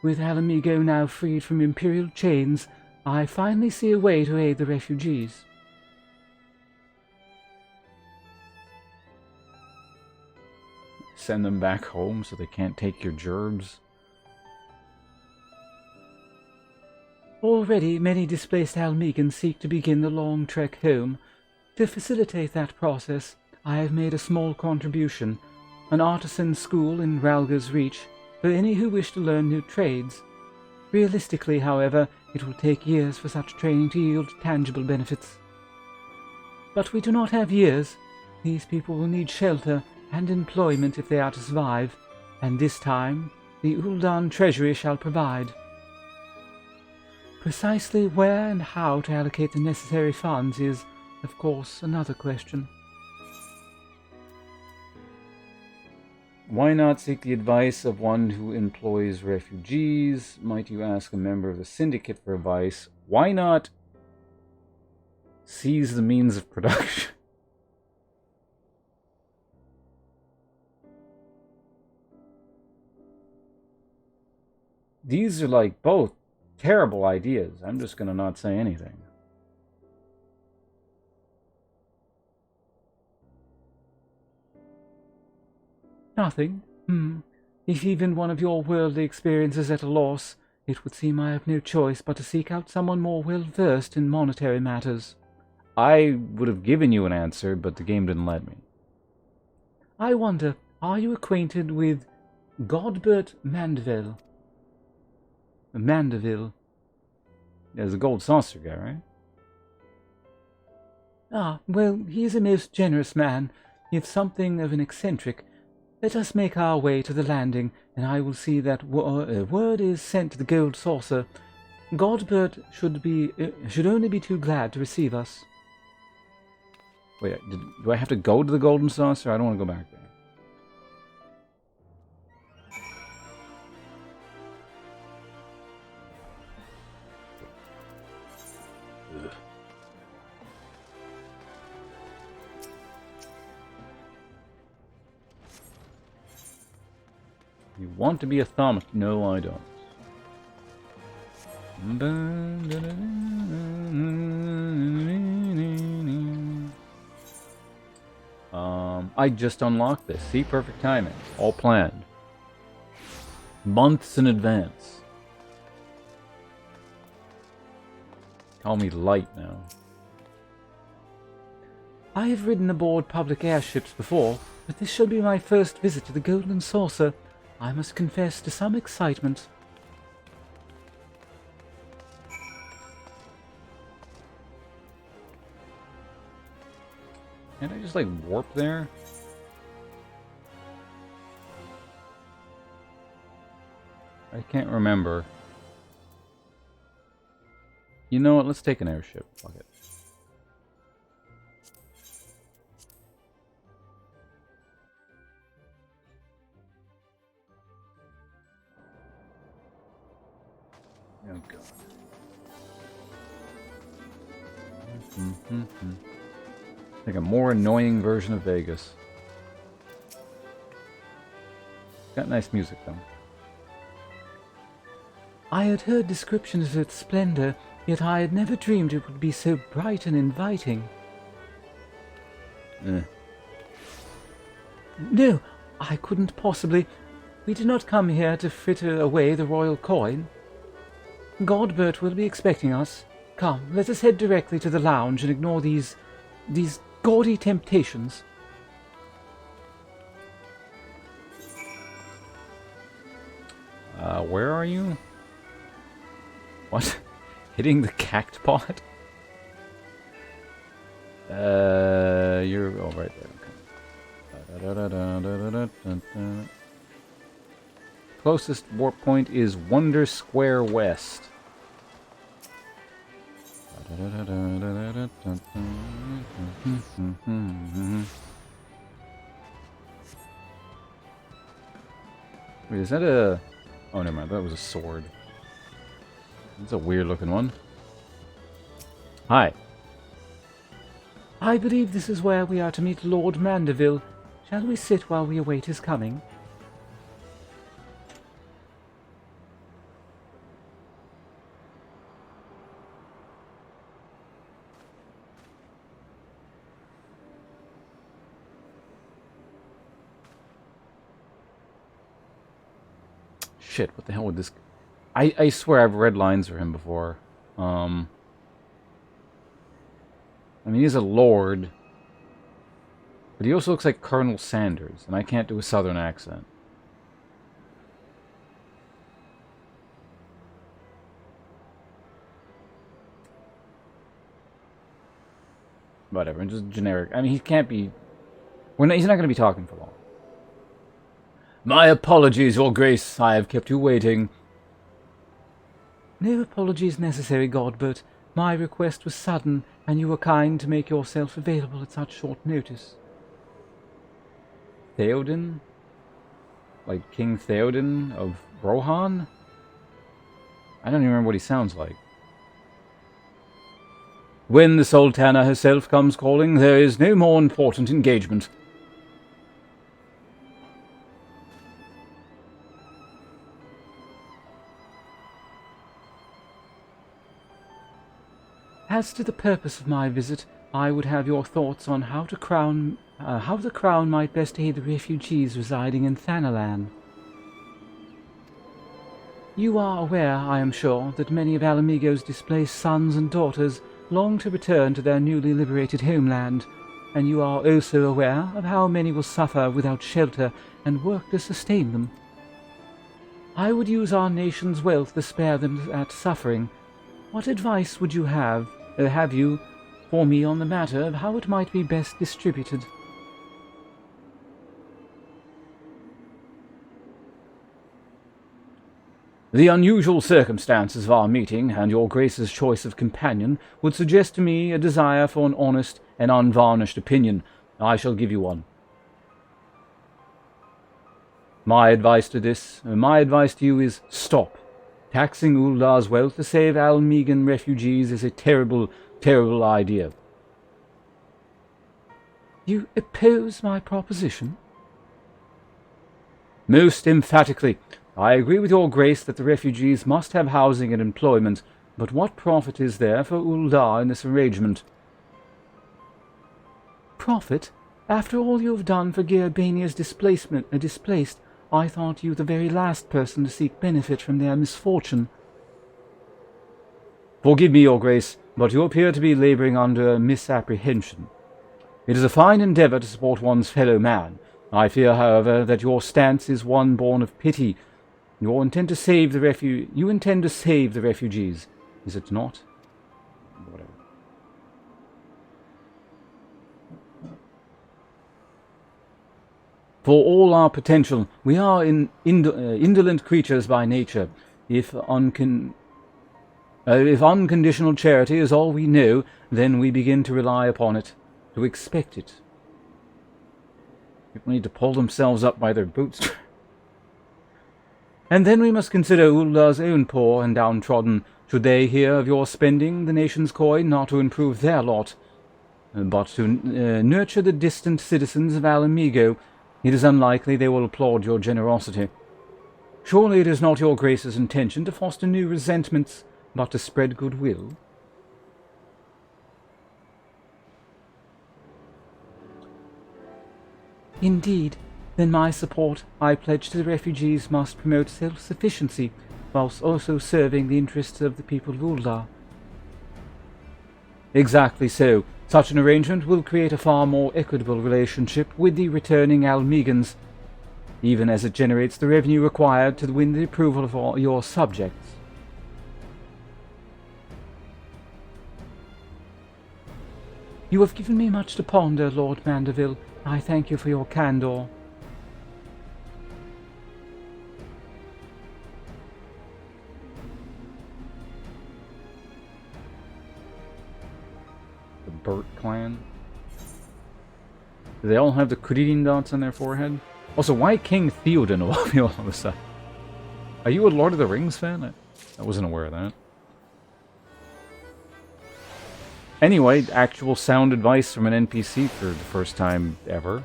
With Alamigo now freed from imperial chains, I finally see a way to aid the refugees. Send them back home so they can't take your gerbs. Already many displaced Almegans seek to begin the long trek home. To facilitate that process, I have made a small contribution, an artisan school in Ralga's Reach, for any who wish to learn new trades. Realistically, however, it will take years for such training to yield tangible benefits. But we do not have years. These people will need shelter and employment if they are to survive, and this time the Uldan Treasury shall provide. Precisely where and how to allocate the necessary funds is, of course, another question. Why not seek the advice of one who employs refugees? Might you ask a member of the syndicate for advice? Why not seize the means of production? These are like both terrible ideas. I'm just going to not say anything. Nothing. If even one of your worldly experiences at a loss, it would seem I have no choice but to seek out someone more well-versed in monetary matters. I would have given you an answer, but the game didn't let me. I wonder, are you acquainted with Godbert Mandeville? Mandeville. There's a gold saucer guy, right? Ah, well, he is a most generous man, if something of an eccentric. Let us make our way to the landing, and I will see that word is sent to the gold saucer. Godbert should only be too glad to receive us. Wait, do I have to go to the golden saucer? I don't want to go back there. Ugh. You want to be a thumb? No, I don't. I just unlocked this. See, perfect timing. All planned. Months in advance. Call me light now. I have ridden aboard public airships before, but this shall be my first visit to the Golden Saucer. I must confess to some excitement. Can't I just, like, warp there? I can't remember. You know what? Let's take an airship. Fuck it. Oh, God. Like a more annoying version of Vegas. Got nice music, though. I had heard descriptions of its splendor, yet I had never dreamed it would be so bright and inviting. No, I couldn't possibly. We did not come here to fritter away the royal coin. Godbert will be expecting us. Come, let us head directly to the lounge and ignore these gaudy temptations. Where are you? What? Hitting the cactpot? You're right there. Okay. Closest warp point is Wonder Square West. Wait, is that a... Oh, never mind. That was a sword. That's a weird looking one. Hi. I believe this is where we are to meet Lord Mandeville. Shall we sit while we await his coming? shit, what the hell would this... I swear I've read lines for him before. I mean, he's a lord. But he also looks like Colonel Sanders, and I can't do a southern accent. Whatever, just generic. I mean, he can't be... he's not going to be talking for long. My apologies, Your Grace. I have kept you waiting. No apologies necessary, Godbert. My request was sudden, and you were kind to make yourself available at such short notice. Theoden? Like King Theoden of Rohan? I don't even remember what he sounds like. When the Sultana herself comes calling, there is no more important engagement. As to the purpose of my visit, I would have your thoughts on how the crown might best aid the refugees residing in Thanalan. You are aware, I am sure, that many of Alamigo's displaced sons and daughters long to return to their newly liberated homeland, and you are also aware of how many will suffer without shelter and work to sustain them. I would use our nation's wealth to spare them that suffering. What advice would you have you for me on the matter of how it might be best distributed? The unusual circumstances of our meeting and your Grace's choice of companion would suggest to me a desire for an honest and unvarnished opinion. I shall give you one. My advice to you is stop. Taxing Uldar's wealth to save Almegan refugees is a terrible, terrible idea. You oppose my proposition? Most emphatically. I agree with your Grace that the refugees must have housing and employment, but what profit is there for Uldar in this arrangement? Profit? After all you have done for Gerbania's displaced, I thought you the very last person to seek benefit from their misfortune. Forgive me, your Grace, but you appear to be laboring under a misapprehension. It is a fine endeavor to support one's fellow man. I fear, however, that your stance is one born of pity. You intend to save the refugees, is it not? Whatever. For all our potential, we are indolent creatures by nature. If unconditional charity is all we know, then we begin to rely upon it, to expect it. People need to pull themselves up by their bootstraps. And then we must consider Uldar's own poor and downtrodden. Should they hear of your spending the nation's coin not to improve their lot, but to nurture the distant citizens of Alamigo, it is unlikely they will applaud your generosity. Surely it is not your Grace's intention to foster new resentments, but to spread goodwill. Indeed. Then my support, I pledge to the refugees, must promote self-sufficiency, whilst also serving the interests of the people of Uldar. Exactly so. Such an arrangement will create a far more equitable relationship with the returning Almegans, even as it generates the revenue required to win the approval of all your subjects. You have given me much to ponder, Lord Mandeville. I thank you for your candor. Burt clan. Do they all have the Kuririn dots on their forehead? Also, why King Theoden all of a sudden? Are you a Lord of the Rings fan? I wasn't aware of that. Anyway, actual sound advice from an NPC for the first time ever.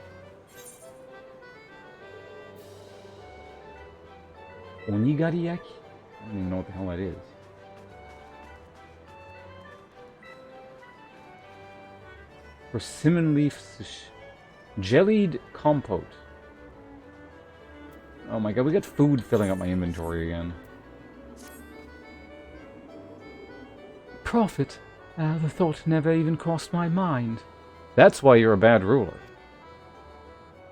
Onigariaki? I don't even know what the hell that is. Persimmon leaf jellied compote. Oh my god, we got food filling up my inventory again. Profit? The thought never even crossed my mind. That's why you're a bad ruler.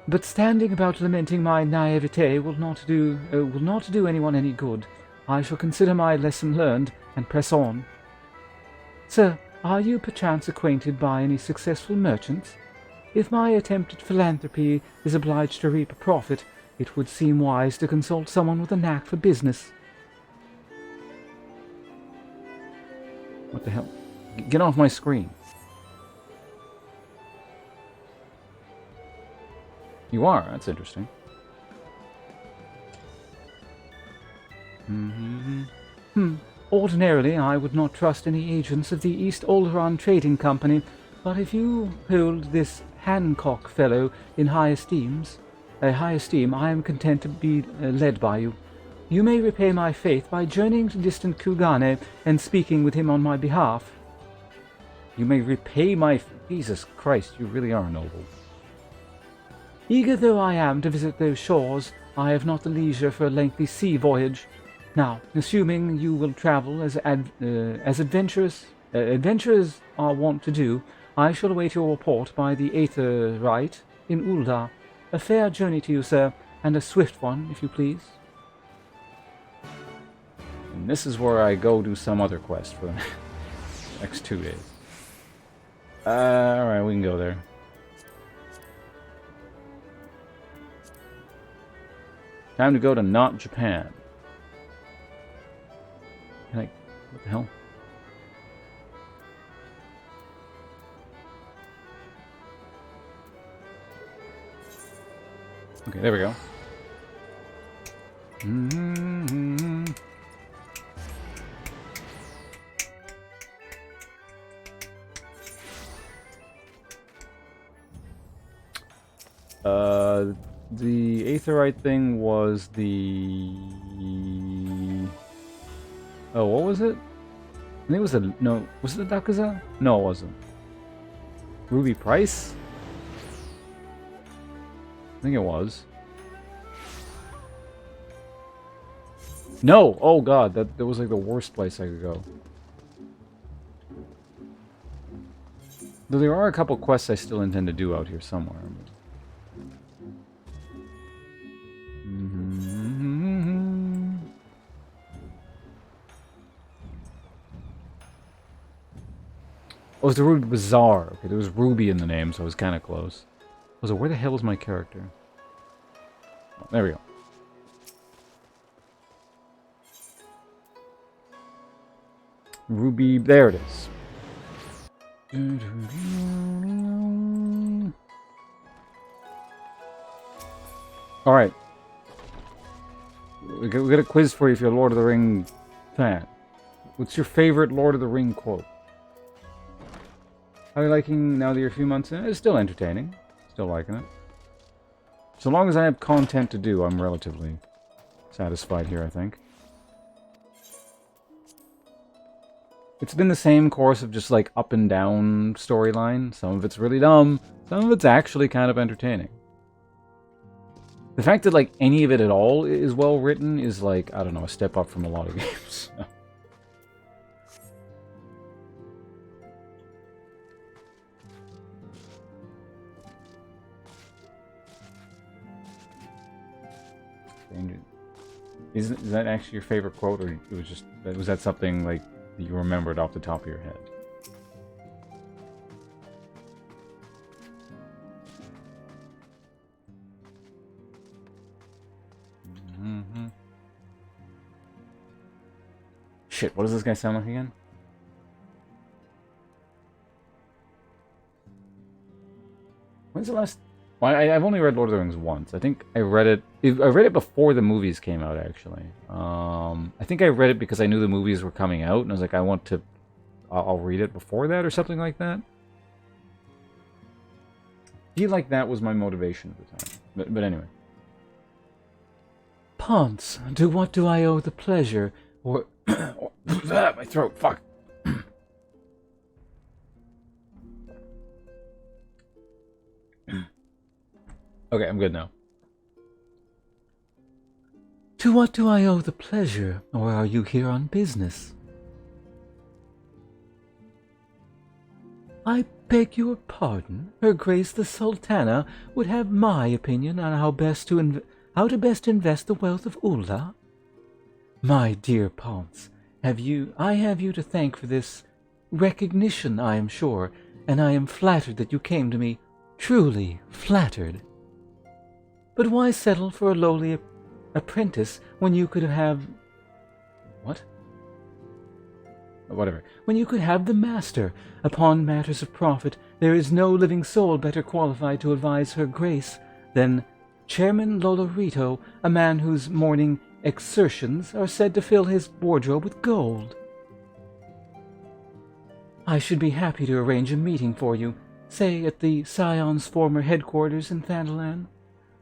But standing about lamenting my naivete will not do anyone any good. I shall consider my lesson learned and press on. Sir, are you perchance acquainted by any successful merchants? If my attempt at philanthropy is obliged to reap a profit, it would seem wise to consult someone with a knack for business. What the hell? Get off my screen. You are? That's interesting. Ordinarily, I would not trust any agents of the East Oleron Trading Company, but if you hold this Hancock fellow in high esteem, I am content to be led by you. You may repay my faith by journeying to distant Kugane and speaking with him on my behalf. You may repay my... Jesus Christ, you really are noble. Eager though I am to visit those shores, I have not the leisure for a lengthy sea voyage. Now, assuming you will travel as adventurers are wont to do, I shall await your report by the Aether Rite in Ulda. A fair journey to you, sir, and a swift one, if you please. And this is where I go do some other quest for the next 2 days. Alright, we can go there. Time to go to not Japan. Can I... What the hell? Okay, there we go. The Aetherite thing was the... Oh, what was it? I think it was the... No, was it the Dakuza? No, it wasn't. Ruby Price? I think it was. No! Oh god, that was like the worst place I could go. Though there are a couple quests I still intend to do out here somewhere. Oh, it was the Ruby Bazaar. Okay, there was Ruby in the name, so I was kind of close. So where the hell is my character? Oh, there we go. Ruby, there it is. Alright. We got a quiz for you if you're a Lord of the Ring fan. What's your favorite Lord of the Ring quote? How are you liking now that you're a few months in? It's still entertaining. Still liking it. So long as I have content to do, I'm relatively satisfied here, I think. It's been the same course of just like up and down storyline. Some of it's really dumb. Some of it's actually kind of entertaining. The fact that like any of it at all is well written is like, I don't know, a step up from a lot of games. Is that actually your favorite quote, or was that something like that you remembered off the top of your head? Shit, what does this guy sound like again? When's the last... Well, I've only read Lord of the Rings once. I think I read it... I read it before the movies came out, actually. I think I read it because I knew the movies were coming out, and I was like, I want to... I'll read it before that, or something like that. I feel like that was my motivation at the time. But anyway. Ponce, to what do I owe the pleasure, or... my throat, fuck. Okay, I'm good now. To what do I owe the pleasure, or are you here on business? I beg your pardon. Her Grace the Sultana would have my opinion on how to best invest the wealth of Ulda. My dear Ponce, I have you to thank for this recognition, I am sure, and I am flattered that you came to me, truly flattered. But why settle for a lowly apprentice when you could have... What? Whatever. When you could have the master. Upon matters of profit, there is no living soul better qualified to advise Her Grace than Chairman Lolorito, a man whose morning exertions are said to fill his wardrobe with gold. I should be happy to arrange a meeting for you, say at the Scion's former headquarters in Thanalan.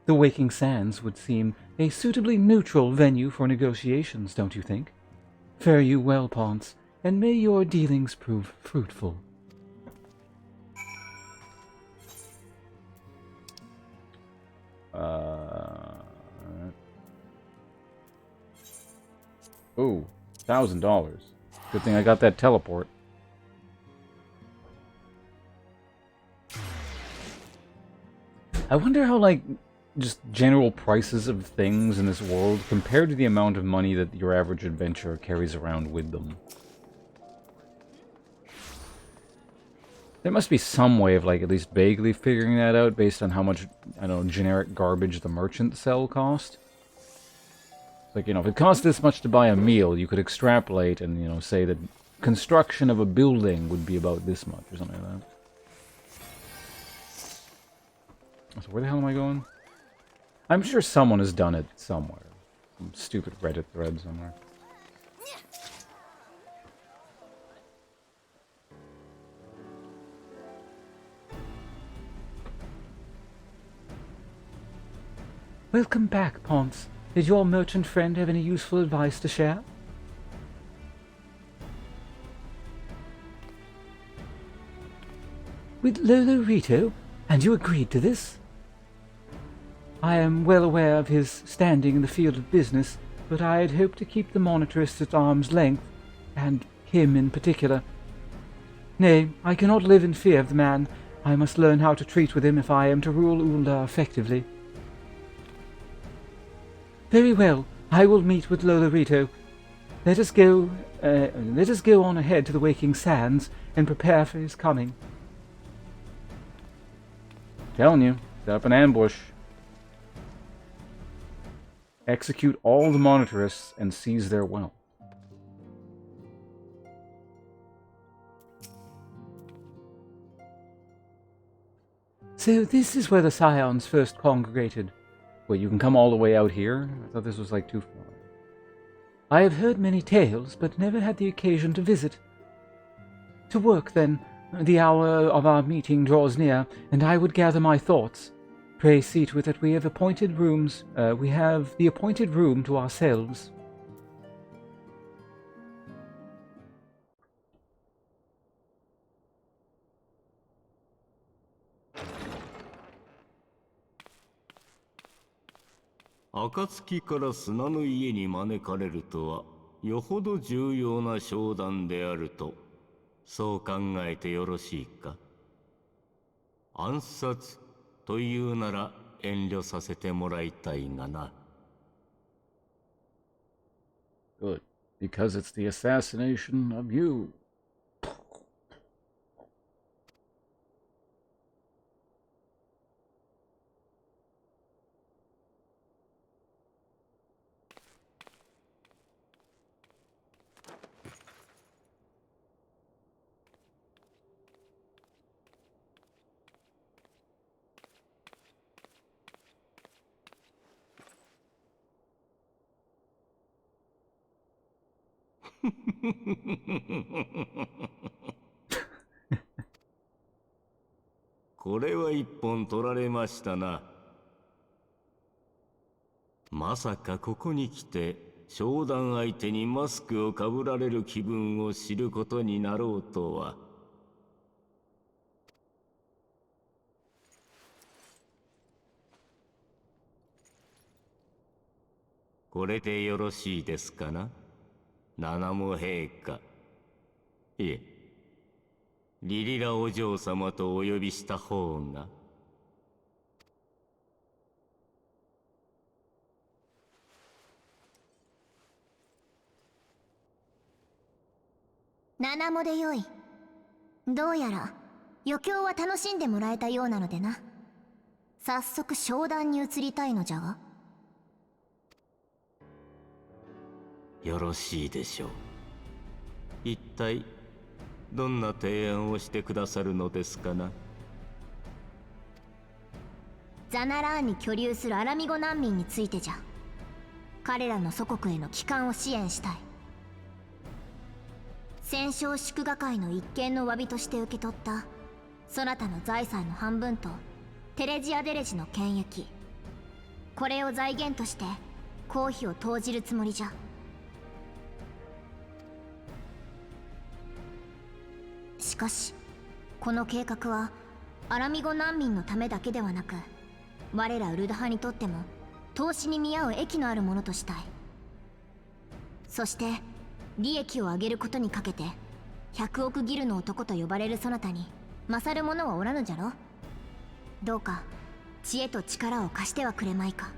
The Waking Sands would seem a suitably neutral venue for negotiations, don't you think? Fare you well, Ponce, and may your dealings prove fruitful. Ooh, $1,000. Good thing I got that teleport. I wonder how, like, just general prices of things in this world compared to the amount of money that your average adventurer carries around with them. There must be some way of, like, at least vaguely figuring that out based on how much, I don't know, generic garbage the merchants sell cost. Like, you know, if it costs this much to buy a meal, you could extrapolate and, you know, say that construction of a building would be about this much or something like that. So where the hell am I going? I'm sure someone has done it somewhere. Some stupid Reddit thread somewhere. Welcome back, Ponce. Did your merchant friend have any useful advice to share? With Lolorito? And you agreed to this? I am well aware of his standing in the field of business, but I had hoped to keep the monitorist at arm's length, and him in particular. Nay, I cannot live in fear of the man. I must learn how to treat with him if I am to rule Ulda effectively. Very well, I will meet with Lolorito. Let us go on ahead to the Waking Sands and prepare for his coming. Telling you, set up an ambush. Execute all the monitorists and seize their wealth. So this is where the Scions first congregated. Wait, you can come all the way out here? I thought this was like too far. I have heard many tales, but never had the occasion to visit. To work, then. The hour of our meeting draws near, and I would gather my thoughts. Pray see to it that we have appointed rooms. We have the appointed room to ourselves.暁から砂の家に招かれるとはよほど重要な商談であるとそう考えてよろしいか。暗殺というなら遠慮させてもらいたいがな。Good, because it's the assassination of you. これは一本取られましたな。まさかここに来て商談相手にマスクをかぶられる気分を知ることになろうとは。これでよろしいですかな、七も陛下。いえ、リリラお嬢様とお呼びした方が。七もでよい。どうやら余興は楽しんでもらえたようなのでな。早速商談に移りたいのじゃが。よろしいでしょう。一体どんな提案をしてくださるのですかな。ザナラーンに居留するアラミゴ難民についてじゃ。彼らの祖国への帰還を支援したい。戦勝祝賀会の一件の詫びとして受け取ったそなたの財産の半分とテレジアデレジの権益、これを財源として公費を投じるつもりじゃ。しかしこの計画はアラミゴ難民のためだけではなく、我らウルダ派にとっても投資に見合う益のあるものとしたい。そして利益を上げることにかけて100億ギルの男と呼ばれるそなたに勝る者はおらぬじゃろ。どうか知恵と力を貸してはくれまいか。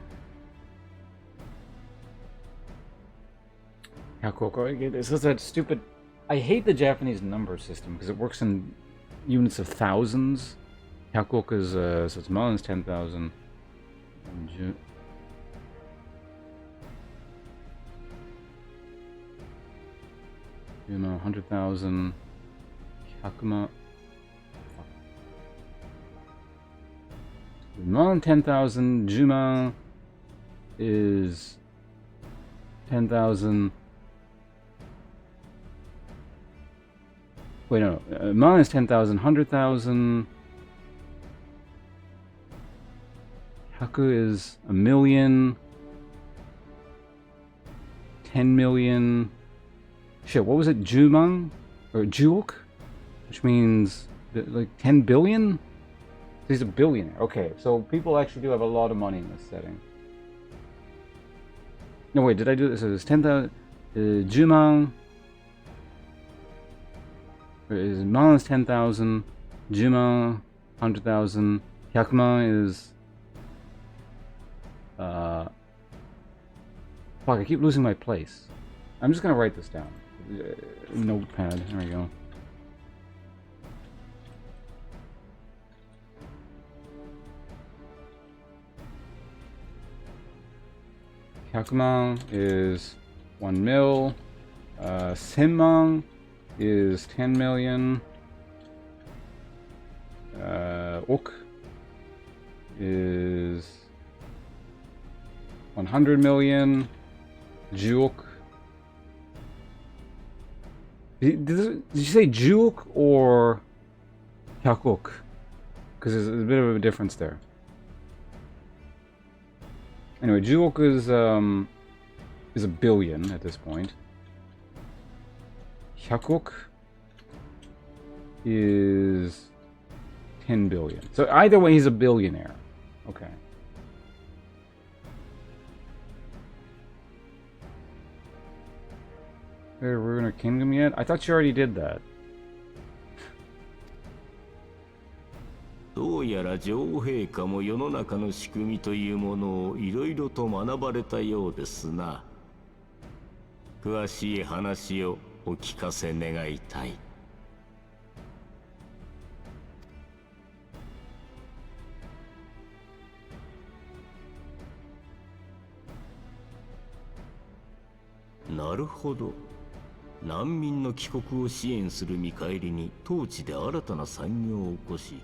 100億. This is that stupid. I hate the Japanese number system because it works in units of thousands. 100億 is so it's minus 10,000. You know, 100,000. 100万. Minus 10,000. 10万 is 10,000. Wait, no. Minus 10,000. 100,000. 100 is a million. 10 million. Shit, what was it? Jumang? Or Juok? Which means like 10 billion? He's a billionaire. Okay, so people actually do have a lot of money in this setting. No, wait, did I do this? So it's 10,000. Jumang is minus 10,000. Jumang, 100,000. Hyakuma is. Fuck, I keep losing my place. I'm just gonna write this down. Notepad, there we go. Hyakuman is 1 mil. Senman is 10 million. Ok is 100 million. Juok. Did you say Juok or Hyakuk? Because there's a bit of a difference there. Anyway, Juok is a billion at this point. Hyakuk is 10 billion. So either way, he's a billionaire. Okay. Ruin a kingdom yet? I thought you already did that. どうやら女王陛下も世の中の仕組みというものをいろいろと学ばれたようですな。詳しい話をお聞かせ願いたい。なるほど。難民の帰国を支援する見返りに当地で新たな産業を起こし、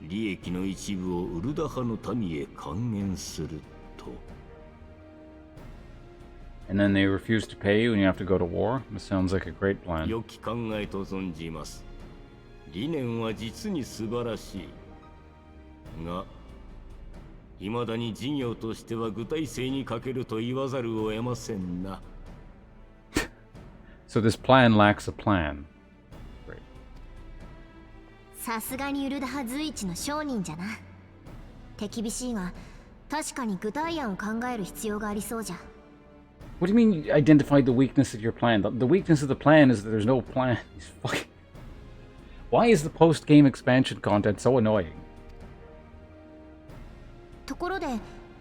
利益の一部をウルダ派の民へ還元すると。And then they refuse to pay you and you have to go to war? This sounds like a great plan. 良き考えと存じます。理念は実に素晴らしい。が、未だに事業としては具体性に欠けると言わざるを得ませんな。So this plan lacks a plan. Great. さすがにウルダ派随一の商人じゃな。手厳しいが、確かに具体案を考える必要がありそうじゃ。What do you mean you identified the weakness of your plan? The weakness of the plan is that there's no plan. He's fucking... Why is the post-game expansion content so annoying? ところで、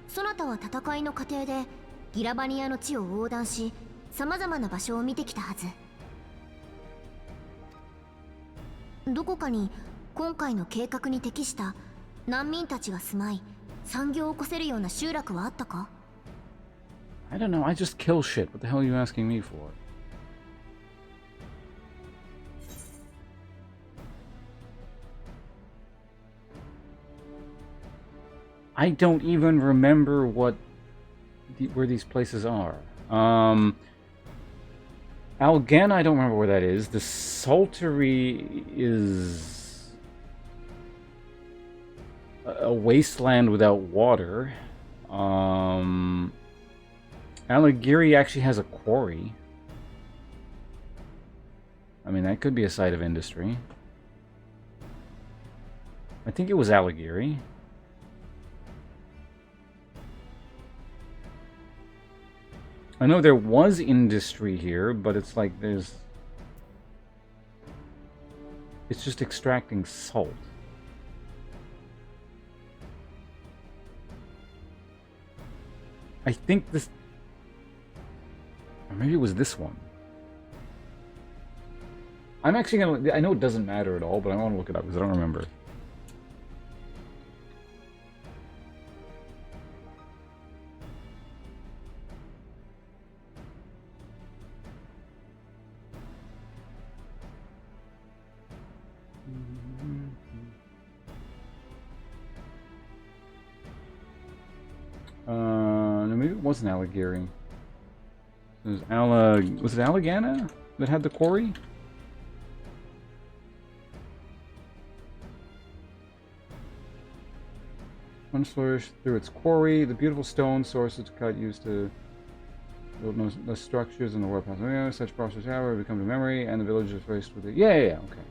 そなたは戦いの過程でギラバニアの地を横断し、さまざまな場所を見てきたはず。どこかに今回の計画に適した難民たちが住まい、産業を起こせるような集落はあったか？ I don't know, I just kill shit. What the hell are you asking me for? I don't even remember where these places are. Algen, I don't remember where that is. The Saltery is a wasteland without water. Aligiri actually has a quarry. I mean, that could be a site of industry. I think it was Aligiri. I know there was industry here, but it's like there's... It's just extracting salt. I think this... Or maybe it was this one. I'm actually gonna... I know it doesn't matter at all, but I want to look it up because I don't remember. No, maybe it wasn't Aligiri. It was was it Alagana that had the quarry? Once flourished through its quarry, the beautiful stone sources cut used to build no structures in the warpath. Oh, such process, however, become a memory, and the village is faced with it. Yeah, okay.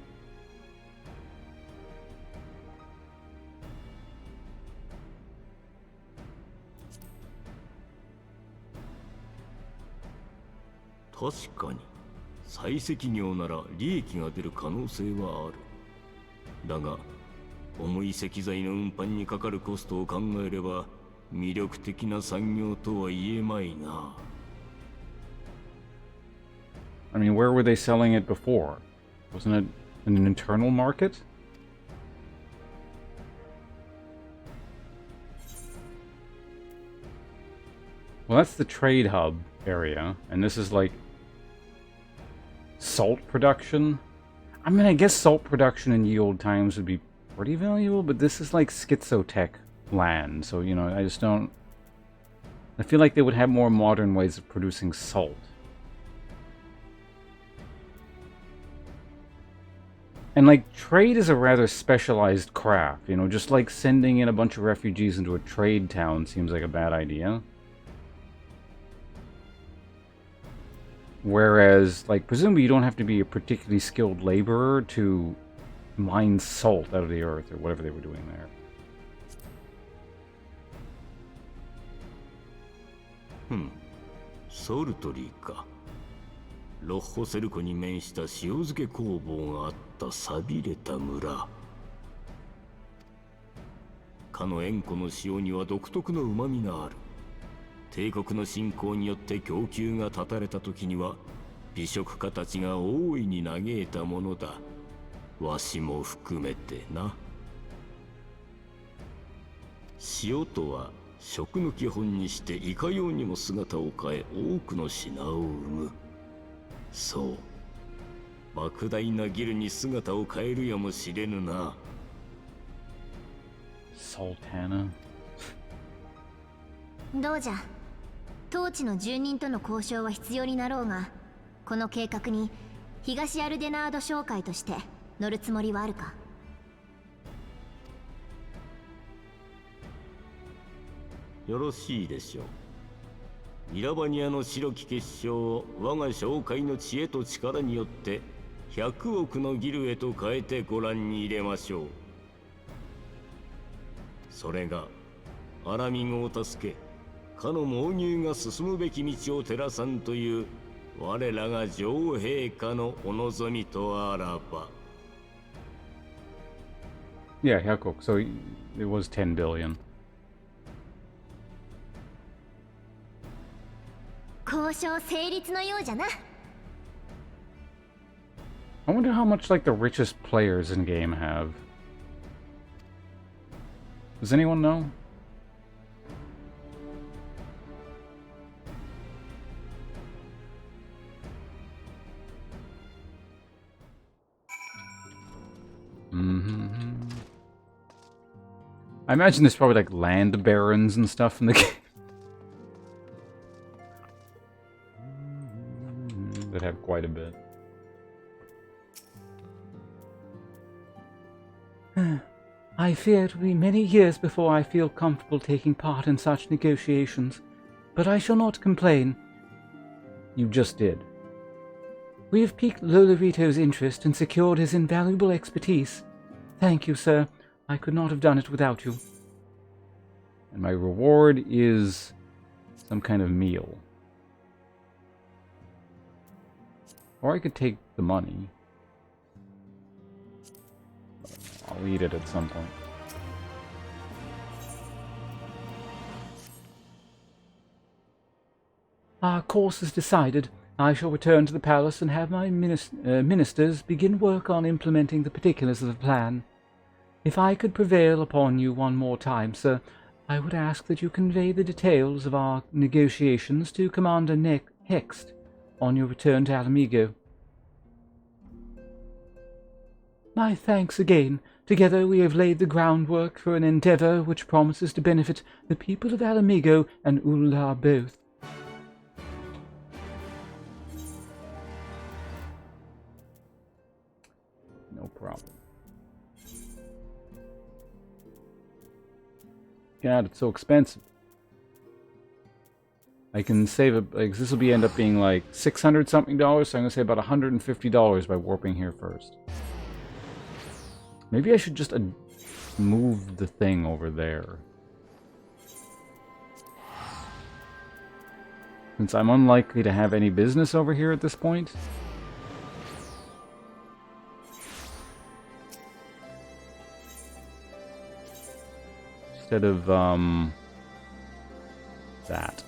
確かに採石業なら利益が出る可能性はある。だが重い石材の運搬にかかるコストを考えれば魅力的な産業とは言えまいな。I mean, where were they selling it before? Wasn't it in an internal market? Well, that's the trade hub area, and this is like salt production. I mean, I guess salt production in ye old times would be pretty valuable, but this is like schizotech land, so, you know, I just don't... I feel like they would have more modern ways of producing salt. And, like, trade is a rather specialized craft, you know, just like sending in a bunch of refugees into a trade town seems like a bad idea. Whereas, like, presumably you don't have to be a particularly skilled laborer to mine salt out of the earth, or whatever they were doing there. Saltery か。ロッホセル湖に面した塩漬け工房があった寂れた村。かの塩湖の塩には独特の旨味がある。帝国の侵攻によって供給が断たれた時には美食家たちが大いに嘆いたものだ。わしも含めてな。塩とは食の基本にしていかようにも姿を変え多くの品を生む。そう、莫大なギルに姿を変えるやもしれぬな。Sultana. どうじゃ、統治の住人との交渉は必要になろうが、この計画に東アルデナード商会として乗るつもりはあるか？よろしいでしょう。イラバニアの白き結晶を我が商会の知恵と力によって100億のギルへと変えてご覧に入れましょう。それがアラミゴを助けかの猛牛が進むべき道を照らさんという我らが女王陛下のお望みとあらば。Yeah, Hyakok. So it was 10 billion. 交渉成立のようじゃな。I wonder how much like the richest players in game have. Does anyone know? I imagine there's probably like land barons and stuff in the game that have quite a bit. I fear it will be many years before I feel comfortable taking part in such negotiations, but I shall not complain. You just did. We have piqued Lolorito's interest and secured his invaluable expertise. Thank you, sir. I could not have done it without you. And my reward is some kind of meal. Or I could take the money. I'll eat it at some point. Our course is decided. I shall return to the palace and have my ministers begin work on implementing the particulars of the plan. If I could prevail upon you one more time, sir, I would ask that you convey the details of our negotiations to Commander Hext on your return to Alamigo. My thanks again. Together we have laid the groundwork for an endeavor which promises to benefit the people of Alamigo and Ul'dah both. No problem. God, it's so expensive. I can save it, like, this will end up being like $600 something, so I'm gonna say about $150 by warping here first. Maybe I should just move the thing over there. Since I'm unlikely to have any business over here at this point. Instead of, that.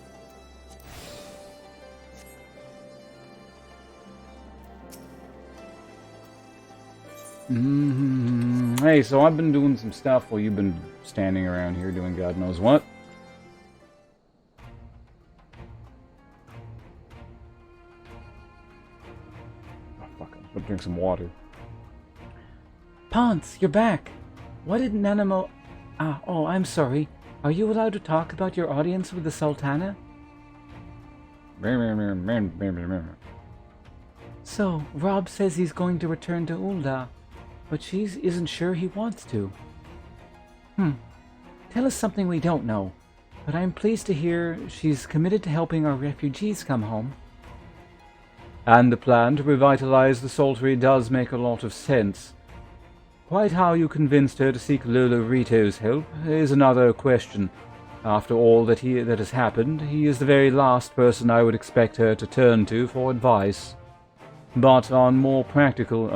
Hey, so I've been doing some stuff while you've been standing around here doing God knows what. Oh, fuck, I'm gonna drink some water. Ponce, you're back. What did Nanamo... oh, I'm sorry. Are you allowed to talk about your audience with the Sultana? So, Rob says he's going to return to Ul'dah, but she isn't sure he wants to. Tell us something we don't know, but I'm pleased to hear she's committed to helping our refugees come home. And the plan to revitalize the Saltery does make a lot of sense. Quite how you convinced her to seek Lolorito's help is another question. After all that has happened, he is the very last person I would expect her to turn to for advice. But on a more practical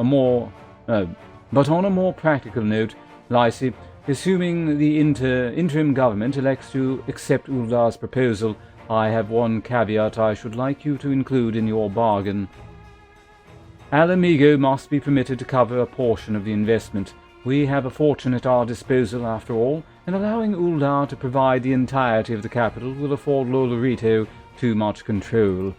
note, Lycie, assuming the interim government elects to accept Ul'dah's proposal, I have one caveat I should like you to include in your bargain. Alamigo must be permitted to cover a portion of the investment. We have a fortune at our disposal after all, and allowing Ul'dah to provide the entirety of the capital will afford Lolorito too much control.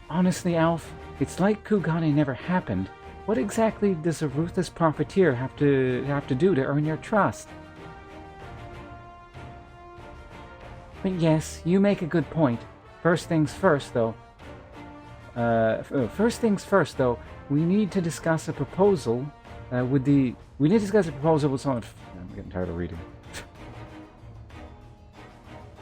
Honestly, Alf, it's like Kugane never happened. What exactly does a ruthless profiteer have to do to earn your trust? But yes, you make a good point. First things first, though, we need to discuss a proposal with someone. I'm getting tired of reading.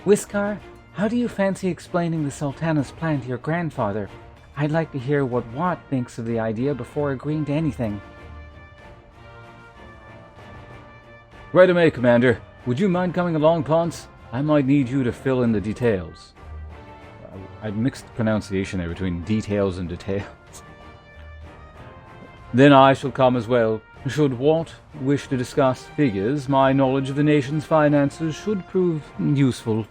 Whiskar, how do you fancy explaining the Sultana's plan to your grandfather? I'd like to hear what Watt thinks of the idea before agreeing to anything. Right away, Commander. Would you mind coming along, Ponce? I might need you to fill in the details. I mixed pronunciation there between details and details. Then I shall come as well. Should Walt wish to discuss figures, my knowledge of the nation's finances should prove useful.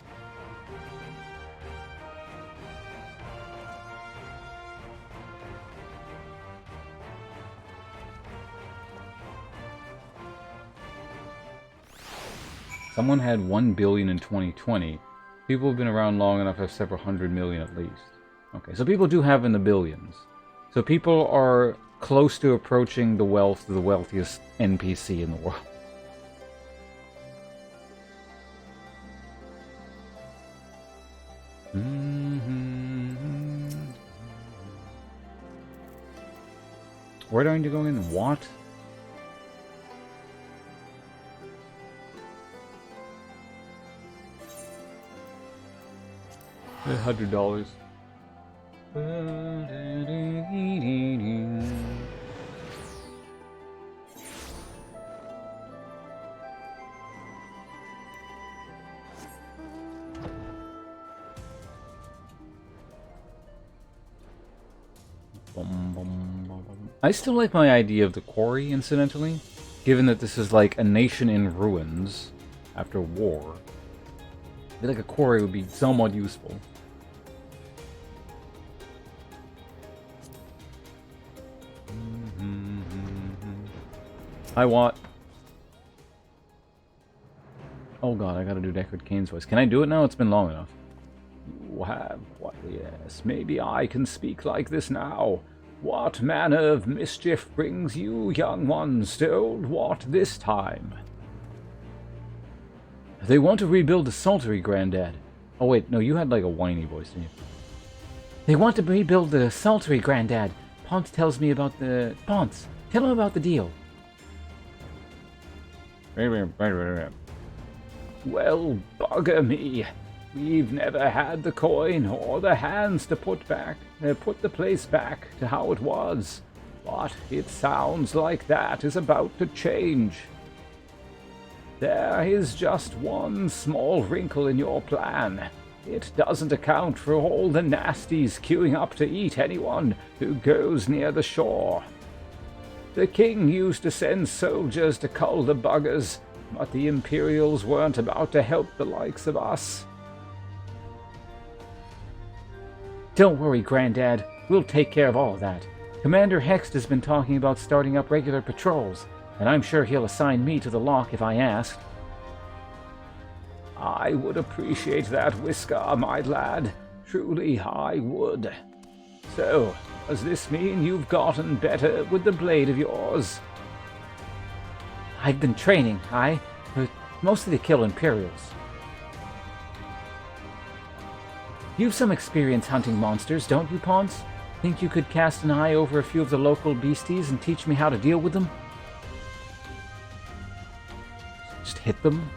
Someone had 1 billion in 2020. People have been around long enough to have several hundred million at least. Okay, so people do have in the billions. So people are close to approaching the wealth of the wealthiest NPC in the world. Where do I need to go in? What? $100. I still like my idea of the quarry, incidentally, given that this is like a nation in ruins after war. I feel like a quarry would be somewhat useful. I want... Oh god, I gotta do Deckard Cain's voice. Can I do it now? It's been long enough. You have what? Yes, maybe I can speak like this now. What manner of mischief brings you, young ones, to Old Wat this time? They want to rebuild the Saltery, Granddad. Oh wait, no, you had like a whiny voice, didn't you? They want to rebuild the Saltery, Granddad. Ponce tells me about the... Ponce, tell him about the deal. Well, bugger me. We've never had the coin or the hands to put the place back to how it was. But it sounds like that is about to change. There is just one small wrinkle in your plan. It doesn't account for all the nasties queuing up to eat anyone who goes near the shore. The king used to send soldiers to cull the buggers, but the Imperials weren't about to help the likes of us. Don't worry, Granddad. We'll take care of all of that. Commander Hext has been talking about starting up regular patrols, and I'm sure he'll assign me to the lock if I asked. I would appreciate that, Whisker, my lad. Truly, I would. So, does this mean you've gotten better with the blade of yours? I've been training, but mostly to kill Imperials. You've some experience hunting monsters, don't you, Ponce? Think you could cast an eye over a few of the local beasties and teach me how to deal with them? Just hit them?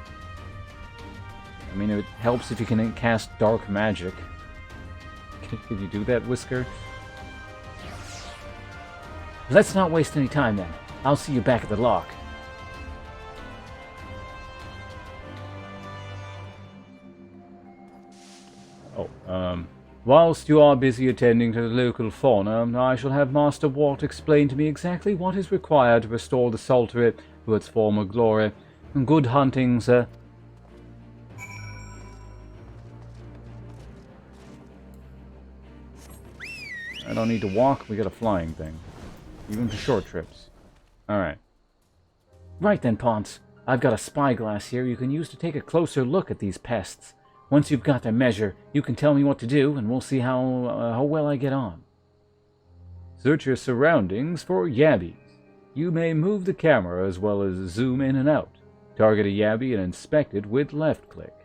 I mean, it helps if you can cast dark magic. Can you do that, Whisker? Let's not waste any time then. I'll see you back at the lock. Whilst you are busy attending to the local fauna, I shall have Master Walt explain to me exactly what is required to restore the Saltery to its former glory. Good hunting, sir. I don't need to walk, we got a flying thing. Even for short trips. Alright. Right then, Ponce. I've got a spyglass here you can use to take a closer look at these pests. Once you've got their measure, you can tell me what to do, and we'll see how well I get on. Search your surroundings for yabbies. You may move the camera as well as zoom in and out. Target a yabby and inspect it with left click.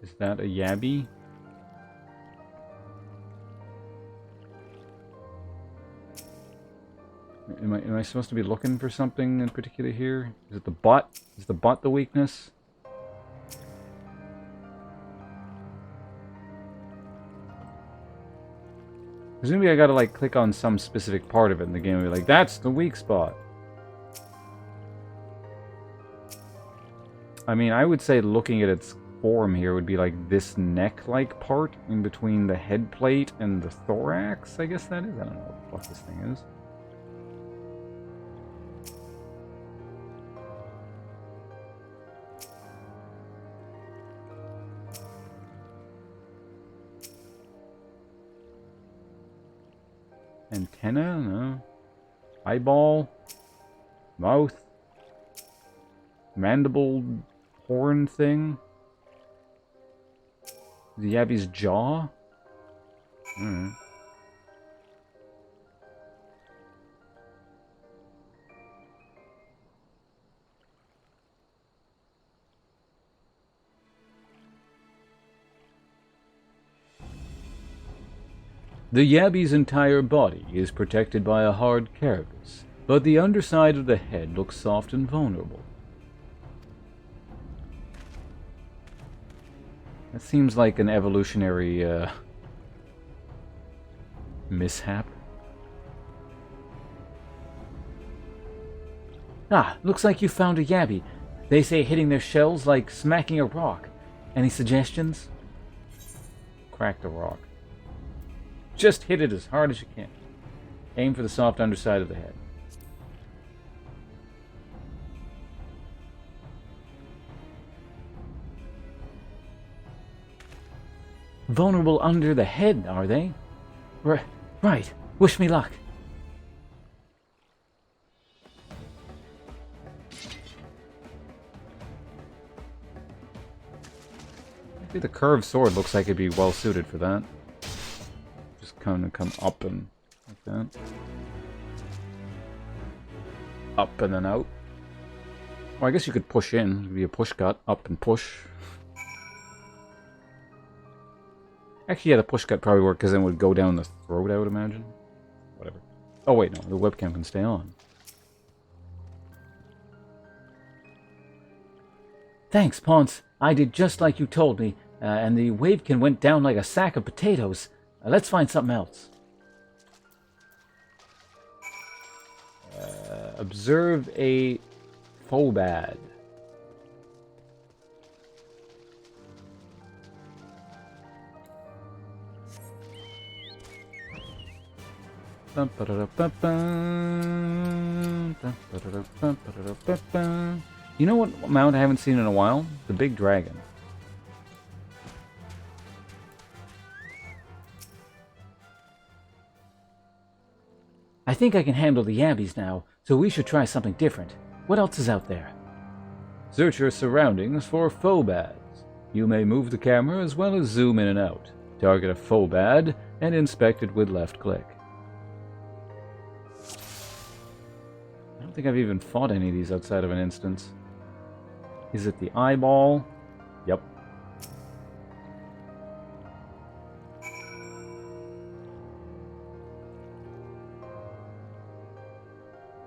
Is that a yabby? Am I supposed to be looking for something in particular here? Is it the butt? Is the butt the weakness? Presumably I gotta, like, click on some specific part of it in the game and be like, that's the weak spot. I mean, I would say looking at its form here would be like this neck-like part in between the head plate and the thorax, I guess that is? I don't know what the fuck this thing is. Antenna? No. Eyeball? Mouth? Mandible horn thing? The Yabby's jaw? Alright. The Yabby's entire body is protected by a hard carapace, but the underside of the head looks soft and vulnerable. That seems like an evolutionary, mishap. Ah, looks like you found a Yabby. They say hitting their shells like smacking a rock. Any suggestions? Crack the rock. Just hit it as hard as you can. Aim for the soft underside of the head. Vulnerable under the head, are they? Right. Wish me luck. Maybe the curved sword looks like it'd be well suited for that. Just kind of come up and like that. Up and then out. Well, I guess you could push in. It'd be a push cut. Up and push. Actually, yeah, the push cut probably worked because then it would go down the throat, I would imagine. Whatever. Oh, wait, no. The webcam can stay on. Thanks, Ponce. I did just like you told me, and the wavekin went down like a sack of potatoes. Let's find something else. Observe a phobad. You know what mount I haven't seen in a while? The big dragon. I think I can handle the Yabbies now, so we should try something different. What else is out there? Search your surroundings for phobads. You may move the camera as well as zoom in and out. Target a phobad and inspect it with left click. I don't think I've even fought any of these outside of an instance. Is it the eyeball? Yep.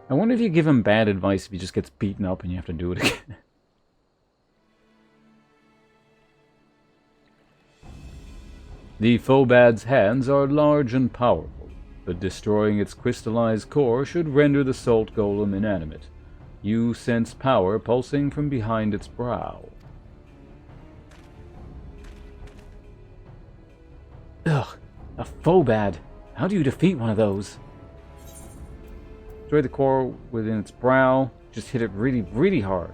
I wonder if you give him bad advice if he just gets beaten up and you have to do it again. The phobad's hands are large and powerful, but destroying its crystallized core should render the salt golem inanimate. You sense power pulsing from behind its brow. Ugh, a phobad. How do you defeat one of those? Destroy the core within its brow. Just hit it really, really hard.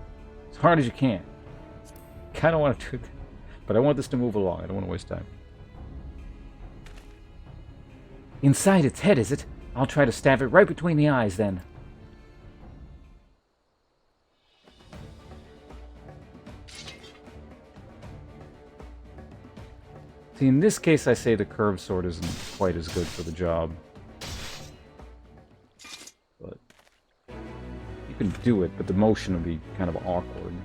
As hard as you can. Kind of want to do it, but I want this to move along. I don't want to waste time. Inside its head, is it? I'll try to stab it right between the eyes, then. See, in this case, I say the curved sword isn't quite as good for the job. But you can do it, but the motion would be kind of awkward.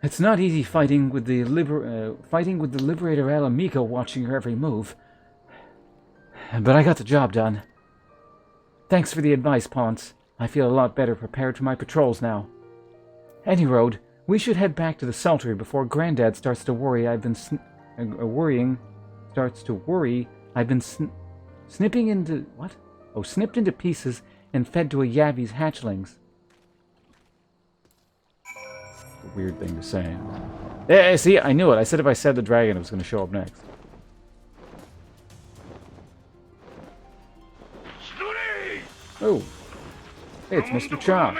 It's not easy fighting with the Liberator Alamico watching your every move. But I got the job done. Thanks for the advice, Ponce. I feel a lot better prepared for my patrols now. Any road, we should head back to the Saltery before Granddad starts to worry I've been snipping into... what? Oh, snipped into pieces and fed to a Yavi's hatchlings. A weird thing to say. Yeah, see, I knew it. I said if I said the dragon, it was going to show up next. Oh. Hey, it's Mr. Cha.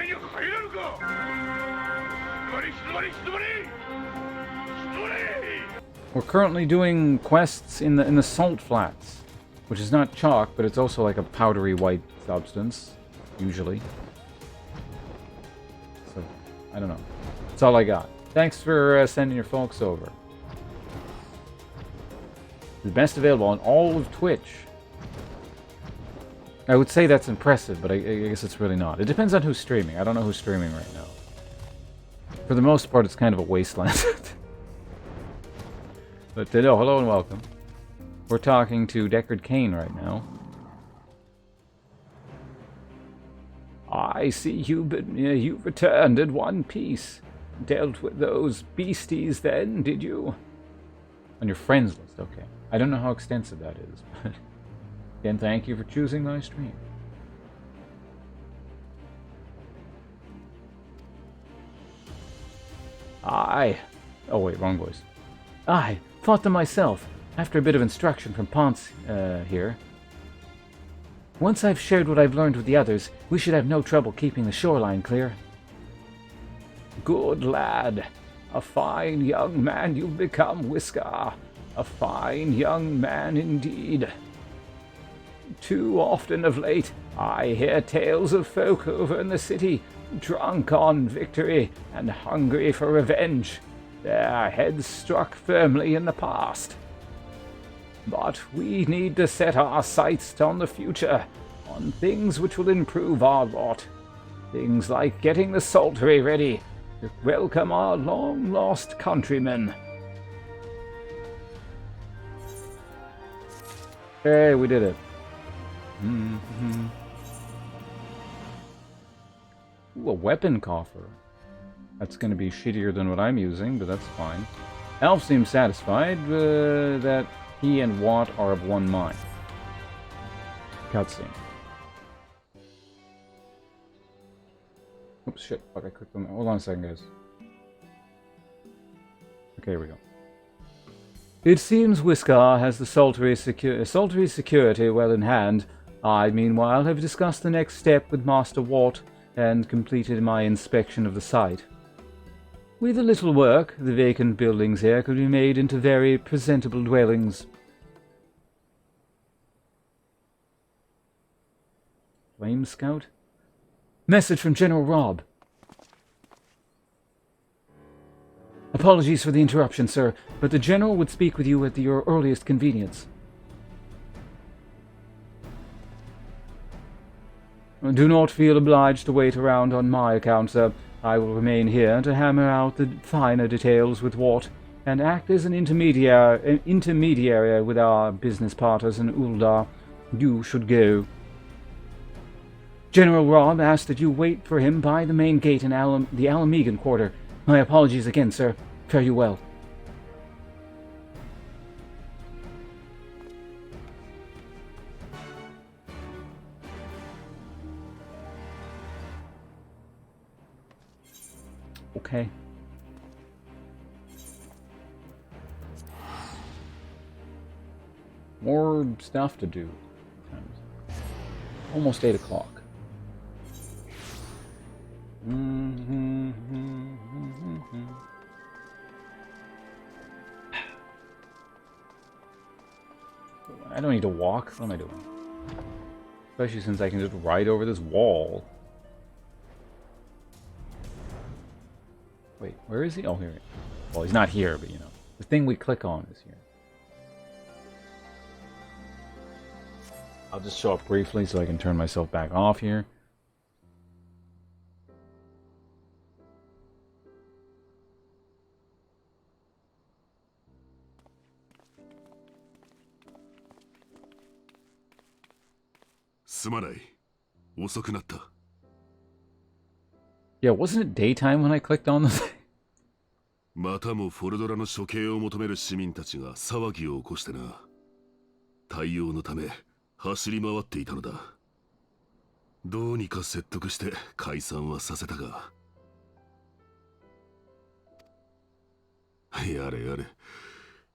We're currently doing quests in the salt flats, which is not chalk, but it's also like a powdery white substance, usually. So, I don't know. That's all I got. Thanks for sending your folks over. The best available on all of Twitch. I would say that's impressive, but I guess it's really not. It depends on who's streaming. I don't know who's streaming right now. For the most part, it's kind of a wasteland. But no, hello and welcome. We're talking to Deckard Cain right now. I see you've returned in one piece. Dealt with those beasties then, did you? On your friends list, okay. I don't know how extensive that is, but... Again, thank you for choosing my stream. Oh wait, wrong voice. I fought them myself, after a bit of instruction from Ponce here. Once I've shared what I've learned with the others, we should have no trouble keeping the shoreline clear. Good lad. A fine young man you've become, Whisker. A fine young man indeed. Too often of late, I hear tales of folk over in the city, drunk on victory and hungry for revenge, their heads struck firmly in the past. But we need to set our sights on the future, on things which will improve our lot. Things like getting the Saltery ready to welcome our long-lost countrymen. Hey, we did it. Mm-hmm. Ooh, a weapon coffer. That's going to be shittier than what I'm using, but that's fine. Elf seems satisfied that he and Watt are of one mind. Cutscene. Oops, shit. Fuck, I clicked on that. Hold on a second, guys. Okay, here we go. It seems Whisker has the Saltery security well in hand. I, meanwhile, have discussed the next step with Master Watt and completed my inspection of the site. With a little work, the vacant buildings here could be made into very presentable dwellings. Flame Scout? Message from General Robb. Apologies for the interruption, sir, but the General would speak with you at your earliest convenience. Do not feel obliged to wait around on my account, sir. I will remain here to hammer out the finer details with Watt and act as an intermediary with our business partners in Uldar. You should go. General Robb asked that you wait for him by the main gate in the Alamegan quarter. My apologies again, sir. Fare you well. Okay. More stuff to do. Almost 8 o'clock. I don't need to walk. What am I doing? Especially since I can just ride over this wall. Wait, where is he? Oh, here. Well, he's not here, but you know. The thing we click on is here. I'll just show up briefly so I can turn myself back off here. すまない。遅くなった。Yeah, wasn't it daytime when I clicked on the thing? またもフォルドラの処刑を求める市民たちが騒ぎを起こしてな。対応のため走り回っていたのだ。どうにか説得して解散はさせたが。やれやれ。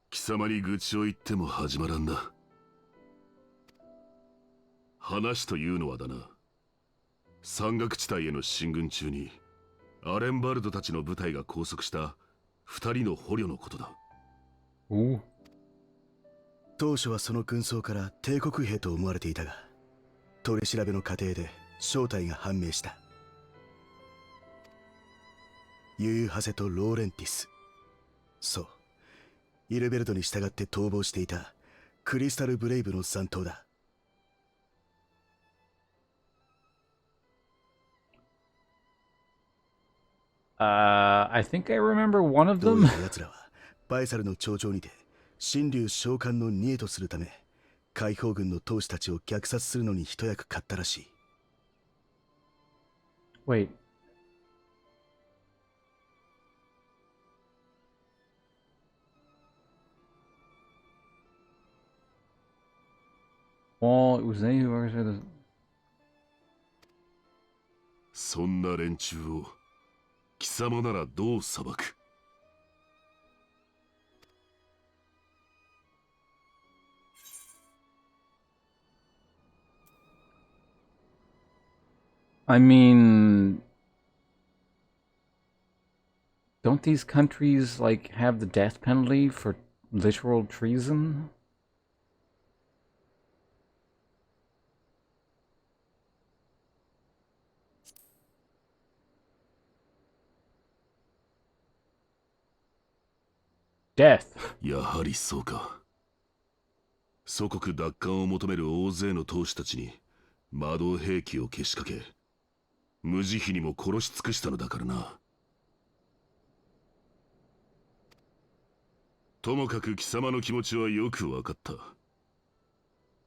貴様に愚痴を言っても始まらんな。話というのはだな。山岳地帯への進軍中にアレンバルドたちの部隊が拘束した2人の捕虜のことだ。お当初はその軍装から帝国兵と思われていたが、取り調べの過程で正体が判明した。ユユハセとローレンティス。そう、イルベルトに従って逃亡していたクリスタルブレイブの残党だ。I think I remember one of どう them. やら奴らはバイサルの頂上にて神竜召喚の贄とするため、解放軍の闘士たちを虐殺するのに一役買ったらしい。Wait. Well, it was they who orchestrated the... そんな連中を貴様ならどう裁く？ I mean, don't these countries, like, have the death penalty for literal treason? Death. やはりそうか。祖国奪還を求める大勢の闘士たちに魔導兵器をけしかけ、無慈悲にも殺し尽くしたのだからな。ともかく貴様の気持ちはよくわかった。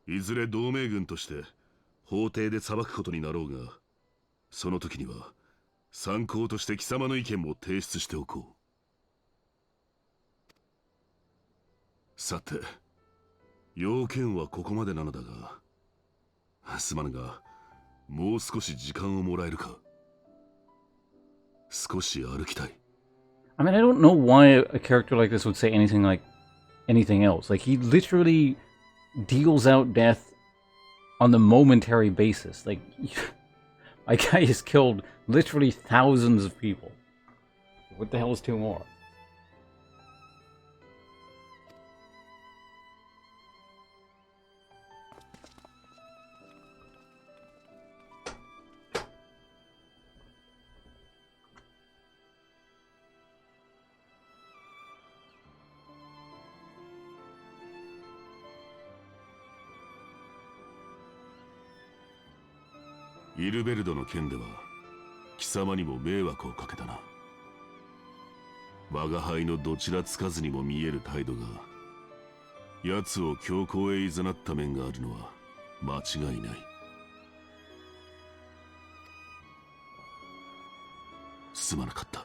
いずれ同盟軍として法廷で裁くことになろうが、その時には参考として貴様の意見も提出しておこう。さて、要件はここまでなのだが、すまぬが、もう少し時間をもらえるか。少し歩きたい。I mean, I don't know why a character like this would say anything like anything else. Like, he literally deals out death on the momentary basis. Like, my guy has killed literally thousands of people. What the hell is two more?「イルベルドの件では貴様にも迷惑をかけたな。我が輩のどちらつかずにも見える態度が奴を強行へ誘った面があるのは間違いない。すまなかった。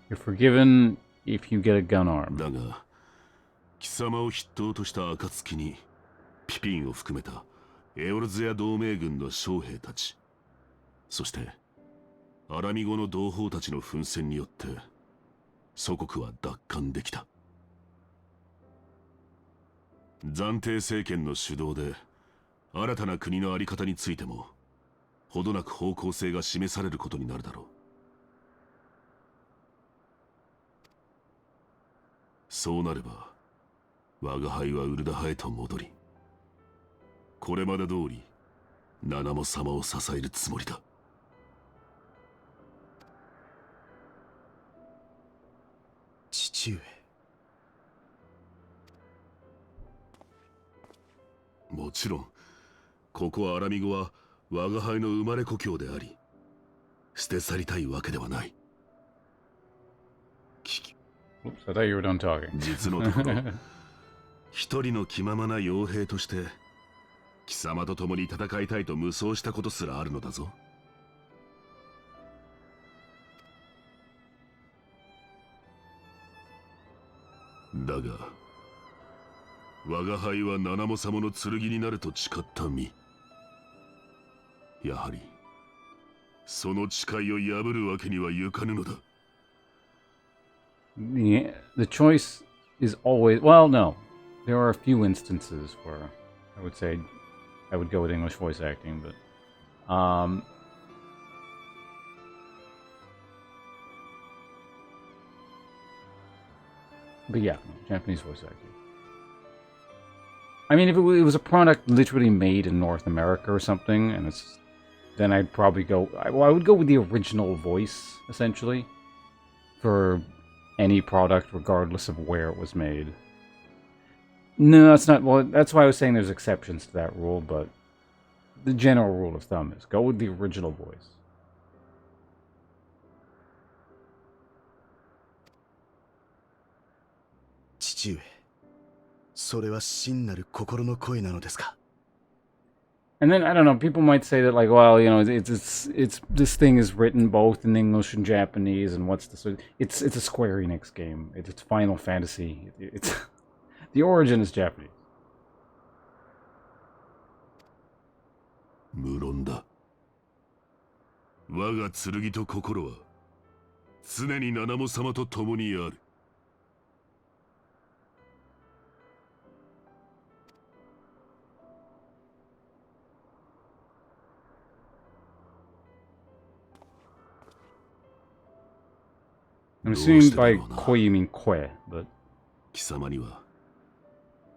You're forgiven if you get a gun arm. だが貴様を筆頭とした暁にピピンを含めたエオルズヤ同盟軍の将兵たち、そしてアラミゴの同胞たちの奮戦によって祖国は奪還できた。暫定政権の主導で新たな国の在り方についてもほどなく方向性が示されることになるだろう。そうなれば我が輩はウルダハへと戻り、これまで通りナナモ様を支えるつもりだ。父上。もちろんここはアラミゴは我が輩の生まれ故郷であり、捨て去りたいわけではない。Oops, I thought you were done talking. 実のところ、一人の気ままな傭兵として貴様と共に戦いたいと無双したことすらあるのだぞ。だが我が輩は七も様の剣になると誓った身。やはりその誓いを破るわけにはいかぬのだ。The choice is always... Well, no. There are a few instances where I would say I would go with English voice acting, but... But yeah, Japanese voice acting. I mean, if it was a product literally made in North America or something, and it's... Then I'd probably go... Well, I would go with the original voice, essentially. For any product, regardless of where it was made. No, that's not... Well, that's why I was saying there's exceptions to that rule, but... The general rule of thumb is go with the original voice. 父上、それは真なる心の声なのですか? And then, I don't know, people might say that, like, well, you know, it's this thing is written both in English and Japanese, and what's the... It's a Square Enix game. It's Final Fantasy. It's... The origin is Japanese. 無論だ。我が剣と心は常に七も様と共にある。I'm assuming by koi you mean kwe, but... 貴様には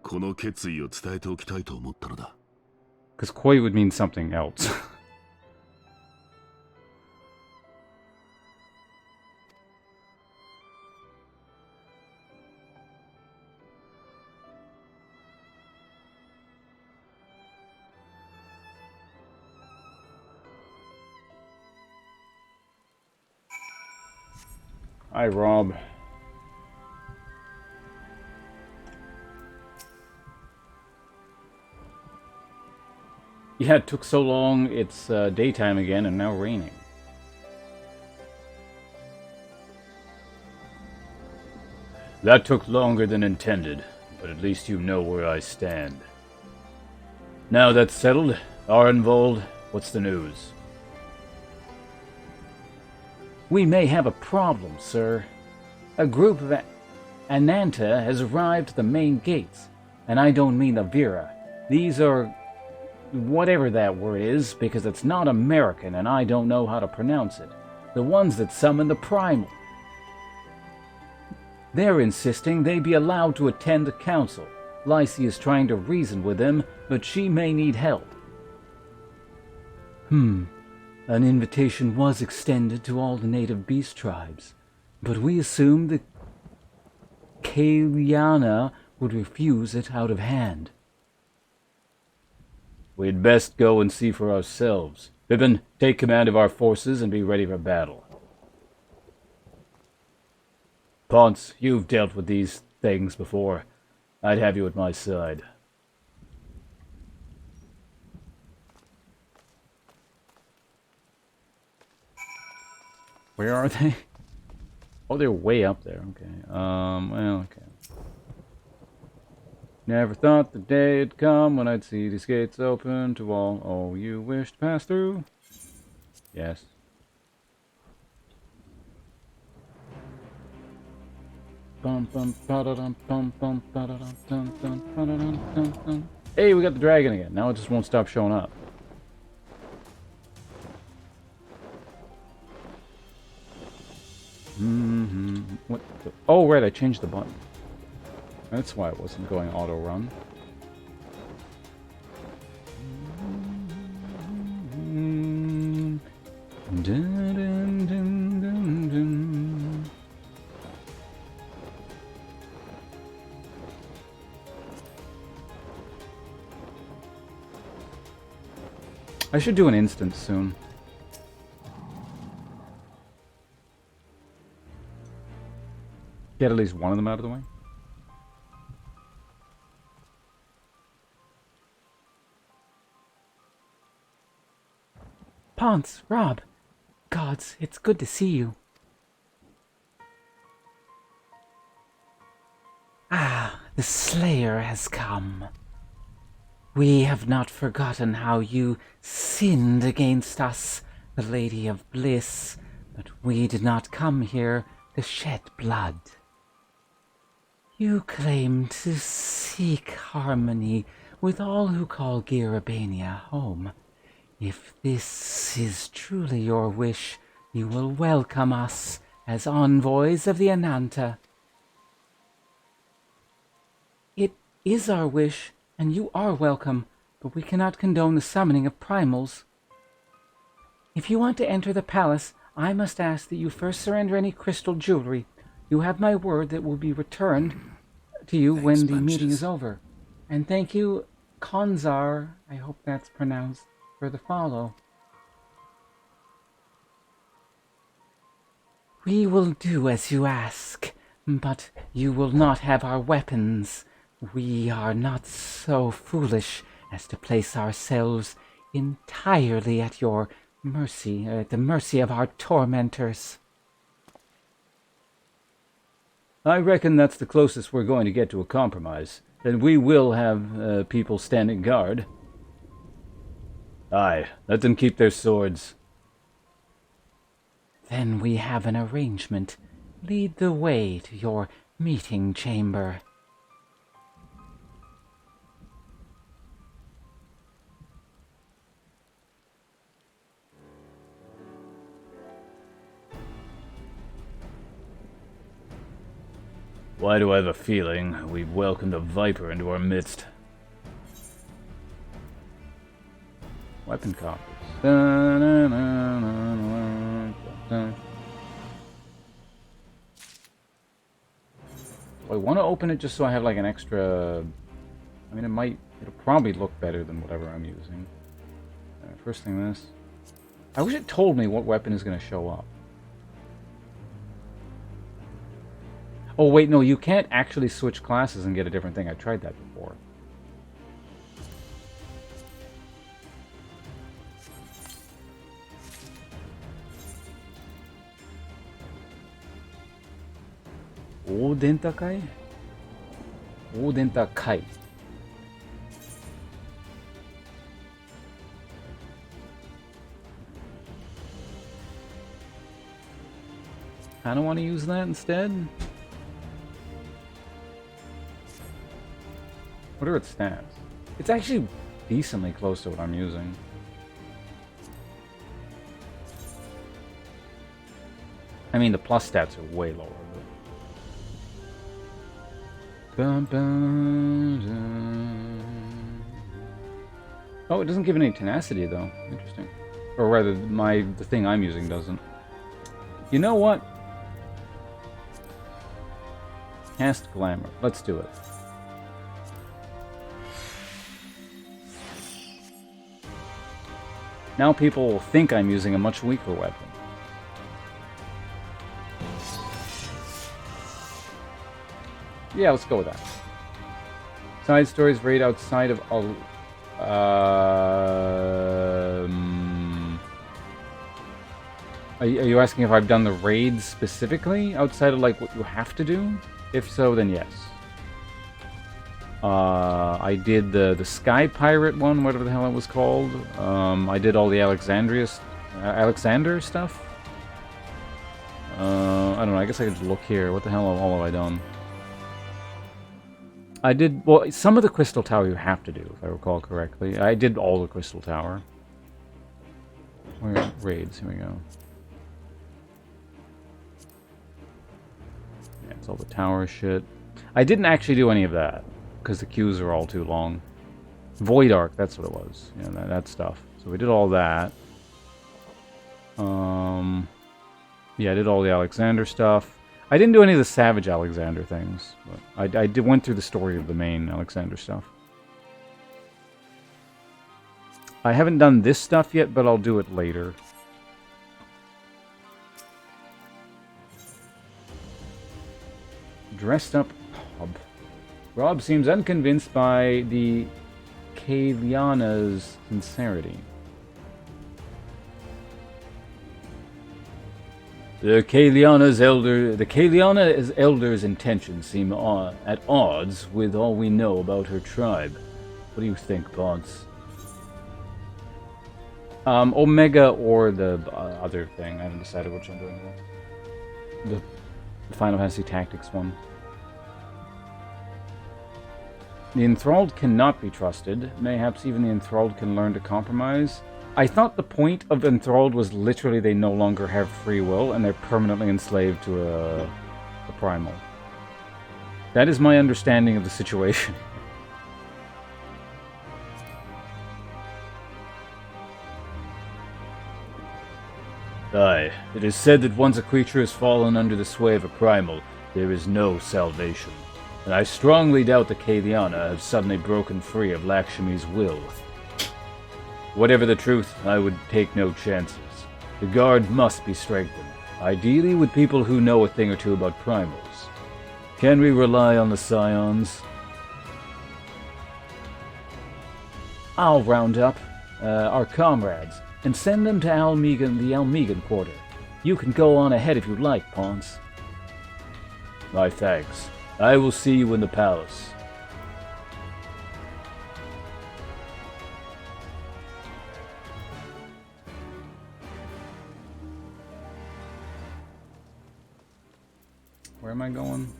この決意を伝えておきたいと思ったのだ。Because koi would mean something else. Hi, Rob. Yeah, it took so long. It's daytime again and now raining. That took longer than intended, but at least you know where I stand. Now that's settled, Arenvold, what's the news? We may have a problem, sir. A group of Ananta has arrived at the main gates, and I don't mean Avira. These are... whatever that word is, because it's not American and I don't know how to pronounce it. The ones that summon the Primal. They're insisting they be allowed to attend the council. Lycie is trying to reason with them, but she may need help. An invitation was extended to all the native beast tribes, but we assumed that Kaeliana would refuse it out of hand. We'd best go and see for ourselves. Pippin, take command of our forces and be ready for battle. Ponce, you've dealt with these things before. I'd have you at my side. Where are they? Oh, they're way up there. Okay. Well, okay. Never thought the day had come when I'd see these gates open to all. Oh, you wish to pass through? Yes. Hey, we got the dragon again. Now it just won't stop showing up. What? Oh, right, I changed the button. That's why it wasn't going auto run. I should do an instance soon. Get at least one of them out of the way. Ponce, Rob. Gods, it's good to see you. Ah, the Slayer has come. We have not forgotten how you sinned against us, the Lady of Bliss, but we did not come here to shed blood. You claim to seek harmony with all who call Girabania home. If this is truly your wish, you will welcome us as envoys of the Ananta. It is our wish, and you are welcome, but we cannot condone the summoning of primals. If you want to enter the palace, I must ask that you first surrender any crystal jewelry. You have my word that will be returned to you when the meeting is over. And thank you, Konzar, I hope that's pronounced, for the follow. We will do as you ask, but you will not have our weapons. We are not so foolish as to place ourselves entirely at your mercy, at the mercy of our tormentors. I reckon that's the closest we're going to get to a compromise. Then we will have people standing guard. Aye, let them keep their swords. Then we have an arrangement. Lead the way to your meeting chamber. Why do I have a feeling we've welcomed a viper into our midst? Weapon copies. I want to open it just so I have like an extra... I mean, it'll probably look better than whatever I'm using. First thing this. I wish it told me what weapon is going to show up. Oh wait, no, you can't actually switch classes and get a different thing. I tried that before. Odentakai? Odentakai. I don't want to use that instead. What are its stats? It's actually decently close to what I'm using. I mean, the plus stats are way lower. Oh, it doesn't give any tenacity though. Interesting. Or rather, the thing I'm using doesn't. You know what? Cast Glamour. Let's do it. Now people will think I'm using a much weaker weapon. Yeah, let's go with that. Side stories raid outside of... Are you asking if I've done the raids specifically? Outside of like what you have to do? If so, then yes. I did the Sky Pirate one, whatever the hell it was called. I did all the Alexander stuff. I don't know, I guess I could just look here. What the hell all have I done? I did, well, some of the Crystal Tower you have to do, if I recall correctly. I did all the Crystal Tower. Raids, here we go. Yeah, it's all the tower shit. I didn't actually do any of that, because the queues are all too long. Void Arc, that's what it was. Yeah, that stuff. So we did all that. Yeah, I did all the Alexander stuff. I didn't do any of the Savage Alexander things, but I went through the story of the main Alexander stuff. I haven't done this stuff yet, but I'll do it later. dressed up Rob. Rob seems unconvinced by the Kaliana's sincerity. The Kaliana's elder's intentions seem at odds with all we know about her tribe. What do you think, Ponce? Omega or the other thing. I haven't decided which I'm doing yet. The Final Fantasy Tactics one. The enthralled cannot be trusted. Mayhaps even the enthralled can learn to compromise. I thought the point of enthralled was literally they no longer have free will and they're permanently enslaved to a primal. That is my understanding of the situation. Aye, it is said that once a creature has fallen under the sway of a primal, there is no salvation. And I strongly doubt the Kaliana have suddenly broken free of Lakshmi's will. Whatever the truth, I would take no chances. The guard must be strengthened, ideally with people who know a thing or two about primals. Can we rely on the Scions? I'll round up our comrades and send them to the Almegan quarter. You can go on ahead if you'd like, Ponce. My thanks. I will see you in the palace. Where am I going?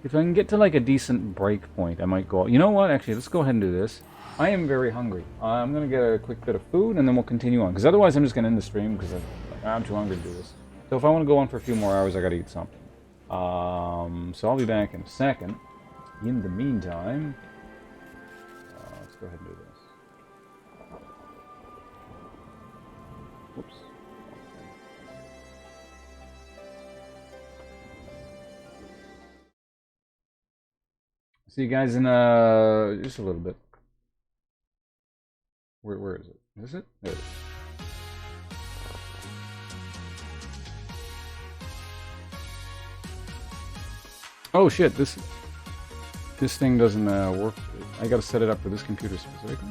If I can get to like a decent break point, I might go... You know what? Actually, let's go ahead and do this. I am very hungry. I'm going to get a quick bit of food and then we'll continue on. Because otherwise I'm just going to end the stream because I'm too hungry to do this. So if I want to go on for a few more hours, I got to eat something. So I'll be back in a second. In the meantime... let's go ahead and do this. Whoops. See you guys in just a little bit. Where is it? Is it? There it is. Oh shit! This thing doesn't work. I gotta set it up for this computer specifically.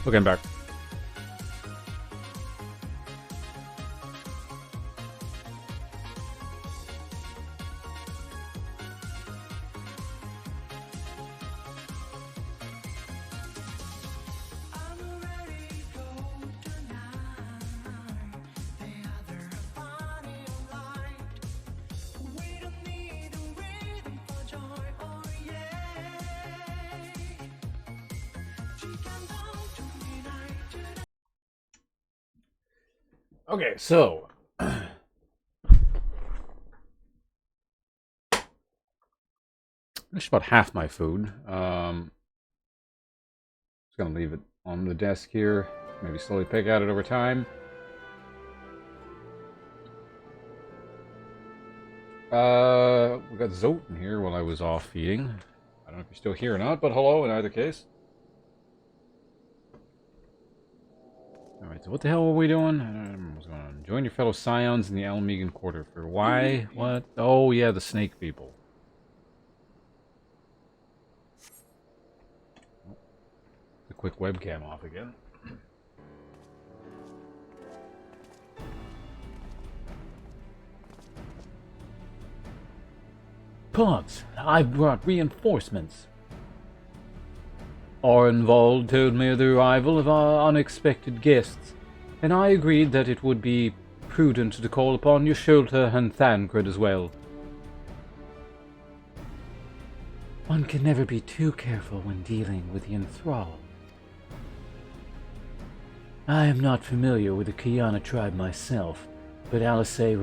Okay, I'm back. Okay, so finished about half my food. Just gonna leave it on the desk here. Maybe slowly pick at it over time. We got Zote in here while I was off feeding. I don't know if you're still here or not, but hello in either case. Alright, so what the hell were we doing? I don't remember what's going on. Join your fellow scions in the Almegan Quarter for why? What? Oh, yeah, the snake people. The quick webcam off again. Pogs, I've brought reinforcements. Arnvald told me of the arrival of our unexpected guests, and I agreed that it would be prudent to call upon Yasholta and Thancred as well. One can never be too careful when dealing with the enthralled. I am not familiar with the Kiana tribe myself, but Alisay's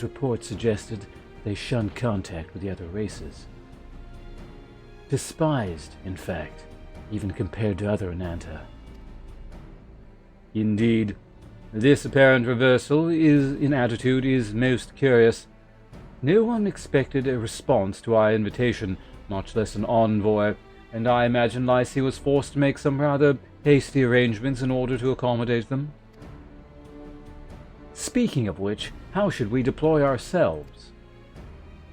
report suggested they shunned contact with the other races. Despised, in fact, even compared to other Ananta. Indeed, this apparent reversal in attitude is most curious. No one expected a response to our invitation, much less an envoy, and I imagine Lycie was forced to make some rather hasty arrangements in order to accommodate them. Speaking of which, how should we deploy ourselves?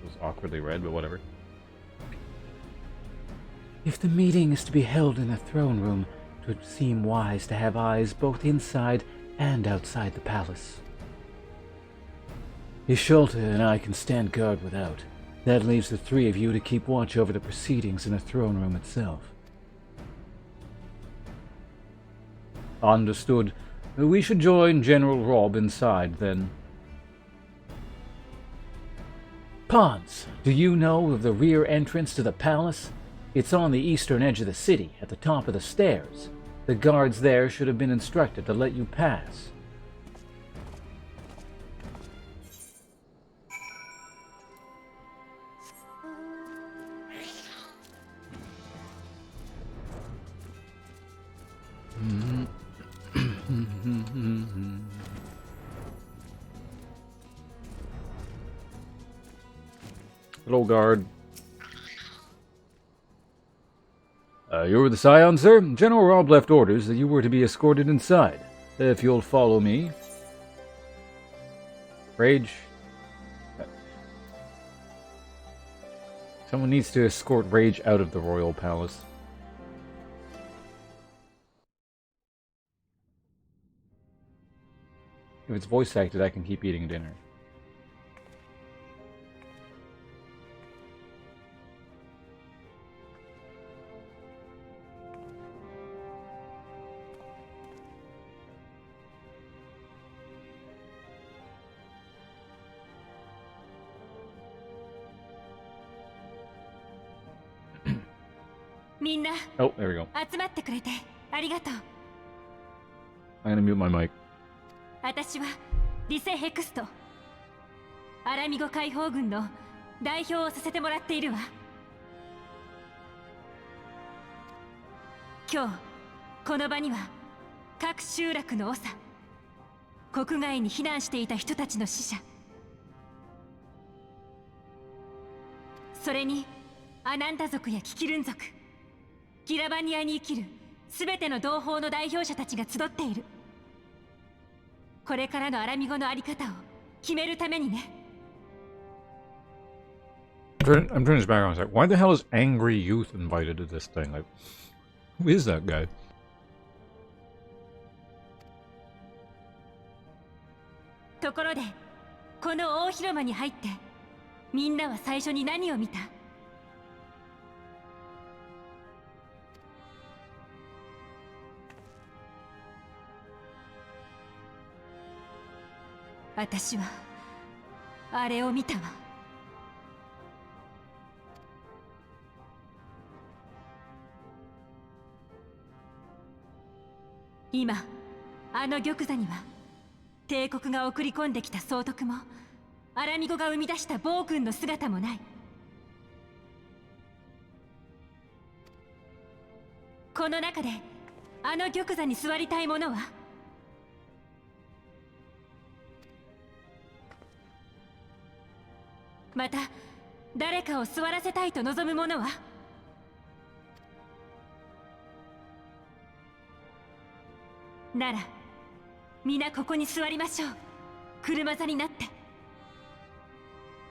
It was awkwardly read, but whatever. If the meeting is to be held in the throne room, it would seem wise to have eyes both inside and outside the palace. Yasholta and I can stand guard without. That leaves the three of you to keep watch over the proceedings in the throne room itself. Understood. We should join General Robb inside, then. Pons, do you know of the rear entrance to the palace? It's on the eastern edge of the city, at the top of the stairs. The guards there should have been instructed to let you pass. Hello, guard. You were the scion, sir? General Robb left orders that you were to be escorted inside. If you'll follow me. Rage. Someone needs to escort Rage out of the royal palace. If it's voice acted, I can keep eating dinner. Oh, there we go. I'm gonna mute my mic. 私はリセヘクスト、アラミゴ解放軍の代表をさせてもらっているわ。今日この場には各集落の長、国外に避難していた人たちの死者、それにアナンダ族やキキルン族、ギラバニアに生きるすべての同胞の代表者たちが集っている。これからのアラミゴのあり方を決めるためにね。I'm turning this back on. I was like, why the hell is Angry Youth invited to this thing? Like, who is that guy? ところでこの大広間に入ってみんなは最初に何を見た？私はあれを見たわ。今あの玉座には帝国が送り込んできた総督もアラミゴが生み出した暴君の姿もない。この中であの玉座に座りたい者は？また誰かを座らせたいと望む者は？なら皆ここに座りましょう。車座になって。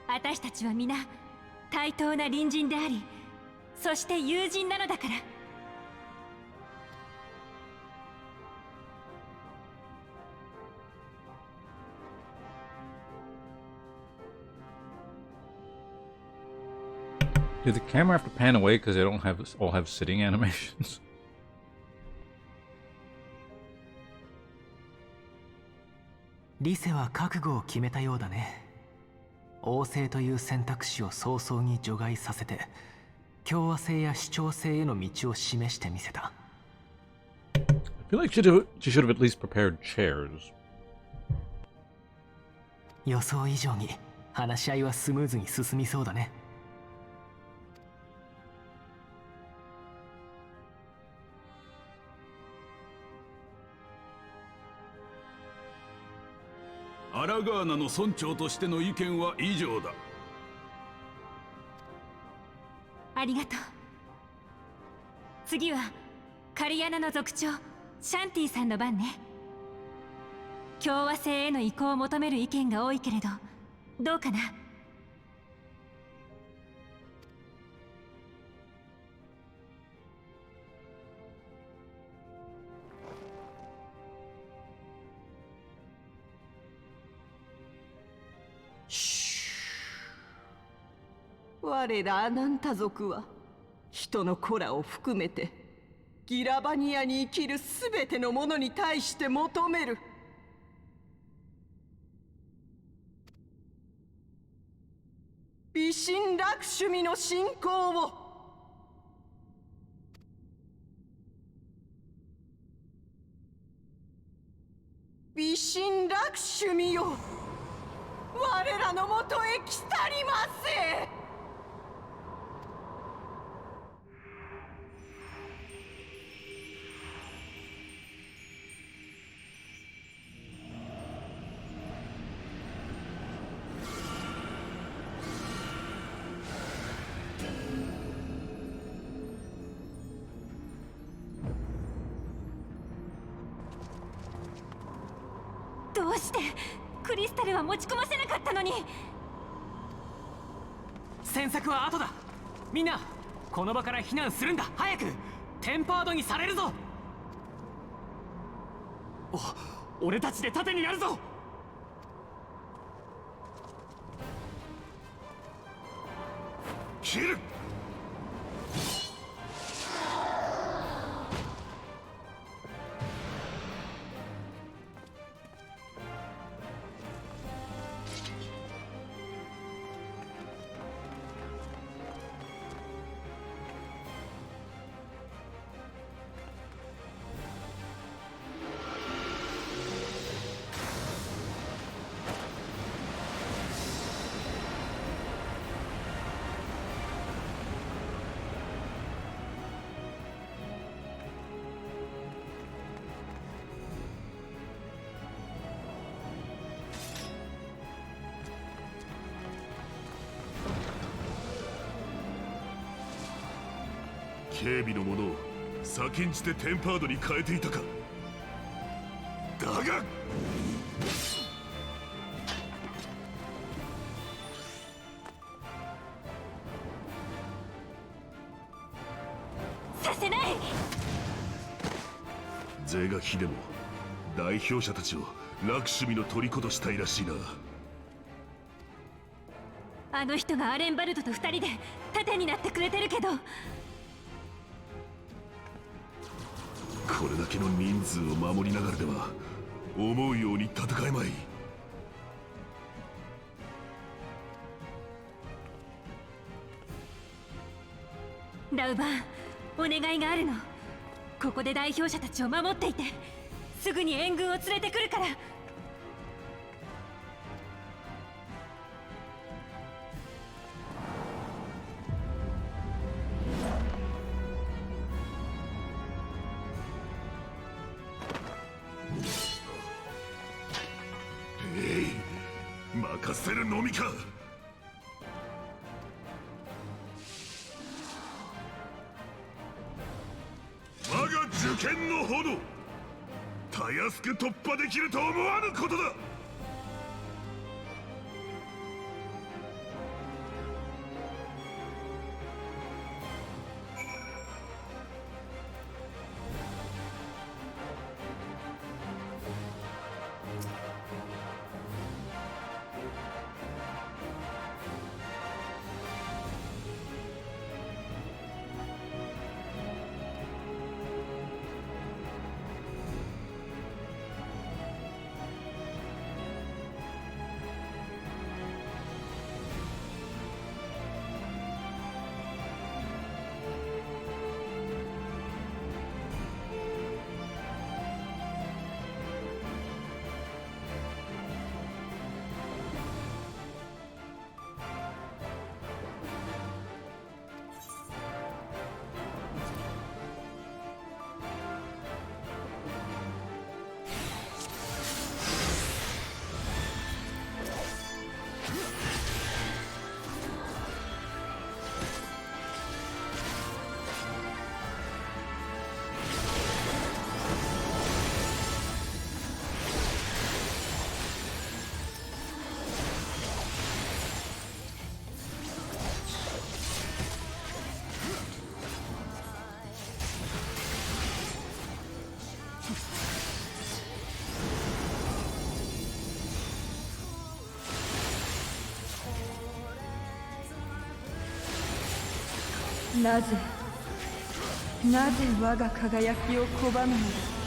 私たちは皆対等な隣人であり、そして友人なのだから。Did the camera have to pan away because they don't have all have sitting animations? リセは覚悟を決めたようだね。王政という選択肢を早々に除外させて、共和制や主張制への道を示してみせた。I feel like she should have at least prepared chairs. 予想以上に話し合いはスムーズに進みそうだね。アラガーナの村長としての意見は以上だ。ありがとう。次はカリアナの族長シャンティさんの番ね。共和制への移行を求める意見が多いけれど、どうかな？我らアナンタ族は人の子らを含めてギラバニアに生きるすべてのものに対して求める美神ラクシュミの信仰を。美神ラクシュミよ、我らのもとへ来たりませ。どうしてクリスタルは持ち込ませなかったのに。詮索は後だ。みんなこの場から避難するんだ。早くテンパードにされるぞ。俺たちで盾になるぞ。切る。警備の者を先んじてテンパードに変えていたか。だがさせない。是が非でも代表者たちをラクシュミの虜としたいらしいな。あの人がアレンバルドと二人で盾になってくれてるけど、これだけの人数を守りながらでは思うように戦えまい。ラウバーン、お願いがあるの。ここで代表者たちを守っていて、すぐに援軍を連れてくるから。任せるのみか。我が受験のほどたやすく突破できると思わぬことだ。なぜ我が輝きを拒むのだ。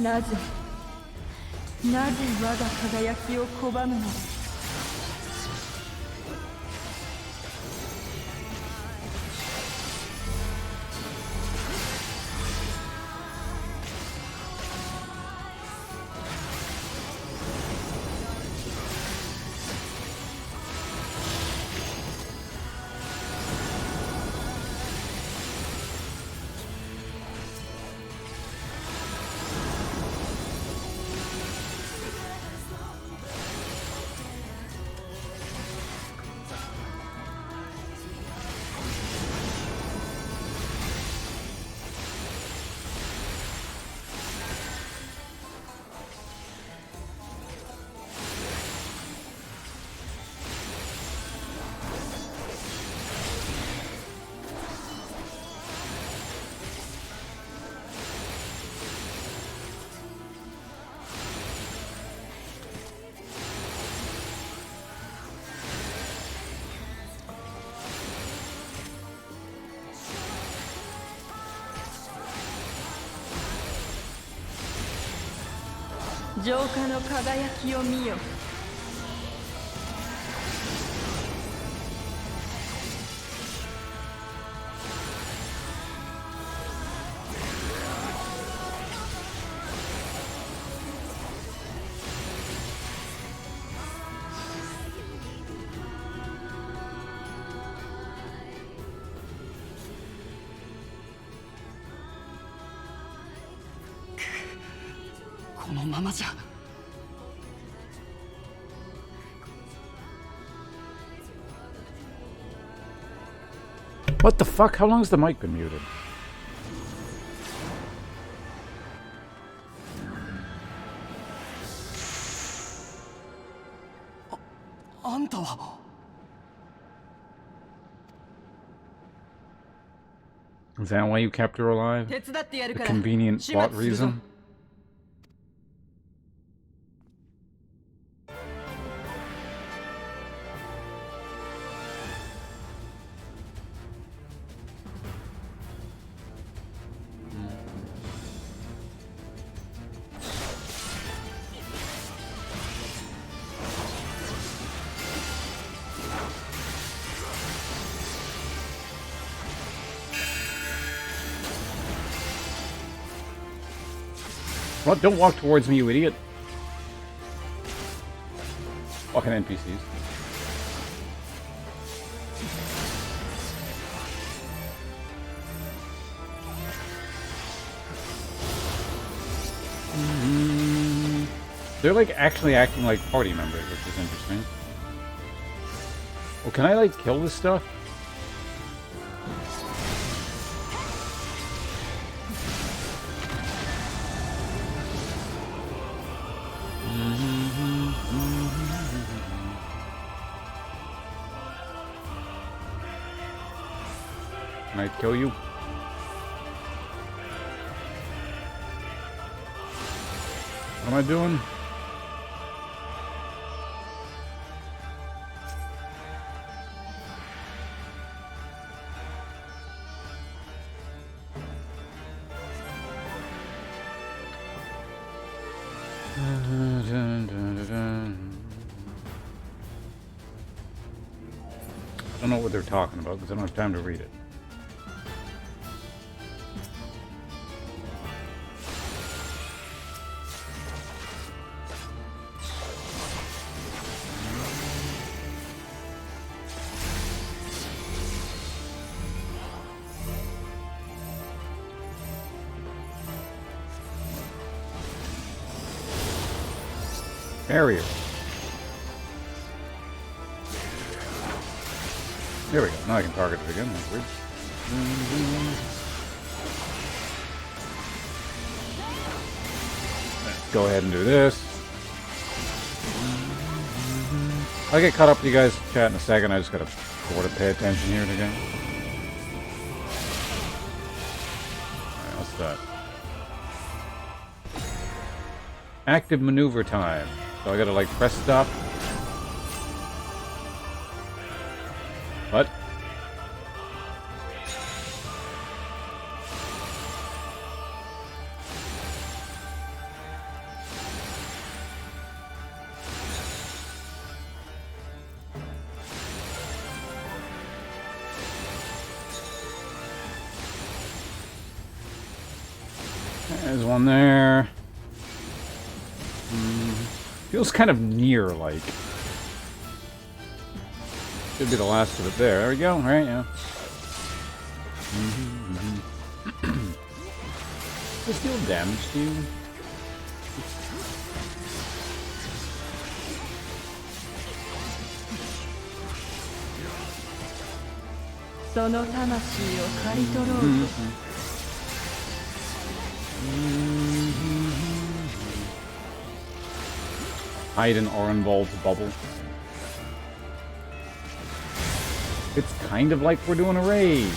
なぜ我が輝きを拒むのだ。浄化の輝きを見よ。このままじゃ。What the fuck? How long has the mic been muted? あんたは。Is that why you kept her alive? 手伝ってやる A から。 convenient 始 plot 末するぞ。 reason? What? Don't walk towards me, you idiot. Fucking NPCs. They're like actually acting like party members, which is interesting. Well, can I like kill this stuff? Can I kill you? What am I doing? I don't know what they're talking about because I don't have time to read it. Barrier. There we go. Now I can target it again. That's weird. Let's go ahead and do this. I'll get caught up with you guys chat in a second. I just gotta sort of pay attention here again. Alright, what's that? Active maneuver time. So I gotta like press stop. What? There's one there. Feels kind of near, like. Should be the last of it there. There we go. Alright, yeah. Does this deal damage to you? Hide in Orenvold's bubble. It's kind of like we're doing a raid.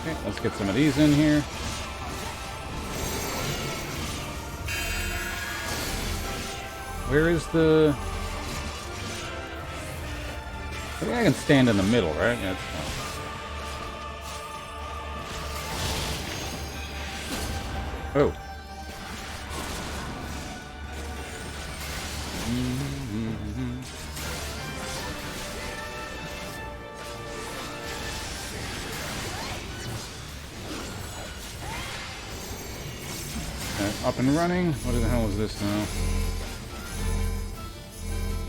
Okay, let's get some of these in here. Where is the... I think I can stand in the middle, right? Yeah, that's fine. Oh. Up and running. What the hell is this now?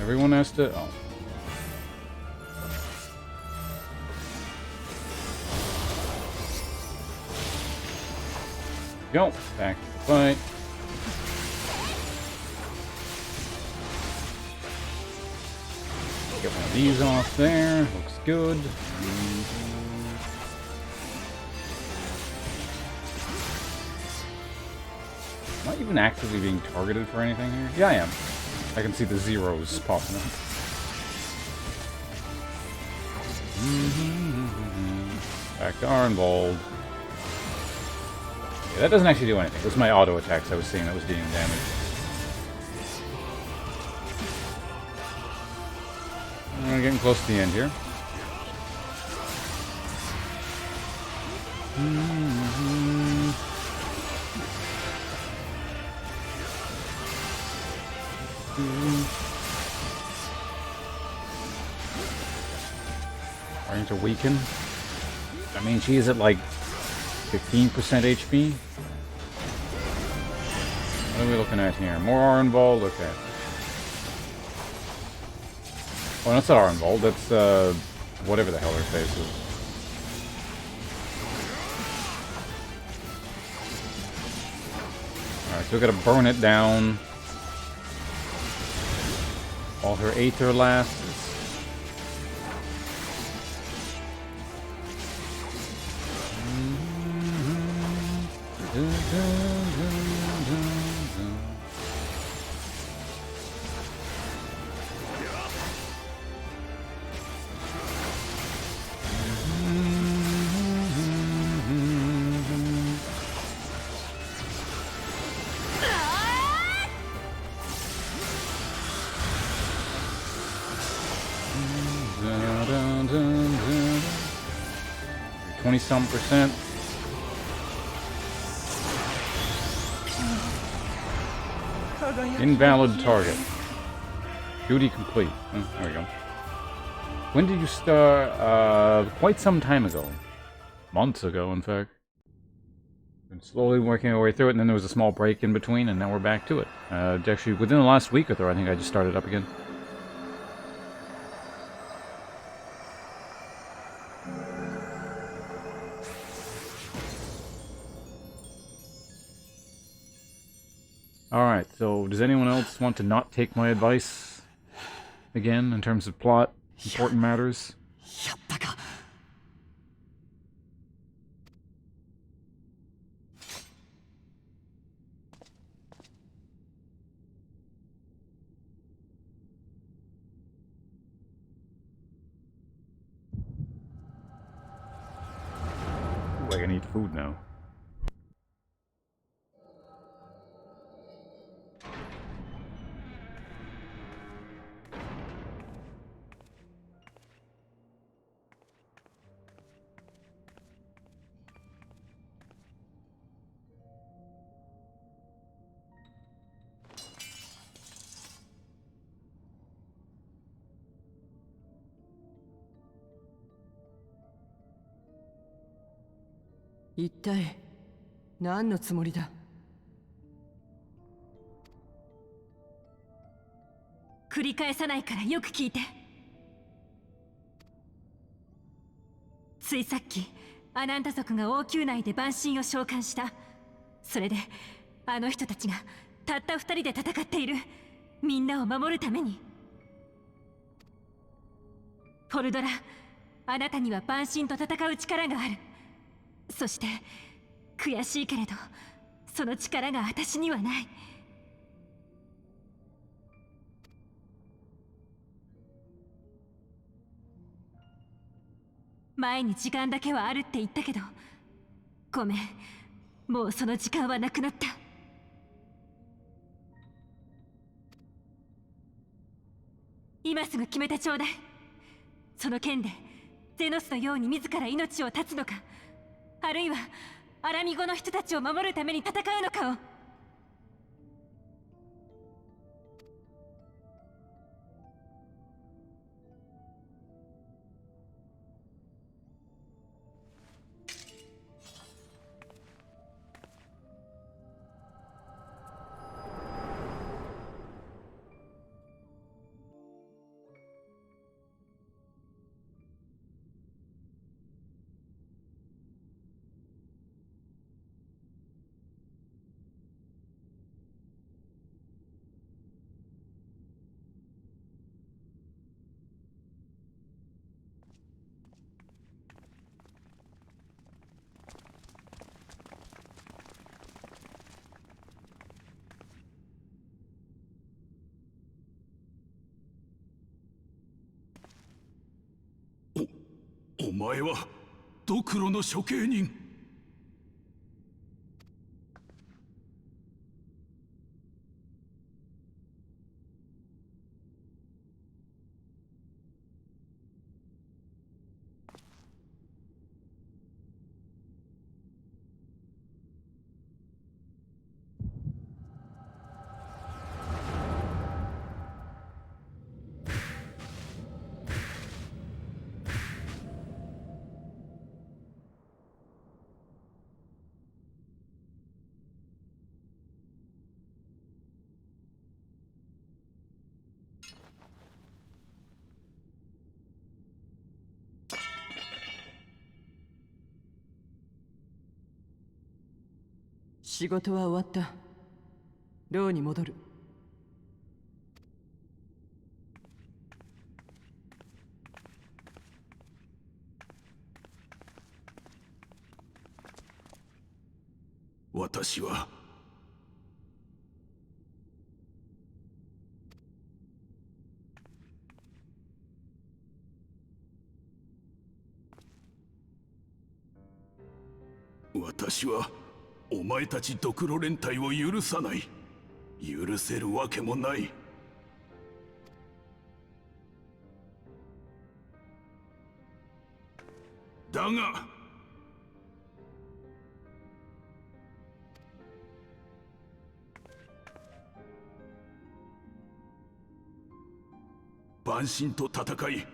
Everyone has to... Oh. Go. Back to the fight. Get one of these off there. Looks good. Am I even actively being targeted for anything here? Yeah, I am. I can see the zeros popping up. Back to Arnvold. Yeah, that doesn't actually do anything. It was my auto attacks I was seeing that was dealing damage. We're getting close to the end here. Starting to weaken. I mean, she is at like 15% HP. What are we looking at here? More Arnvold? Okay. Oh, that's not Arnvold. That's, whatever the hell her face is. Alright, so we gotta burn it down. All her Aether lasts. Some percent. Invalid target. Duty complete. Oh, there we go. When did you start? Quite some time ago. Months ago, in fact. Been slowly working our way through it, and then there was a small break in between, and now we're back to it. Actually, within the last week or so, I think I just started up again. Alright, so does anyone else want to not take my advice again in terms of plot, important matters? Ooh, I can eat food now.一体何のつもりだ。繰り返さないからよく聞いて。ついさっきアナンタ族が王宮内で万神を召喚した。それであの人たちがたった二人で戦っている。みんなを守るために。フォルドラ、あなたには万神と戦う力がある。そして悔しいけれどその力が私にはない。前に時間だけはあるって言ったけど、ごめん、もうその時間はなくなった。今すぐ決めてちょうだい。その剣でゼノスのように自ら命を絶つのか、あるいはアラミゴの人たちを守るために戦うのかを。お前はドクロの処刑人。仕事は終わった。牢に戻る。私はお前たちドクロ連隊を許さない。許せるわけもない。だが万神と戦い、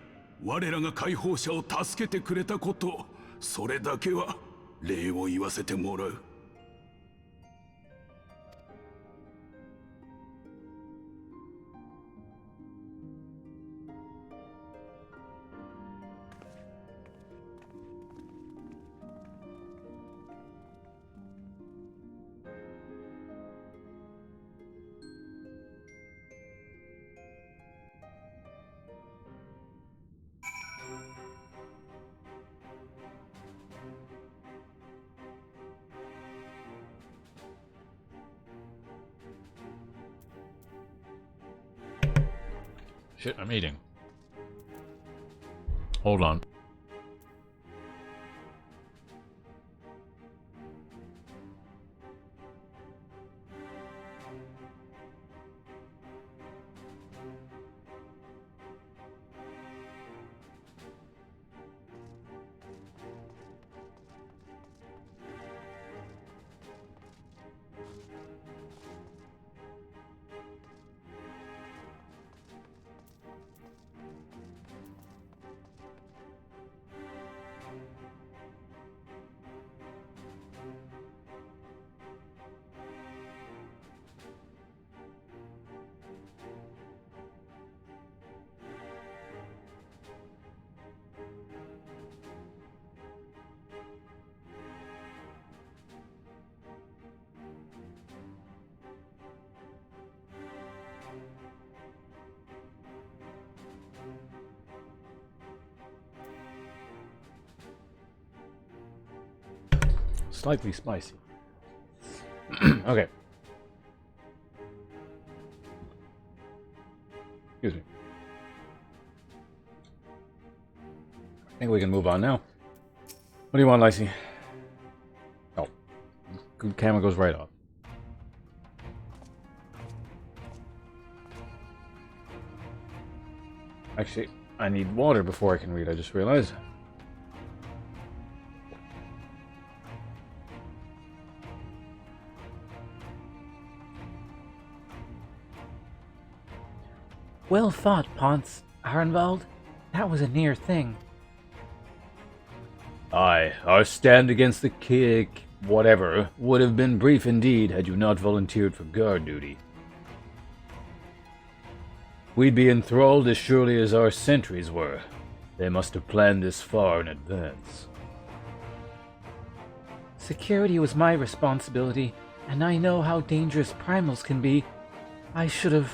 我らが解放者を助けてくれたこと、それだけは礼を言わせてもらう。Shit, I'm eating. Hold on. Slightly spicy. Okay. Excuse me. I think we can move on now. What do you want, Lacey? Oh. Good camera goes right off. Actually, I need water before I can read, I just realized. Well fought, Ponce. Arnvald. That was a near thing. Aye, our stand against the kick, whatever, would have been brief indeed had you not volunteered for guard duty. We'd be enthralled as surely as our sentries were. They must have planned this far in advance. Security was my responsibility, and I know how dangerous primals can be. I should have...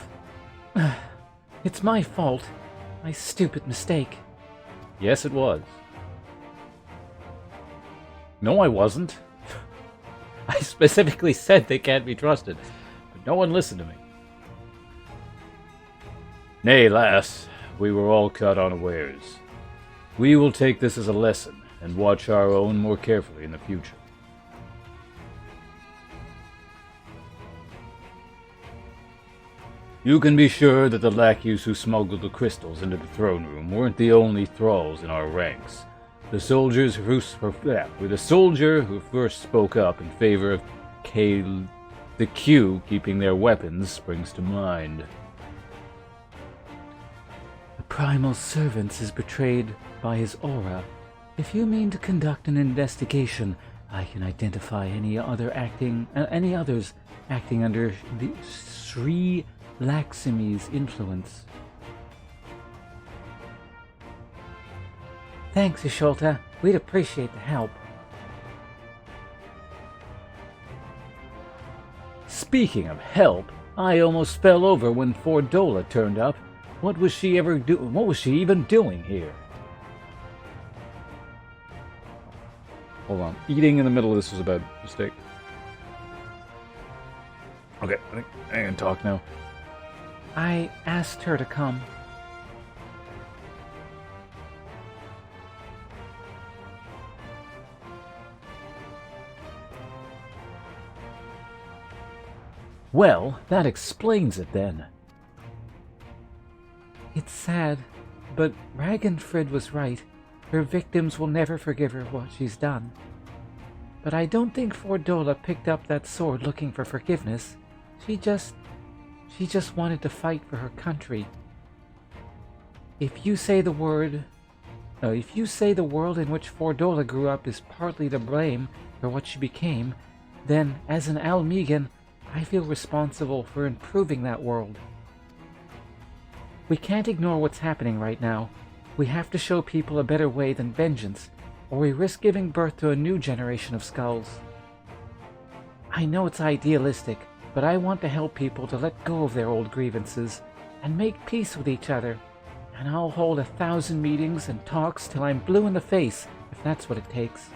It's my fault. My stupid mistake. Yes, it was. No, I wasn't. I specifically said they can't be trusted, but no one listened to me. Nay, lass, we were all caught unawares. We will take this as a lesson, and watch our own more carefully in the future. You can be sure that the lackeys who smuggled the crystals into the throne room weren't the only thralls in our ranks. The soldier who first spoke up in favor of the Q keeping their weapons springs to mind. The primal's servants is betrayed by his aura. If you mean to conduct an investigation, I can identify any others acting under the Sri Laxmi's influence. Thanks, Isholta. We'd appreciate the help. Speaking of help, I almost fell over when Fordola turned up. What was she even doing here? Hold on. Eating in the middle of this was a bad mistake. Okay, I think I can talk now. I asked her to come. Well, that explains it then. It's sad, but Ragnfrid was right. Her victims will never forgive her what she's done. But I don't think Fordola picked up that sword looking for forgiveness. She just wanted to fight for her country. If you say the world in which Fordola grew up is partly to blame for what she became, then as an Almegan, I feel responsible for improving that world. We can't ignore what's happening right now. We have to show people a better way than vengeance, or we risk giving birth to a new generation of skulls. I know it's idealistic, but I want to help people to let go of their old grievances and make peace with each other. And I'll hold 1,000 meetings and talks till I'm blue in the face, if that's what it takes.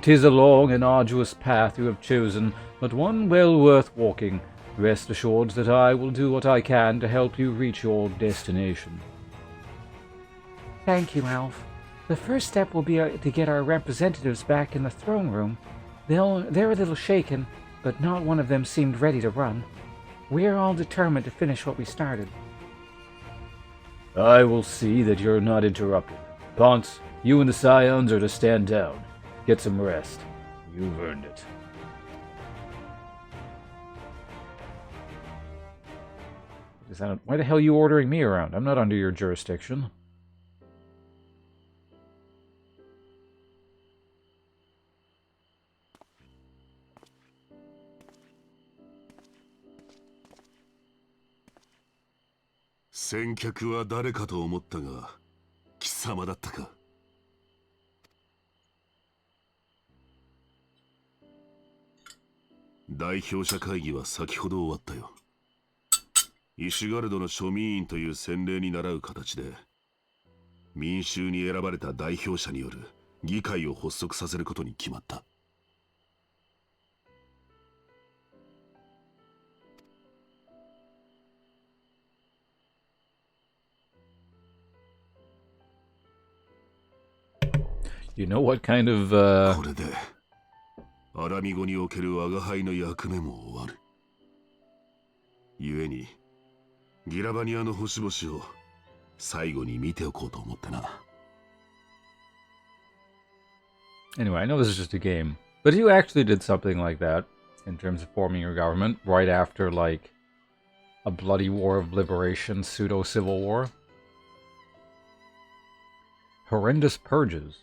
'Tis a long and arduous path you have chosen, but one well worth walking. Rest assured that I will do what I can to help you reach your destination. Thank you, Alf. The first step will be to get our representatives back in the throne room. They're a little shaken, but not one of them seemed ready to run. We're all determined to finish what we started. I will see that you're not interrupted. Ponce, you and the Scions are to stand down. Get some rest. You've earned it. Why the hell are you ordering me around? I'm not under your jurisdiction.先客は誰かと思ったが、貴様だったか。代表者会議は先ほど終わったよ。イシュガルドの庶民院という先例に倣う形で、民衆に選ばれた代表者による議会を発足させることに決まった。You know what kind of, これで、アラミゴにおける我が輩の役目も終わる。故に、ギラバニアの星々を最後に見ておこうと思ってな。 Anyway, I know this is just a game, but you actually did something like that in terms of forming your government right after, like, a bloody war of liberation, pseudo-civil war. Horrendous purges.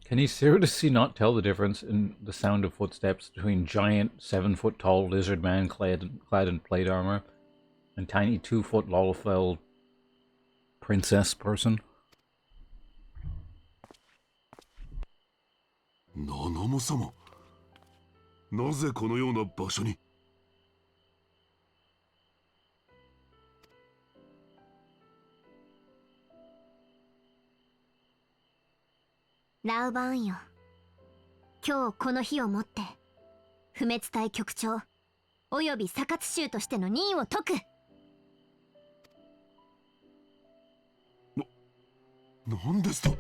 Can you seriously not tell the difference in the sound of footsteps between giant 7-foot-tall lizard man clad in plate armor and tiny 2-foot Lalafell princess person? ナナモ様、なぜこのような場所に？ラウバーンよ、今日この日をもって不滅隊局長および査察衆としての任を解く。なんですと？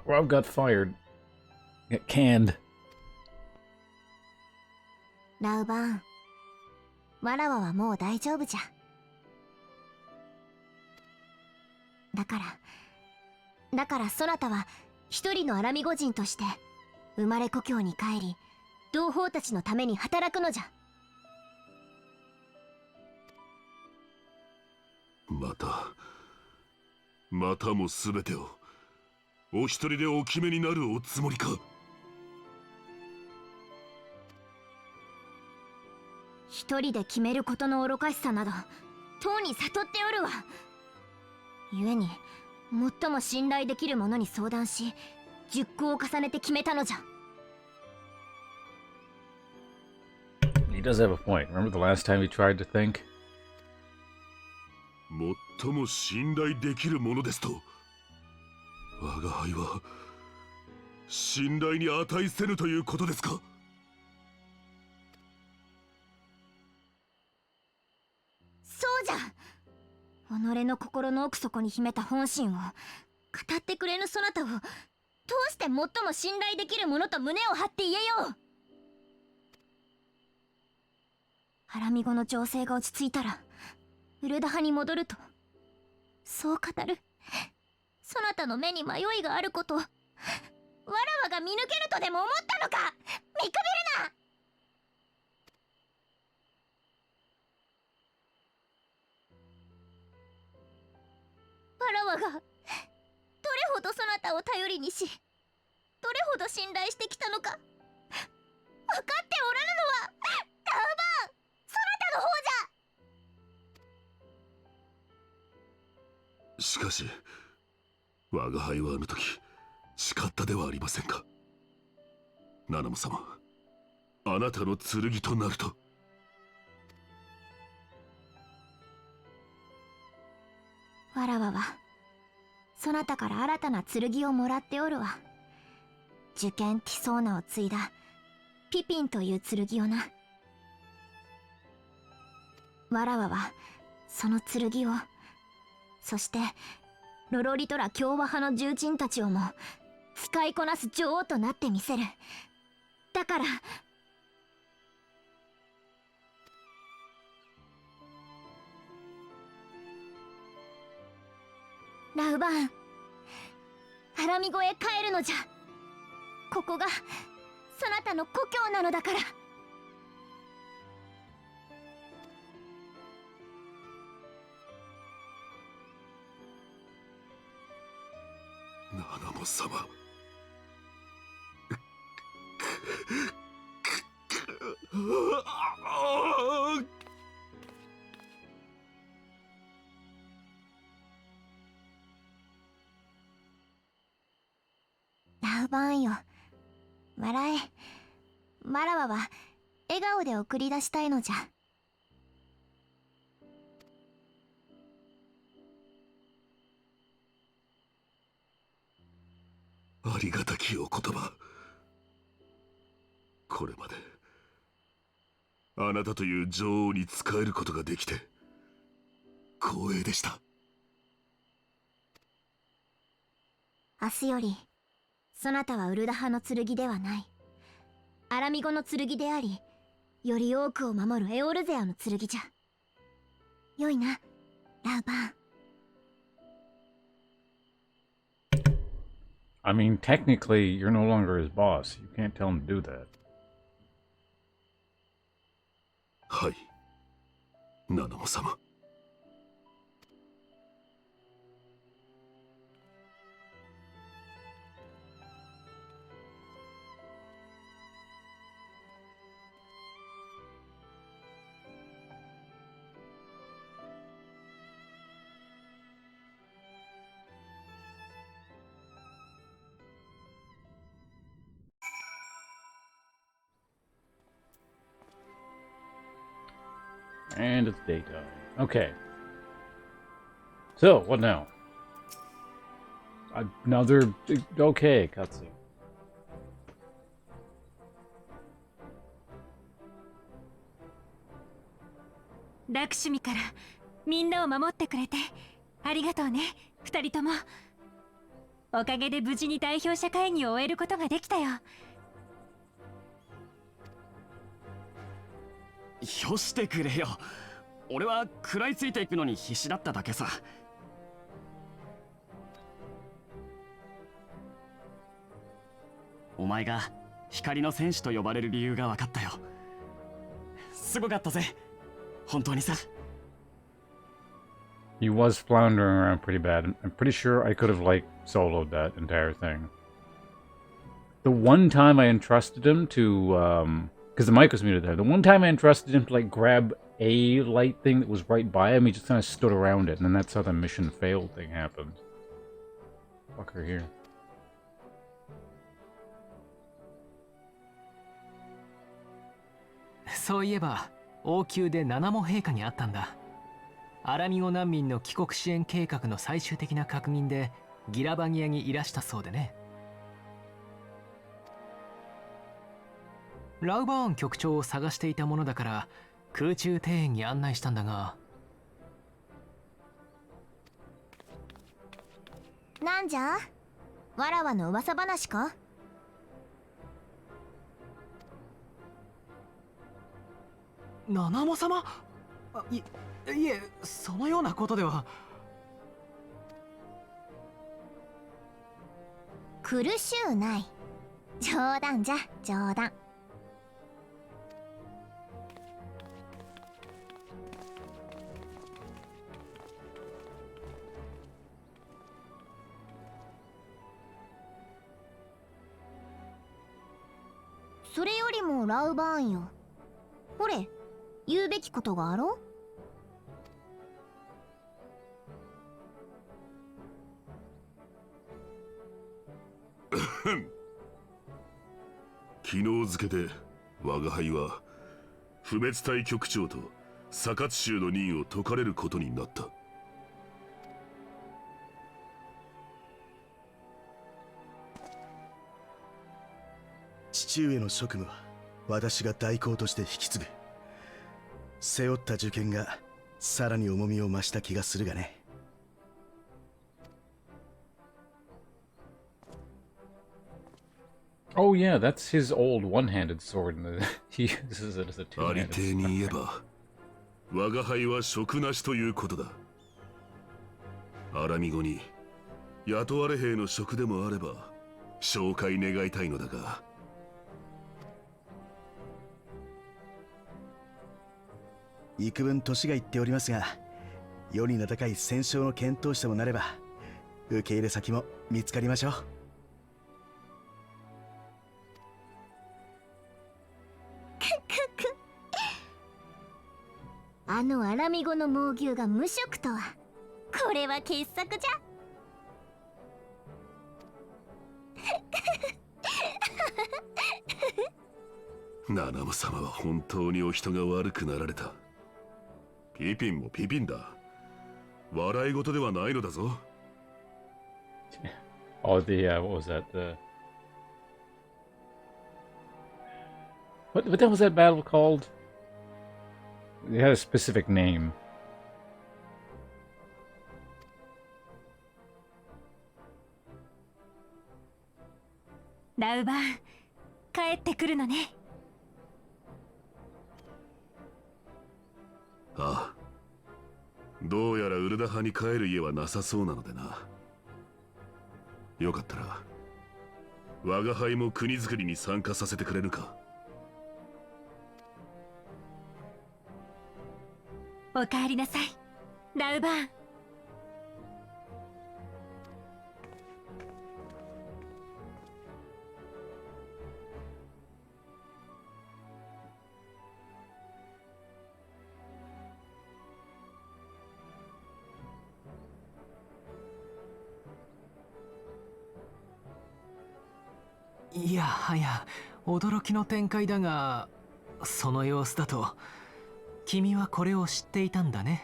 Rob got fired. Got canned. ラウバーン、わらわはもう大丈夫じゃ。だからそなたは一人のアラミゴ人として生まれ故郷に帰り、同胞たちのために働くのじゃ。またも全てをお一人でお決めになるおつもりか？一人で決めることの愚かしさなどとうに悟っておるわ。故に最も信頼できる者に相談し、熟考を重ねて決めたのじゃ。 He does have a point. Remember the last time he tried to think? 最も信頼できる者ですと？我が輩は信頼に値せぬということですか？そうじゃ。己の心の奥底に秘めた本心を語ってくれぬそなたをどうして最も信頼できる者と胸を張って言えよう。アラミゴの情勢が落ち着いたらウルダ派に戻ると、そう語るそなたの目に迷いがあることをわらわが見抜けるとでも思ったのか？見くびるな。わらわがどれほどそなたを頼りにし、どれほど信頼してきたのか分かっておらぬのはラウバーン、そなたの方じゃ。しかし我が輩はあの時誓ったではありませんか。ナナモ様、あなたの剣となると。わらわはそなたから新たな剣をもらっておるわ。受験ティソーナを継いだピピンという剣をな。わらわはその剣を、そしてロロリトラ共和派の重鎮たちをも使いこなす女王となってみせる。だからラウバーン、アラミゴへ帰るのじゃ。ここがそなたの故郷なのだから。ナモ様。ラウバーンよ、笑え。マラワは笑顔で送り出したいのじゃ。ありがたきお言葉。これまであなたという女王に仕えることができて光栄でした。明日よりそなたはウルダ派の剣ではない。アラミゴの剣であり、より多くを守るエオルゼアの剣じゃ。よいな、ラウバーン。I mean, technically, you're no longer his boss. You can't tell him to do that. はい、ナナモ様。And it's daytime. Okay. So, what now? Another... Okay, cutscene. ラクシュミからみんなを守ってくれてありがとうね、二人とも。おかげで無事に代表者会議を終えることができたよ。よしてくれよ。俺は食らいついていくのに必死だっただけさ。お前が光の戦士と呼ばれる理由が分かったよ。すごかったぜ、本当にさ。He was floundering around pretty bad. I'm pretty sure I could have, like, soloed that entire thing. The one time I entrusted him to, because the mic was muted there. The one time I entrusted him to, like, grab a light thing that was right by him, he just kind of stood around it, and then that's how the mission failed thing happened. Fucker here. そういえば王宮でナナモ陛下に会ったんだ。アラミゴ難民の帰国支援計画の最終的な確認でギラバニアにいらしたそうでね。ラウバーン局長を探していたものだから空中庭園に案内したんだが。なんじゃ、わらわの噂話か。ナナモ様、いえ、そのようなことでは。苦しゅうない。冗談じゃ、冗談。それよりもラウバーンよ、ほれ、言うべきことがあろう。昨日付で我が輩は不滅隊局長とサカツ州の任を解かれることになった。父上の職務は私が代行として引き継ぐ。背負った受験がさらに重みを増した気がするがね。Oh yeah, that's his old one-handed sword. He uses it as a あり two-handed ていに言えば我が輩は職なしということだ。アラミゴに雇われ兵の職でもあれば紹介願いたいのだが。幾分年がいっておりますが、世に名高い戦将の剣闘士ともなれば受け入れ先も見つかりましょう。あのアラミ語の猛牛が無職とは、これは傑作じゃ。ナナム様は本当にお人が悪くなられた。ピピンもピピンだ。笑い事ではないのだぞ。Oh, what was that? What the hell was that battle called? It had a specific name. ラウバーン、帰ってくるのね。ああ。どうやらウルダ派に帰る家はなさそうなのでな。よかったら我が輩も国づくりに参加させてくれるか。おかえりなさい、ラウバーン。いやはや驚きの展開だが、その様子だと君はこれを知っていたんだね。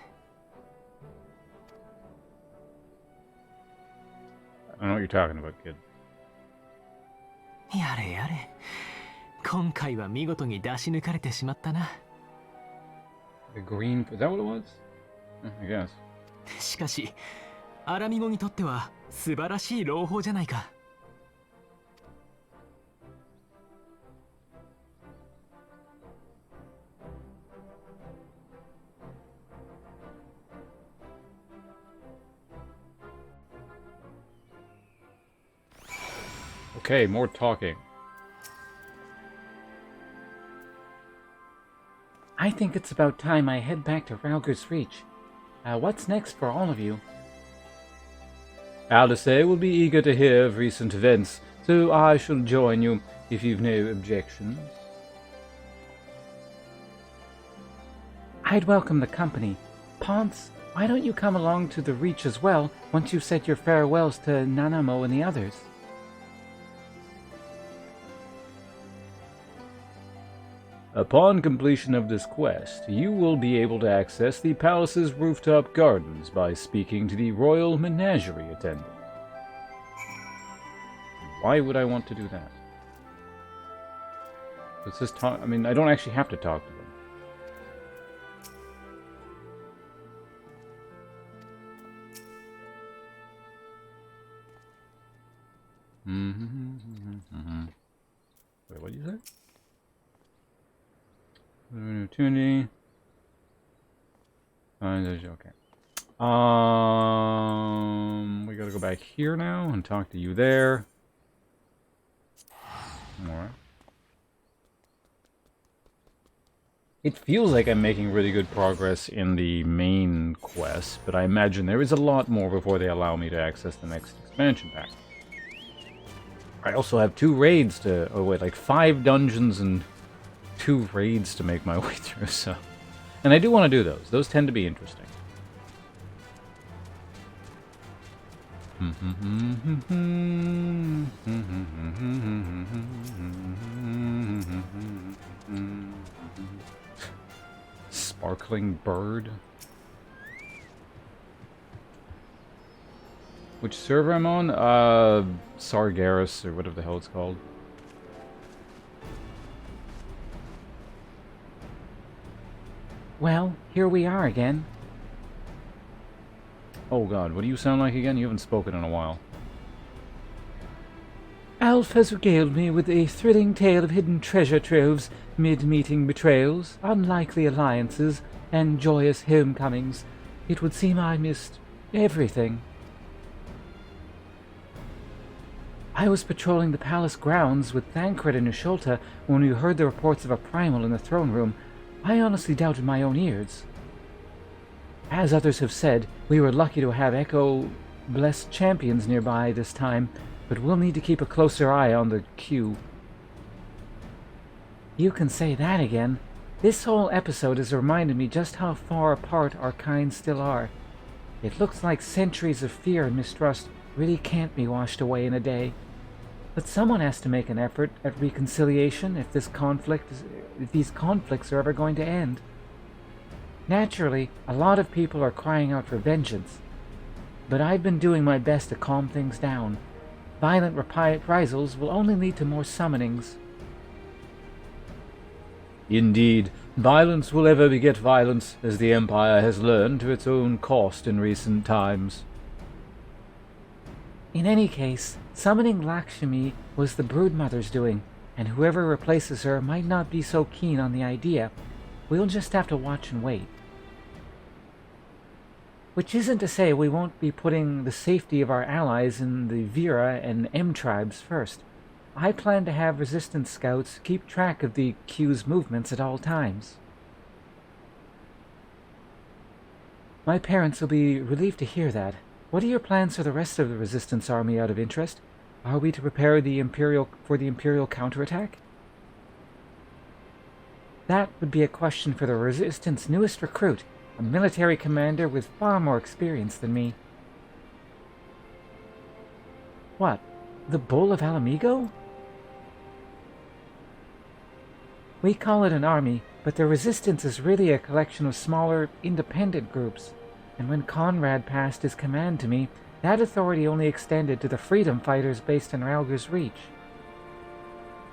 I don't know what you're talking about, kid. やれやれ、今回は見事に出し抜かれてしまったな。 The green... Is that what it was? I guess. しかしアラミゴにとっては素晴らしい朗報じゃないか。Okay, more talking. I think it's about time I head back to Rauger's Reach. What's next for all of you? Alice will be eager to hear of recent events, so I shall join you if you've no objections. I'd welcome the company. Ponce, why don't you come along to the Reach as well once you've said your farewells to Nanamo and the others? Upon completion of this quest, you will be able to access the palace's rooftop gardens by speaking to the royal menagerie attendant. Why would I want to do that? Let's just talk... I mean, I don't actually have to talk to them. Wait, what did you say? Opportunity. Okay. We gotta go back here now and talk to you there. Alright. It feels like I'm making really good progress in the main quest, but I imagine there is a lot more before they allow me to access the next expansion pack. I also have 2 raids to... Oh wait, like 5 dungeons and 2 raids to make my way through, so... And I do want to do those. Those tend to be interesting. Sparkling bird. Which server I'm on? Sargeras, or whatever the hell it's called. Well, here we are again. Oh god, what do you sound like again? You haven't spoken in a while. Alf has regaled me with a thrilling tale of hidden treasure troves, mid-meeting betrayals, unlikely alliances, and joyous homecomings. It would seem I missed everything. I was patrolling the palace grounds with Thancred and Usholta when we heard the reports of a primal in the throne room. I honestly doubted my own ears. As others have said, we were lucky to have Echo blessed champions nearby this time, but we'll need to keep a closer eye on the queue. You can say that again. This whole episode has reminded me just how far apart our kinds still are. It looks like centuries of fear and mistrust really can't be washed away in a day. But someone has to make an effort at reconciliation if these conflicts are ever going to end. Naturally, a lot of people are crying out for vengeance, but I've been doing my best to calm things down. Violent reprisals will only lead to more summonings. Indeed, violence will ever beget violence, as the Empire has learned to its own cost in recent times. In any case, summoning Lakshmi was the Broodmother's doing, and whoever replaces her might not be so keen on the idea. We'll just have to watch and wait. Which isn't to say we won't be putting the safety of our allies in the Vera and M tribes first. I plan to have resistance scouts keep track of the queue's movements at all times. My parents will be relieved to hear that. What are your plans for the rest of the resistance army out of interest? Are we to prepare for the Imperial counterattack? That would be a question for the resistance newest recruit, a military commander with far more experience than me. What? The Bull of Alamigo? We call it an army, but the resistance is really a collection of smaller, independent groups. And when Conrad passed his command to me, that authority only extended to the freedom fighters based in Ralger's Reach.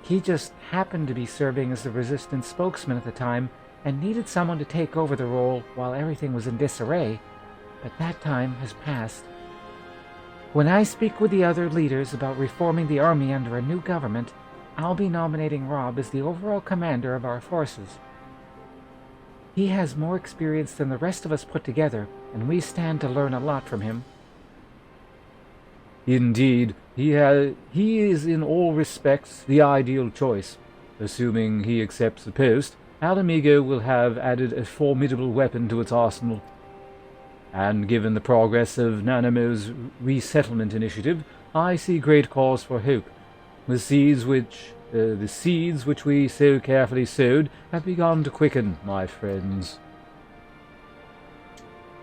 He just happened to be serving as the resistance spokesman at the time, and needed someone to take over the role while everything was in disarray, but that time has passed. When I speak with the other leaders about reforming the army under a new government, I'll be nominating Rob as the overall commander of our forces. He has more experience than the rest of us put together, and we stand to learn a lot from him. Indeed, he is in all respects the ideal choice. Assuming he accepts the post, Alamigo will have added a formidable weapon to its arsenal. And given the progress of Nanamo's resettlement initiative, I see great cause for hope. The seeds which we so carefully sowed have begun to quicken, my friends.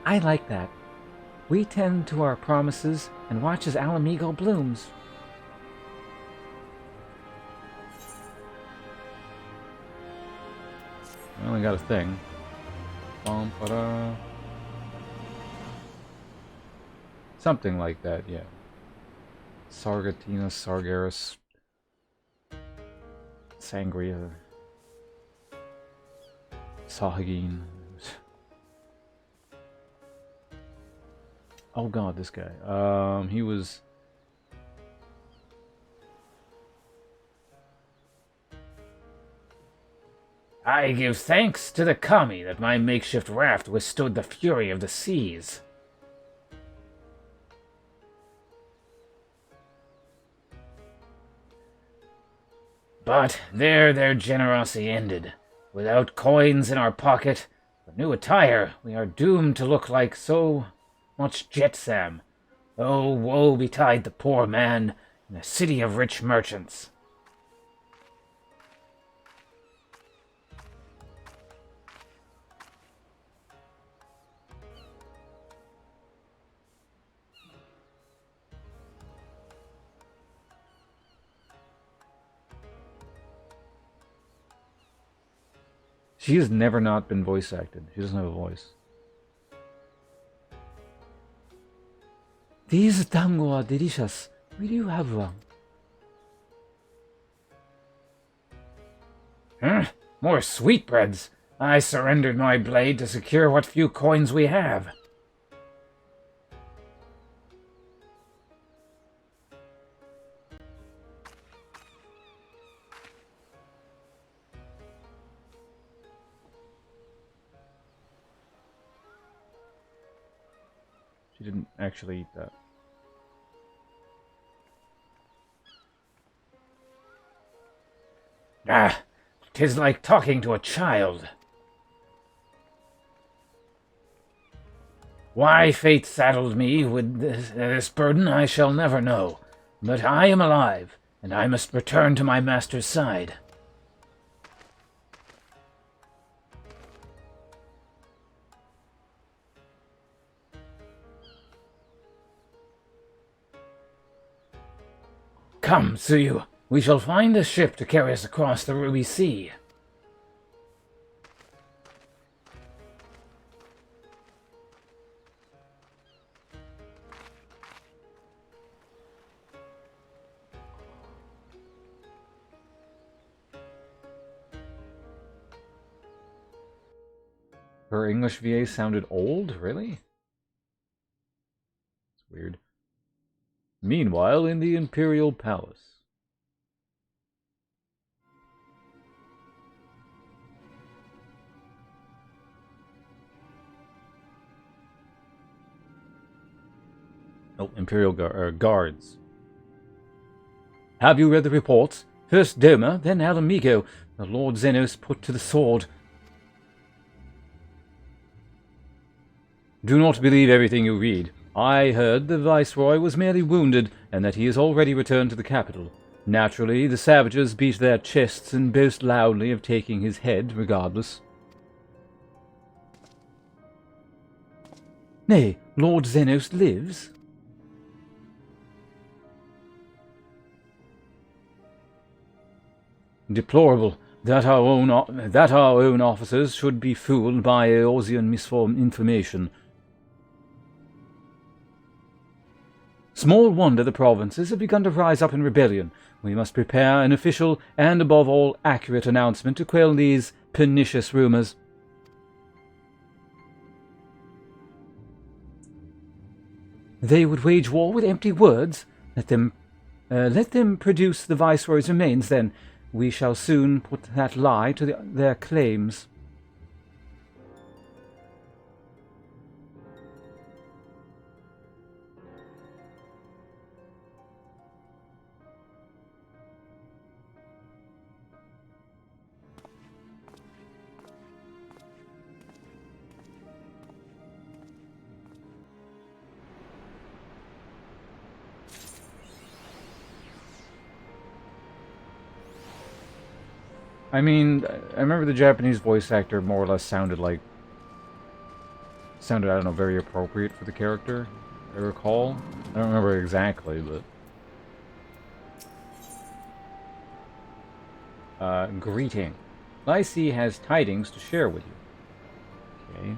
I like that. We tend to our promises and watch as Alamigo blooms. I only got a thing. Something like that, yeah. Sargatina, Sargeras, Sangria, Sahagin. Oh god, this guy. He was... I give thanks to the kami that my makeshift raft withstood the fury of the seas. But there their generosity ended. Without coins in our pocket, for new attire, we are doomed to look like so much jetsam. Oh, woe betide the poor man in a city of rich merchants. She has never not been voice acted. She doesn't have a voice. These tango are delicious. Will you have one? More sweetbreads. I surrendered my blade to secure what few coins we have. She didn't actually eat that. Ah, 'tis like talking to a child. Why fate saddled me with this burden I shall never know, but I am alive, and I must return to my master's side. Come, Tsuyu, we shall find a ship to carry us across the Ruby Sea. Her English VA sounded old? Really? It's weird. Meanwhile, in the Imperial Palace. Oh, Imperial Guards. Have you read the reports? First Doma, then Alamigo. The Lord Zenos put to the sword. Do not believe everything you read. I heard the Viceroy was merely wounded, and that he has already returned to the capital. Naturally, the savages beat their chests and boast loudly of taking his head, regardless. Nay, Lord Zenos lives? Deplorable that our own officers should be fooled by Eorzean misformed information. Small wonder the provinces have begun to rise up in rebellion. We must prepare an official and, above all, accurate announcement to quell these pernicious rumors. They would wage war with empty words? Let them produce the Viceroy's remains, then. We shall soon put that lie to their claims. I mean, I remember the Japanese voice actor more or less sounded, I don't know, very appropriate for the character, I recall. I don't remember exactly, but... greeting. Lycie has tidings to share with you. Okay.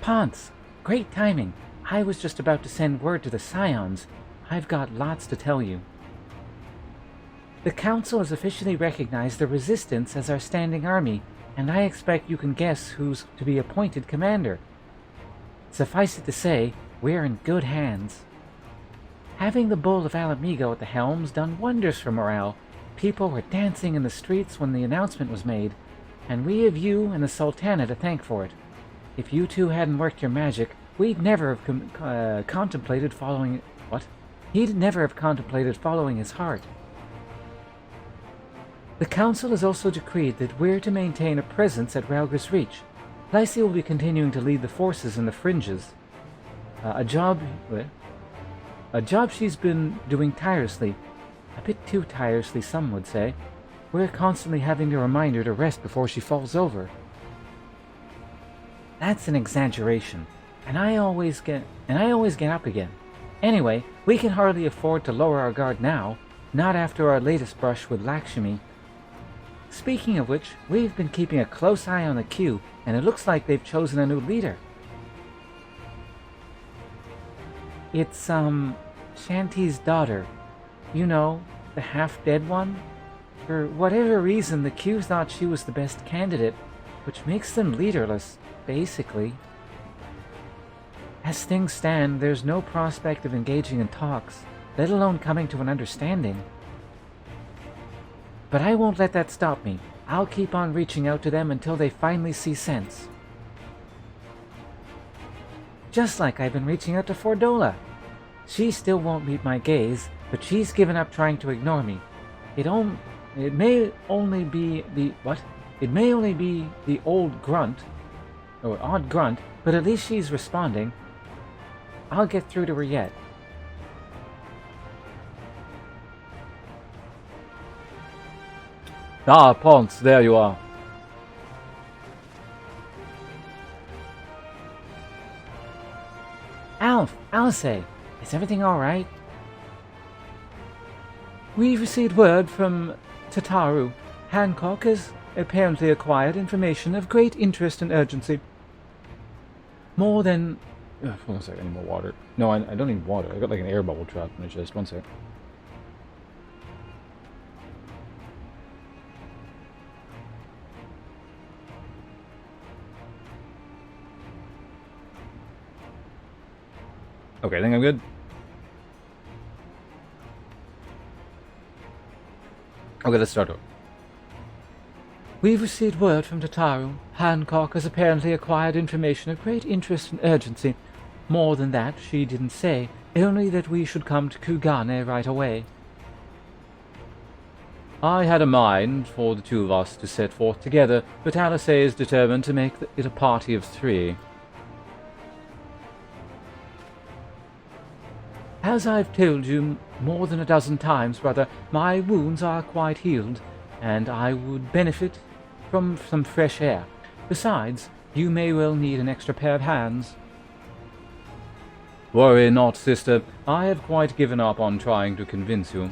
Ponce, great timing. I was just about to send word to the Scions. I've got lots to tell you. The Council has officially recognized the Resistance as our standing army, and I expect you can guess who's to be appointed commander. Suffice it to say, we're in good hands. Having the Bull of Alamigo at the helm's done wonders for morale. People were dancing in the streets when the announcement was made, and we have you and the Sultana to thank for it. If you two hadn't worked your magic, we'd never have contemplated following... What? He'd never have contemplated following his heart. The Council has also decreed that we're to maintain a presence at Rauger's Reach. Lycie will be continuing to lead the forces in the fringes. A job she's been doing tirelessly. A bit too tirelessly, some would say. We're constantly having to remind her to rest before she falls over. That's an exaggeration, and I always get up again. Anyway, we can hardly afford to lower our guard now, not after our latest brush with Lakshmi. Speaking of which, we've been keeping a close eye on the queue, and it looks like they've chosen a new leader. It's, Shanti's daughter. You know, the half-dead one? For whatever reason, the queue thought she was the best candidate, which makes them leaderless, basically. As things stand, there's no prospect of engaging in talks, let alone coming to an understanding. But I won't let that stop me. I'll keep on reaching out to them until they finally see sense. Just like I've been reaching out to Fordola. She still won't meet my gaze, but she's given up trying to ignore me. It may only be the... What? It may only be the old grunt, or odd grunt, but at least she's responding. I'll get through to her yet. Ah, Ponce, there you are. Alice, is everything alright? We've received word from Tataru. Hancock has apparently acquired information of great interest and urgency. More than... Hold on a second, I need more water. No, I don't need water. I got like an air bubble trapped in my chest. One sec. Okay, I think I'm good. Okay, let's start over. We've received word from Tataru. Hancock has apparently acquired information of great interest and urgency. More than that, she didn't say, only that we should come to Kugane right away. I had a mind for the two of us to set forth together, but Alice is determined to make it a party of 3. As I've told you more than a dozen times, brother, my wounds are quite healed, and I would benefit from some fresh air. Besides, you may well need an extra pair of hands. Worry not, sister. I have quite given up on trying to convince you.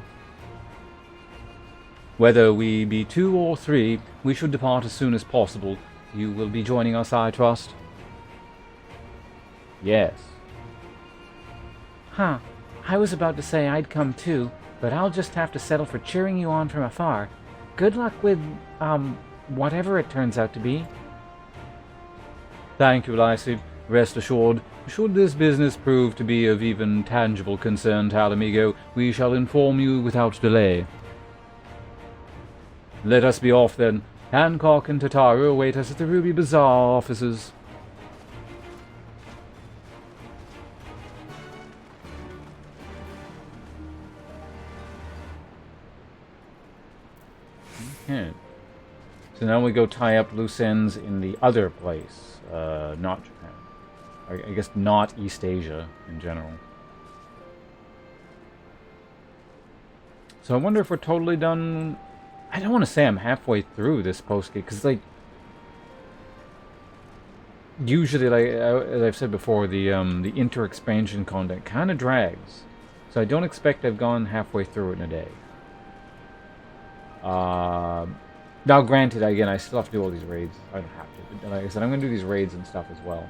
Whether we be 2 or 3, we should depart as soon as possible. You will be joining us, I trust? Yes. Huh. I was about to say I'd come too, but I'll just have to settle for cheering you on from afar. Good luck with, whatever it turns out to be. Thank you, Lacey. Rest assured, should this business prove to be of even tangible concern to Alamigo, we shall inform you without delay. Let us be off then. Hancock and Tataru await us at the Ruby Bazaar offices. Okay. So now we go tie up loose ends in the other place, not Japan. I guess not East Asia in general. So I wonder if we're totally done. I don't want to say I'm halfway through this post-game, because, like, usually, like, as I've said before, the inter-expansion content kind of drags. So I don't expect I've gone halfway through it in a day. Now, granted, again, I still have to do all these raids. I don't have to. But like I said, I'm going to do these raids and stuff as well.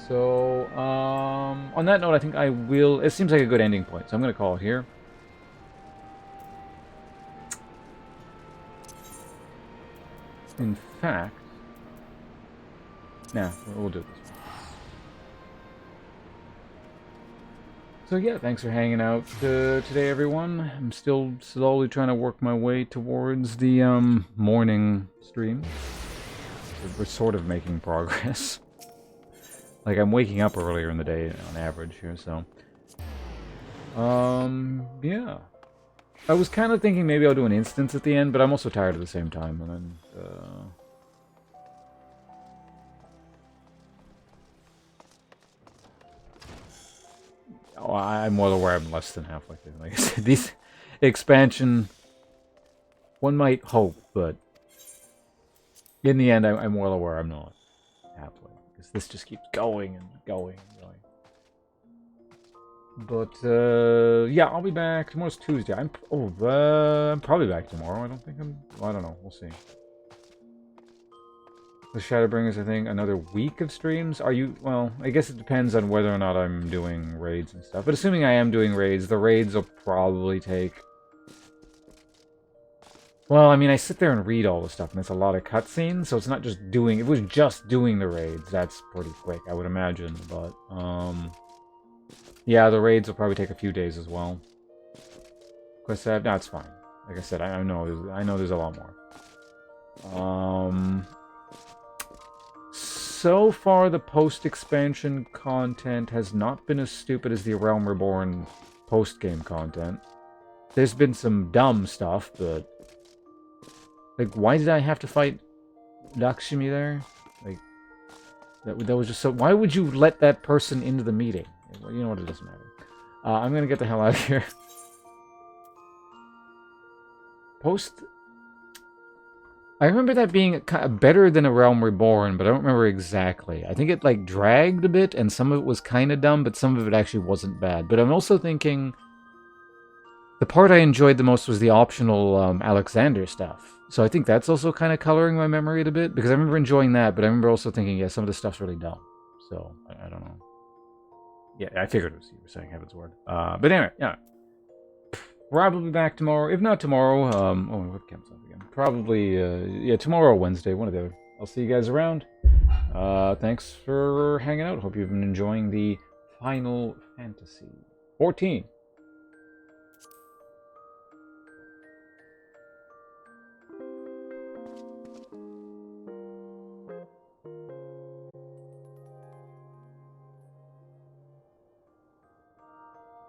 So, on that note, I think I will... It seems like a good ending point, so I'm going to call it here. In fact... Nah, we'll do this. So yeah, thanks for hanging out today, everyone. I'm still slowly trying to work my way towards the morning stream. We're sort of making progress. Like, I'm waking up earlier in the day on average here, so... yeah. I was kind of thinking maybe I'll do an instance at the end, but I'm also tired at the same time, and then, Oh, I'm well aware I'm less than halfway through. Like I said, these expansion, one might hope, but in the end, I'm well aware I'm not halfway, because this just keeps going and going and going. But yeah, I'll be back. Tomorrow's Tuesday. I'm probably back tomorrow. I don't think I don't know. We'll see. The Shadowbringers, I think, another week of streams. Are you... Well, I guess it depends on whether or not I'm doing raids and stuff. But assuming I am doing raids, the raids will probably take... Well, I mean, I sit there and read all the stuff, and it's a lot of cutscenes, so it's not just doing... If it was just doing the raids, that's pretty quick, I would imagine. But, yeah, the raids will probably take a few days as well. Quest tab, no, it's fine. Like I said, I know there's a lot more. So far, the post-expansion content has not been as stupid as the Realm Reborn post-game content. There's been some dumb stuff, but... Like, why did I have to fight Lakshmi there? Like, that was just so... Why would you let that person into the meeting? Well, you know what, it doesn't matter. I'm gonna get the hell out of here. I remember that being better than A Realm Reborn, but I don't remember exactly. I think it, like, dragged a bit, and some of it was kind of dumb, but some of it actually wasn't bad. But I'm also thinking... The part I enjoyed the most was the optional Alexander stuff. So I think that's also kind of coloring my memory a bit, because I remember enjoying that, but I remember also thinking, yeah, some of this stuff's really dumb. So, I don't know. Yeah, I figured it was you were saying Heaven's Word. But anyway, yeah. Probably back tomorrow. If not tomorrow, oh, my webcam's off again. Probably, yeah, tomorrow or Wednesday, one or the other. I'll see you guys around. Thanks for hanging out. Hope you've been enjoying the Final Fantasy 14.